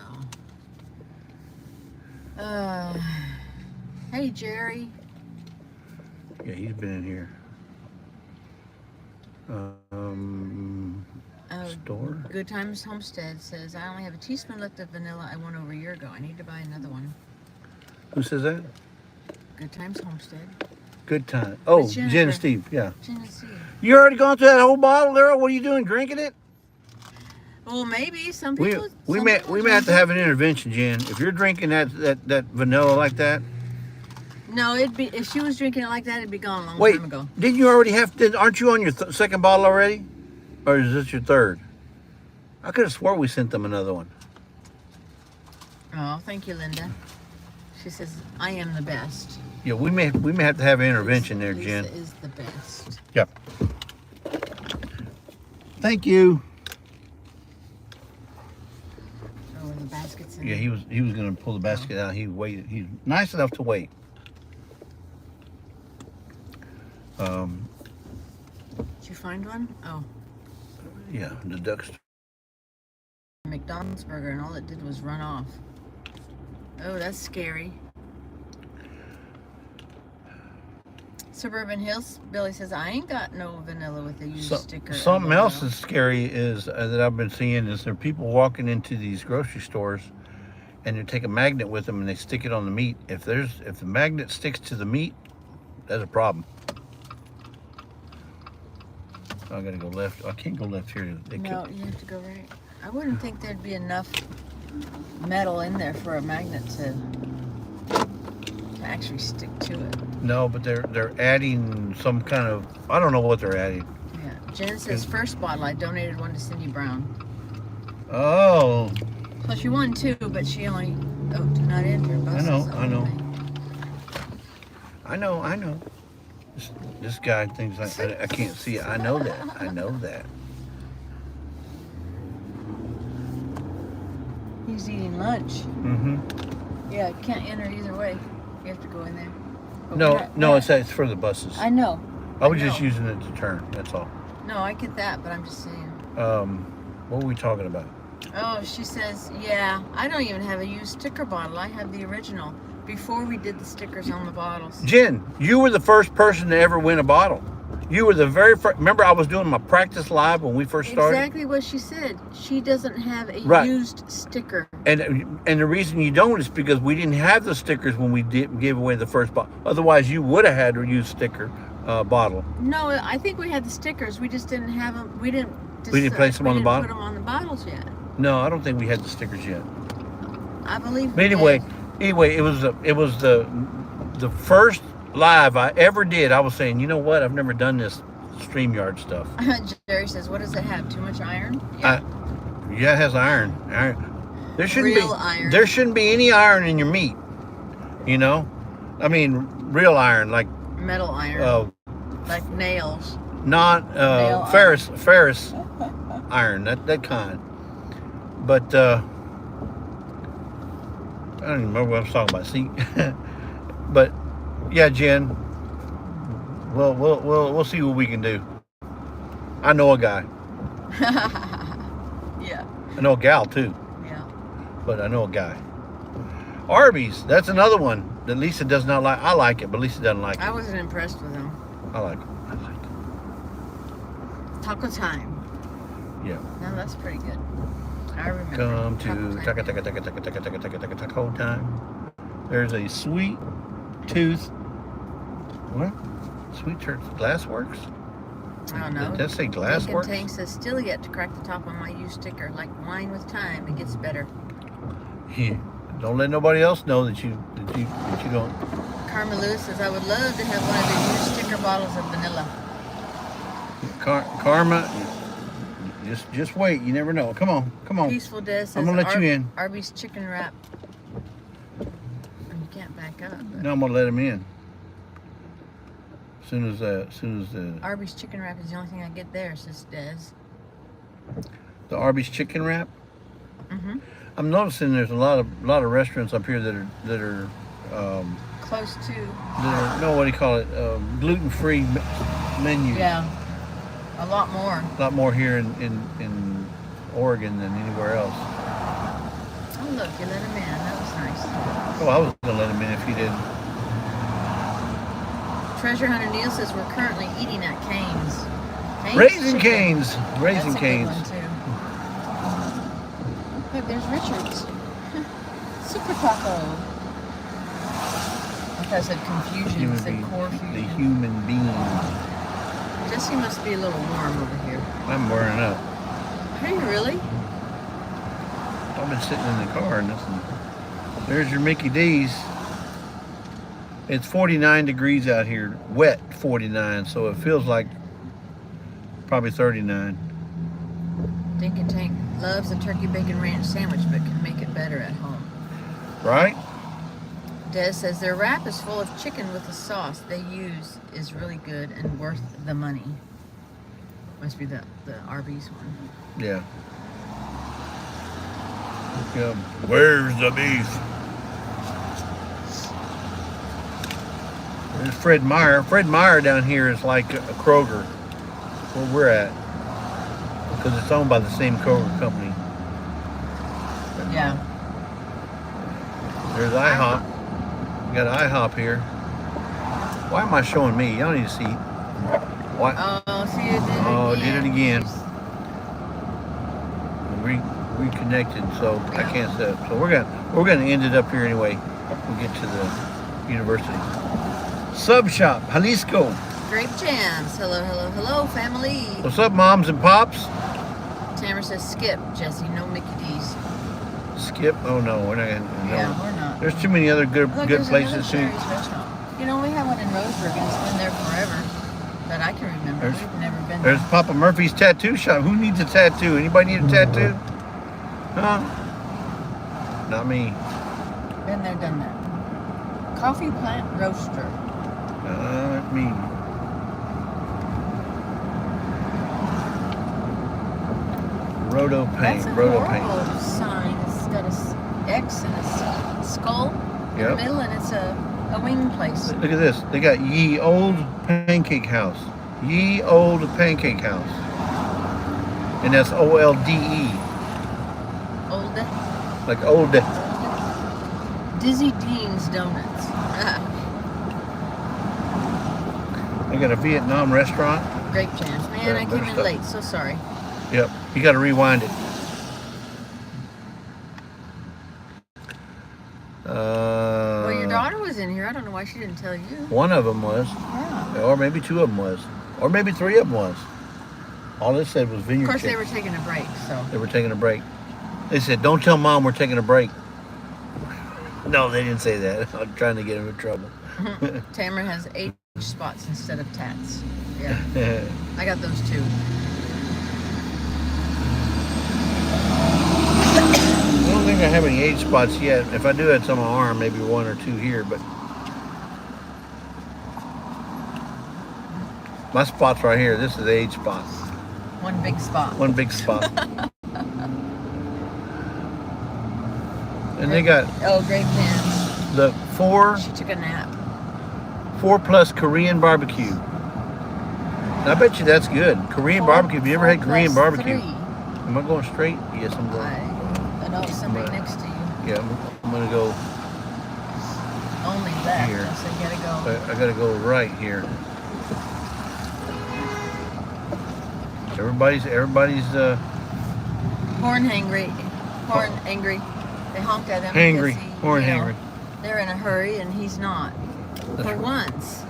Hey, Jerry. Yeah, he's been in here. Store? Good Times Homestead says, I only have a teaspoon left of vanilla I won over a year ago. I need to buy another one. Who says that? Good Times Homestead. Good time. Oh, Jen and Steve. Yeah. Jen and Steve. You already gone through that whole bottle, Daryl? What are you doing? Drinking it? Well, maybe some We people. we some may people we may have to drink have an intervention, Jen. If you're drinking that vanilla like that. it. No, it'd be if she was drinking it like that, it'd be gone a long Wait, time ago. didn't you already aren't you on your second bottle already? Or is this your third? I could have swore we sent them another one. Oh, thank you, Linda. She says I am the best. Yeah, we may have to have an intervention there, Jen. Lisa is the best. Yep. Thank you. Oh, and the basket's in. Yeah, he was gonna pull the basket out. He waited. He's nice enough to wait. Did you find one? Oh, Yeah, the ducks. McDonald's burger, and all it did was run off. Oh, that's scary. Suburban Hills, Billy says, I ain't got no vanilla with a used sticker. Something LOL. else that's scary is that I've been seeing is there are people walking into these grocery stores, and they take a magnet with them and they stick it on the meat. If the magnet sticks to the meat, that's a problem. I gotta go left. I can't go left here. No, you have to go right. I wouldn't think there'd be enough metal in there for a magnet to actually stick to it. No, but they're adding some kind of, I don't know what they're adding. Yeah. Jen says, first bottle, I donated one to Cindy Brown. Oh, So she won two, but she only, did not enter. I know. This guy thinks I can't see it. I know that. He's eating lunch. Mm-hmm. Yeah, can't enter either way. You have to go in there. But No, it's for the buses. I know. I was just using it to turn. That's all. No, I get that, but I'm just saying. What were we talking about? Oh, she says, yeah, I don't even have a used sticker bottle. I have the original. Before we did the stickers on the bottles. Jen, you were the first person to ever win a bottle. You were the very first. Remember, I was doing my practice live when we first started? Exactly what she said. She doesn't have a used sticker. And the reason you don't is because we didn't have the stickers when we gave away the first bottle. Otherwise, you would have had a used sticker bottle. No, I think we had the stickers. We just didn't have them. We didn't place them on the bottle? Put them on the bottles yet. No, I don't think we had the stickers yet. I believe. But anyway, it was the first live I ever did. I was saying, you know what? I've never done this StreamYard stuff. Jerry says, "What does it have? Too much iron?" Yeah, it has iron. There shouldn't Real iron. There shouldn't be any iron in your meat. You know, I mean, real iron, like metal iron, like nails. Not ferrous iron. That kind. But I don't even remember what I was talking about. See, but yeah, Jen. Well, we'll see what we can do. I know a guy. Yeah. I know a gal too. Yeah. But I know a guy. Arby's. That's another one that Lisa does not like. I like it, but Lisa doesn't like it. I wasn't impressed with them. I like it. Taco time. Yeah. No, that's pretty good. I remember. Come to taco time. There's a sweet tooth. What? Sweet Tooth Glassworks? I don't know. Did that say Glassworks? Tank says, still yet to crack the top on my used sticker. Like wine with time, it gets better. Yeah. Don't let nobody else know that you don't. Karma Lewis says, I would love to have one of the used sticker bottles of vanilla. Karma, just wait. You never know. Come on. Peaceful Des says, I'm gonna let you in. Arby's chicken wrap. You can't back up. But No, I'm gonna let him in. As soon as the Arby's chicken wrap is the only thing I get there, says Des. The Arby's chicken wrap. Mm-hmm. I'm noticing there's a lot of restaurants up here that are close to. What do you call it? Gluten-free menus. Yeah, a lot more. A lot more here in Oregon than anywhere else. Oh look, you let him in. That was nice. Oh, I was gonna let him in if he didn't. Treasure Hunter Neil says we're currently eating at Cane's. Raising Cane's. Raising That's Cane's. a good one too. Look, there's Richard's. Super Taco. Like I said, confusion. It's a core fusion. The human being. Jesse must be a little warm over here. I'm burning up. Are you really? I've been sitting in the car and listening. There's your Mickey D's. It's 49 degrees out here, wet 49, so it feels like probably 39. Dinkin' Tank loves a turkey bacon ranch sandwich, but can make it better at home. Right? Des says their wrap is full of chicken with the sauce they use is really good and worth the money. Must be the Arby's one. Yeah. Yeah. Where's the beef? There's Fred Meyer. Fred Meyer down here is like a Kroger, where we're at, because it's owned by the same Kroger company. Yeah. There's IHOP. We got IHOP here. Why am I showing me? Y'all need to see. Why? Oh, see, it did it Oh, again. did it again. Reconnected, so I can't set up. So we're gonna end it up here anyway. We'll get to the university. Sub Shop, Jalisco. Grape Jams. Hello, hello, hello, family. What's up, moms and pops? Tamara says skip, Jesse. No Mickey D's. Skip? Oh no, we're not gonna. No. Yeah, we're not. There's too many other good Look, good there's places too. another Sherry's restaurant. You know, we have one in Roseburg, and it's been there forever. That I can remember. There's- We've never been There's there. Papa Murphy's tattoo shop. Who needs a tattoo? Anybody need a tattoo? Huh? Not me. Been there, done that. Coffee Plant Roaster. Not me. Roto paint. That's a Roto paint. horrible sign. It's got a X and a skull in Yep. the middle, and it's a wing place. Look at this. They got Ye Old Pancake House. Ye Old Pancake House. And that's OLDE. Old Like old. Dizzy Dean's Donuts. They got a Vietnam restaurant. Grape Jams. Man, I Their came in stuff. late. So sorry. Yep. You got to rewind it. Well, your daughter was in here. I don't know why she didn't tell you. One of them was. Yeah. Or maybe two of them was. Or maybe three of them was. All it said was vineyard Of course, chick. they were taking a break, so. They were taking a break. They said, don't tell Mom we're taking a break. No, they didn't say that. I'm trying to get him in trouble. Tamara has age spots instead of tats. Yeah, I got those too. I don't think I have any age spots yet. If I do, it's on my arm, maybe one or two here, but my spot's right here. This is the age spot. One big spot. One big spot. And they got Oh, Grape Jams. the She took a nap. 4+ Korean barbecue. I bet you that's good. Korean barbecue. Have you ever had Korean 4 + barbecue? 3. Am I going straight? Yes, I'm going. I know somebody next to you. Yeah, I'm gonna go. Only left. Here. So you gotta go. I gotta go right here. Everybody's Horn hangry. Horn angry. They honked at him. hangry. because he, Horn you know, hangry. They're in a hurry and he's not. That's For right. once.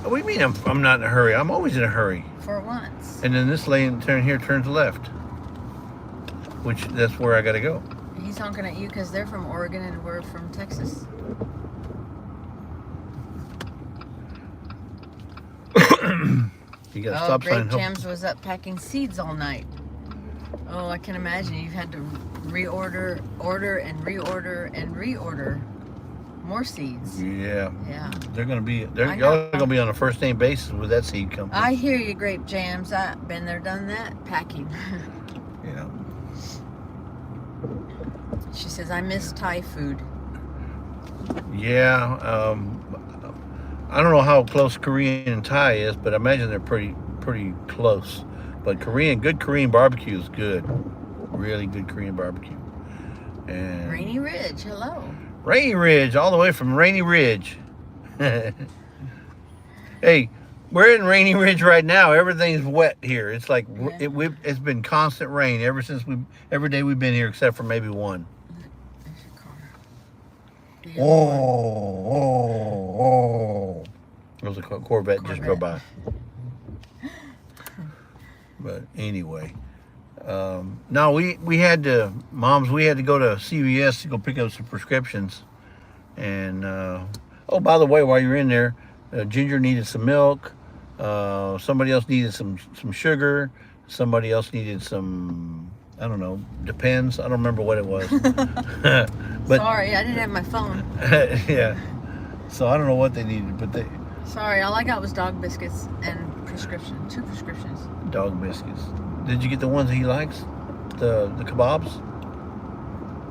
What do you mean I'm not in a hurry? I'm always in a hurry. For once. And then this lane turns left, which that's where I gotta go. He's honking at you because they're from Oregon and we're from Texas. You got a Oh, stop Grape sign. Jams was up packing seeds all night. Oh, I can imagine you've had to order and reorder more seeds. Yeah, Yeah. they're gonna be. I Y'all know. are gonna be on a first name basis with that seed company. I hear you, Grape Jams. I've been there, done that, packing. Yeah. She says, I miss Thai food. Yeah. I don't know how close Korean and Thai is, but I imagine they're pretty close. But good Korean barbecue is good. Really good Korean barbecue. And Rainy Ridge, hello. Rainy Ridge, all the way from Rainy Ridge. Hey, we're in Rainy Ridge right now. Everything's wet here. It's like Yeah. it's been constant rain every day we've been here, except for maybe one. There's your car. The other one. Oh. There was a Corvette just drove by. But anyway, No, we had to, moms, we had to go to CVS to go pick up some prescriptions. And, oh, by the way, while you're in there, Ginger needed some milk. Somebody else needed some sugar. Somebody else needed some, I don't know, depends. I don't remember what it was. But, sorry, I didn't have my phone. yeah. So I don't know what they needed, but they... Sorry, all I got was dog biscuits and two prescriptions. Dog biscuits. Did you get the ones he likes? The kebabs?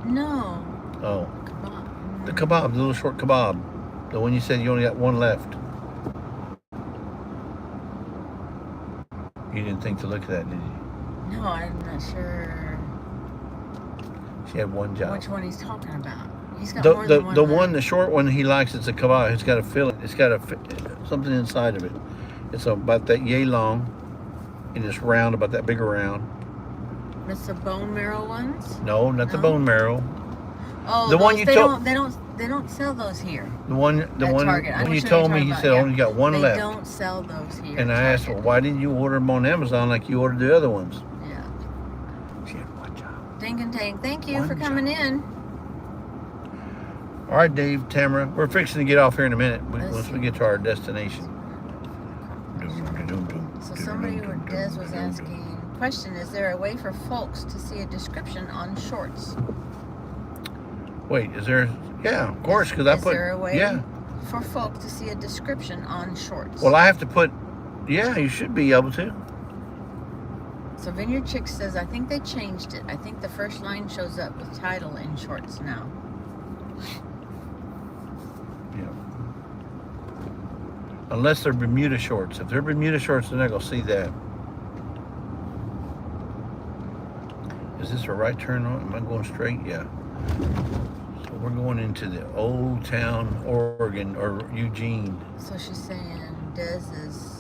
No. Oh. Kebab. The kebab, the little short kebab. The one you said you only got one left. You didn't think to look at that, did you? No, I'm not sure She had one job. which one he's talking about. He's got more than one. The one, the short one he likes, it's a kebab. It's got a filling. It's got something inside of it. It's about that yay long, and it's round, about that big around. It's the bone marrow ones? No, not the bone marrow. Oh, the one you told. They don't sell those here. The one Target. when you told me, he said only got one left. They don't sell those here. And I asked, well, why didn't you order them on Amazon like you ordered the other ones? Yeah. She had one job. Ding and dang. Thank you One for coming in. All right, Dave, Tamara, we're fixing to get off here in a minute once we get to our destination. So somebody or Des was asking, question, is there a way for folks to see a description on shorts? Wait, is there? Yeah, of course, because I put. Is there a way yeah. for folks to see a description on shorts? Well, I have to put. Yeah, you should be able to. So Vineyard Chick says, I think they changed it. I think the first line shows up with title in shorts now. Yeah. Unless they're Bermuda shorts. If they're Bermuda shorts, then they're going to see that. Is this a right turn on? Am I going straight? Yeah. So we're going into the Old Town, Oregon, or Eugene. So she's saying Des is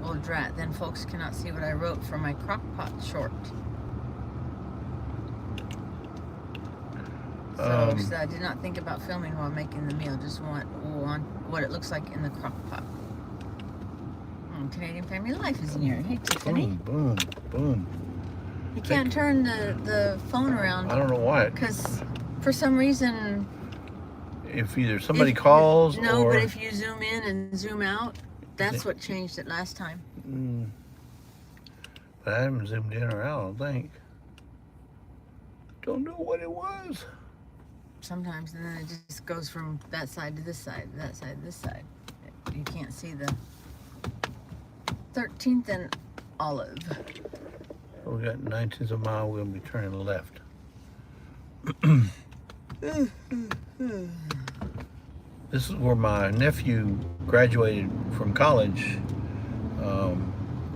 old drat. Then folks cannot see what I wrote for my crock pot short. So she said, I did not think about filming while making the meal. Just want what it looks like in the crock pot. Canadian Family Life is in here. Hey, Tiffany. Boom, boom, boom. You can't turn the phone around. I don't know why. Because for some reason... If either somebody calls no, or... but if you zoom in and zoom out, that's what changed it last time. But I haven't zoomed in or out, I don't think. Don't know what it was. Sometimes, and then it just goes from that side to this side, that side to this side. You can't see the 13th and Olive. So we got 19th of a mile, we're going to be turning left. This is where my nephew graduated from college.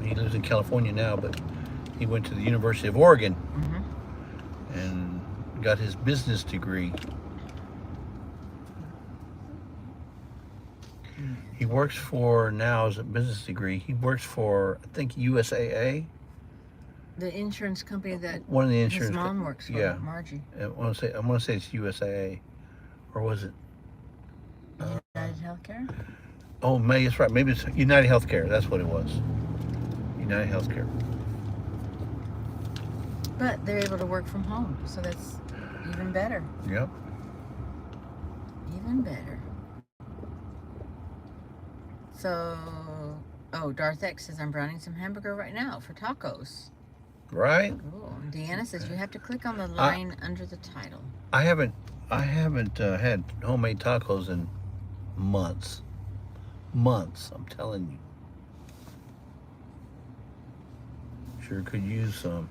He lives in California now, but he went to the University of Oregon and got his business degree. He works for, now as a business degree, he works for, I think, USAA. The insurance company that One of the insurance his mom works for, yeah. Margie. I want to say it's USAA, or was it? United Healthcare? Oh, maybe it's right. Maybe it's United Healthcare. That's what it was. United Healthcare. But they're able to work from home, so that's even better. Yep. Even better. So, Darth X says, I'm browning some hamburger right now for tacos. Right. Cool. Deanna says you have to click on the line under the title. I haven't had homemade tacos in months. Months, I'm telling you. Sure could use some.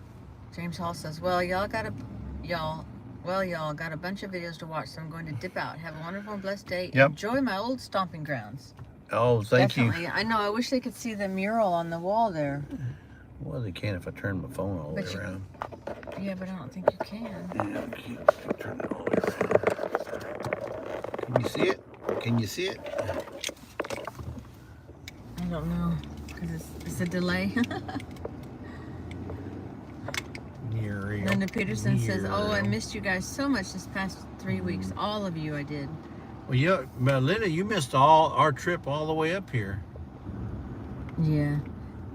James Hall says, well, y'all got a bunch of videos to watch, so I'm going to dip out. Have a wonderful and blessed day. Yep. Enjoy my old stomping grounds. Oh, thank Definitely. you. I know. I wish they could see the mural on the wall there. Well, they can if I turn my phone all the way around. Yeah, but I don't think you can. Yeah, I can't turn it all the way around. Can you see it? Can you see it? I don't know, because it's a delay. Linda Peterson says, oh, I missed you guys so much this past 3 weeks. All of you, I did. Well, yeah, Linda, you missed our trip all the way up here. Yeah.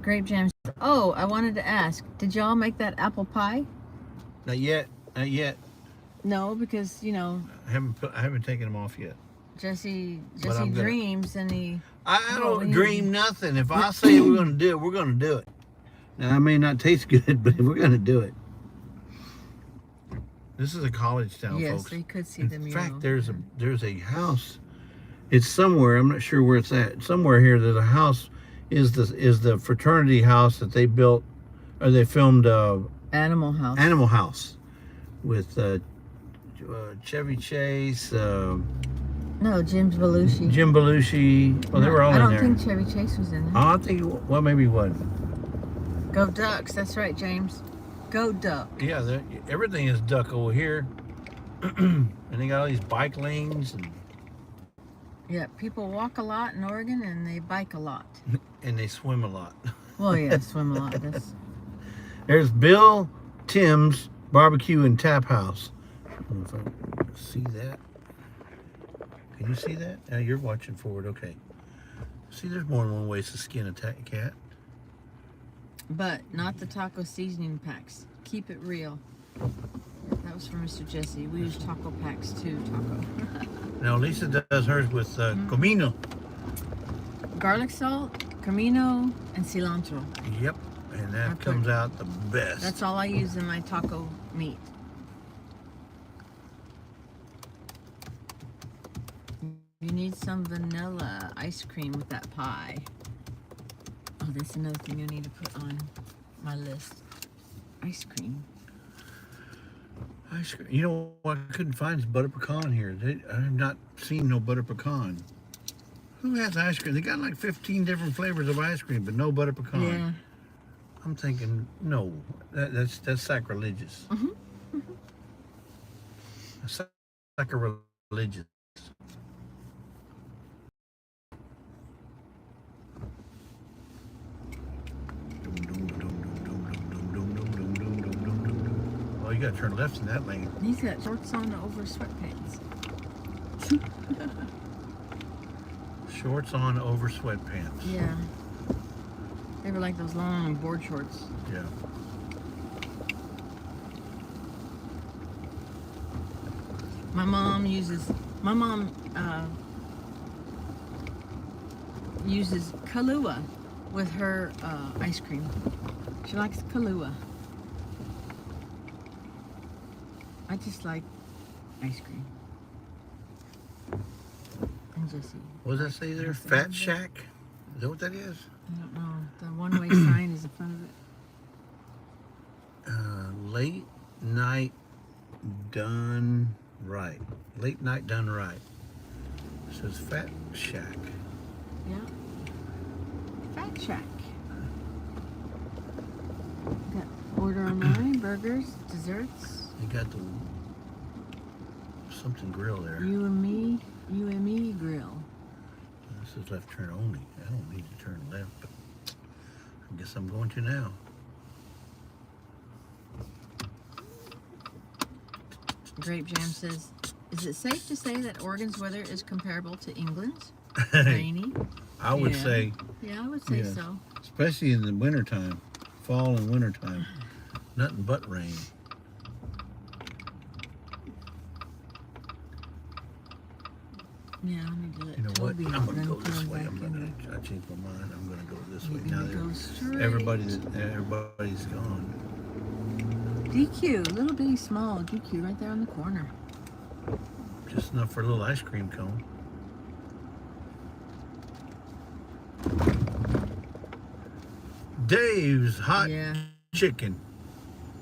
Grape jam. Oh, I wanted to ask, did y'all make that apple pie? Not yet. Not yet. No, because, you know, I haven't taken them off yet. Jesse I'm gonna- dreams and he... I don't dream nothing. If I say we're going to do it, we're going to do it. Now, it may not taste good, but we're going to do it. This is a college town, yes, folks. so you could see In the mural. fact, there's a house. It's somewhere. I'm not sure where it's at. Somewhere here, there's a house. Is the fraternity house that they built, or they filmed? Animal House. Animal House, with Chevy Chase. No, Jim Belushi. Jim Belushi. Well, they were all in there. I don't think Chevy Chase was in there. Oh, I think. Well, maybe he was. Go Ducks. That's right, James. Go Duck. Yeah, everything is duck over here. And they got all these bike lanes, and Yeah, people walk a lot in Oregon and they bike a lot. and they swim a lot. Well, yeah, swim a lot. There's Bill Tim's Barbecue and Tap House. I don't know if I can see that. Can you see that? Now you're watching forward. Okay. See, there's more than one way to skin a cat. But not the taco seasoning packs. Keep it real. That was for Mr. Jesse. We use taco packs too, taco. Now Lisa does hers with comino. Garlic salt, comino, and cilantro. Yep, and that comes out the best. That's all I use in my taco meat. You need some vanilla ice cream with that pie. Oh, that's another thing I need to put on my list. Ice cream. Ice cream. You know what I couldn't find is butter pecan here. I have not seen no butter pecan. Who has ice cream? They got like 15 different flavors of ice cream, but no butter pecan. Yeah. I'm thinking, no, that's sacrilegious. That's sacrilegious. Oh, you gotta turn left in that lane. He's got shorts on over sweatpants. Shorts on over sweatpants. Yeah. They were like those long board shorts. Yeah. My mom uses Kahlua with her ice cream. She likes Kahlua. I just like ice cream. And Jesse. What does that say there? Fat Shack? Is that what that is? I don't know. The one-way sign is in front of it. Late night done right. Late night done right. It says Fat Shack. Yeah. Fat Shack. Got order online, burgers, desserts. You got the something grill there. You and me grill. This is left turn only. I don't need to turn left, but I guess I'm going to now. Grape Jam says, is it safe to say that Oregon's weather is comparable to England's? Rainy? I would say, Yeah, I would say yeah. so. especially in the wintertime, fall and wintertime, nothing but rain. Yeah, I need to let You know what? Toby I'm out gonna and go then this come way. back I changed my mind. I'm gonna go this way. You're Now gonna go that straight. everybody's gone. DQ, little bitty small DQ right there on the corner. Just enough for a little ice cream cone. Dave's hot Yeah, chicken.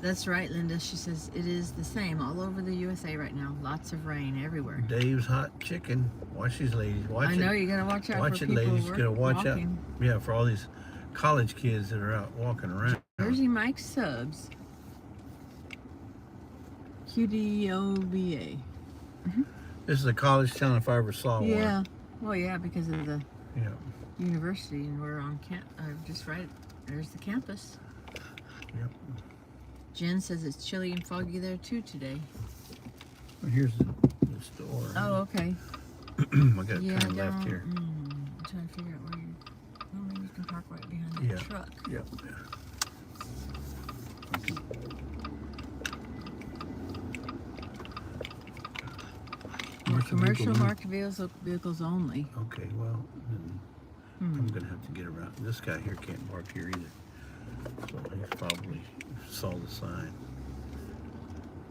that's right, Linda. She says it is the same all over the USA right now. Lots of rain everywhere. Dave's hot chicken. Watch these ladies. Watch I it. know you gotta watch out Watch for it, people ladies. You gotta watch out. walking. Yeah, for all these college kids that are out walking around. Jersey Mike subs. QDOBA. This is a college town if I ever saw one. Yeah. Well, yeah, because of the Yeah. university, and we're on just right. There's the campus. Yep. Jen says it's chilly and foggy there too today. Well, here's the store. Oh, okay. I gotta Yeah, turn left here. I'm trying to figure out where you. Oh, maybe you can park right behind Yeah. truck. Yep. Commercial marked vehicles only. Okay, well, then I'm gonna have to get around. This guy here can't park here either, so he's probably saw the sign.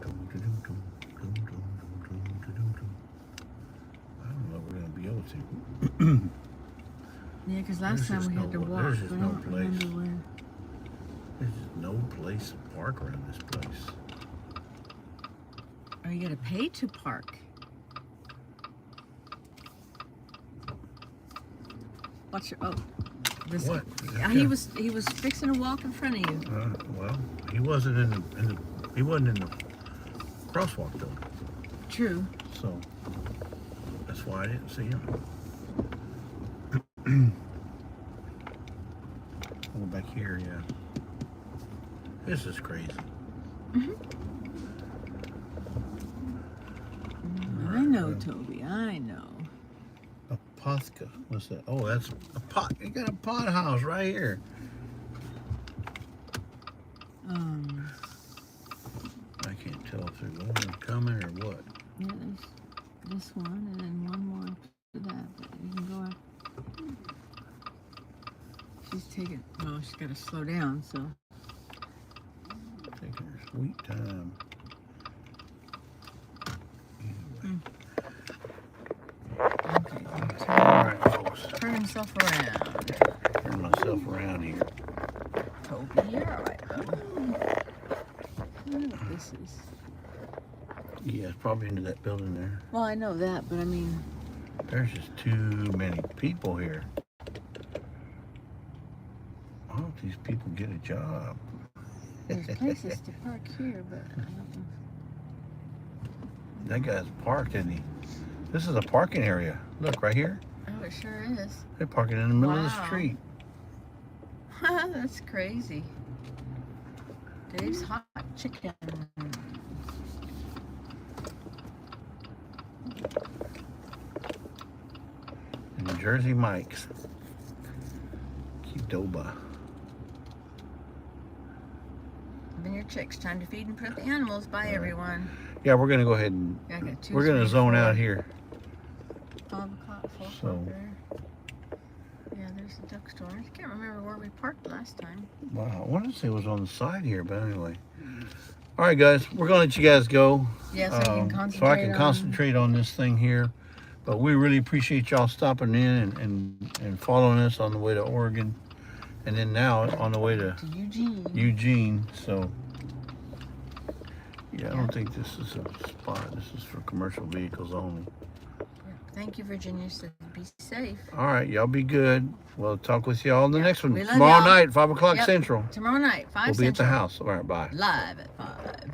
I don't know if we're gonna be able to. Yeah, because last time we had to walk. There's just but I no don't place. remember where. There's just no place to park around this place. Oh, you gotta pay to park. Watch your this. What? He was fixing to walk in front of you. Well, he wasn't in the crosswalk though. True. So that's why I didn't see him. Go back here, yeah. This is crazy. I know, Toby. I know. A Posca. What's that? Oh, that's a pot. You got a pot house right here. I can't tell if there's one coming or what. Yeah, there's this one and then one more after that. But you can go out. She's taking. Well, she's got to slow down. So. Taking her sweet time. Anyway. Okay. All right, folks. Turn himself around. Turn myself around here. Toby, you're all right, bud. I don't know what this is. Yeah, it's probably into that building there. Well, I know that, but I mean. There's just too many people here. I hope these people get a job. There's places to park here, but I don't know. That guy's parked, isn't he? This is a parking area. Look, right here. Oh, it sure is. They're parking in the middle of the Wow. street. That's crazy. Dave's Hot Chicken. And Jersey Mike's. Qdoba. Been your chicks. Time to feed and put up the animals. Bye, everyone. Yeah, we're gonna go ahead and Yeah, I got 2, we're gonna 3, zone 4, out here. 5 o'clock, 4 So- o'clock there. Yeah, there's the duck store. I can't remember where we parked last time. Wow, I wanted to say it was on the side here, but anyway. All right, guys, we're gonna let you guys go. Yeah, so you can concentrate so I can on- concentrate on this thing here. But we really appreciate y'all stopping in and following us on the way to Oregon, and then now on the way to Eugene. So yeah, I don't think this is a spot. This is for commercial vehicles only. Yeah. Thank you, Virginia. So be safe. All right, y'all be good. We'll talk with y'all in the next one. We love Tomorrow y'all. night, 5 o'clock Yep. Central. Tomorrow night, 5 We'll be at the Central. house. All right, bye. Live at 5.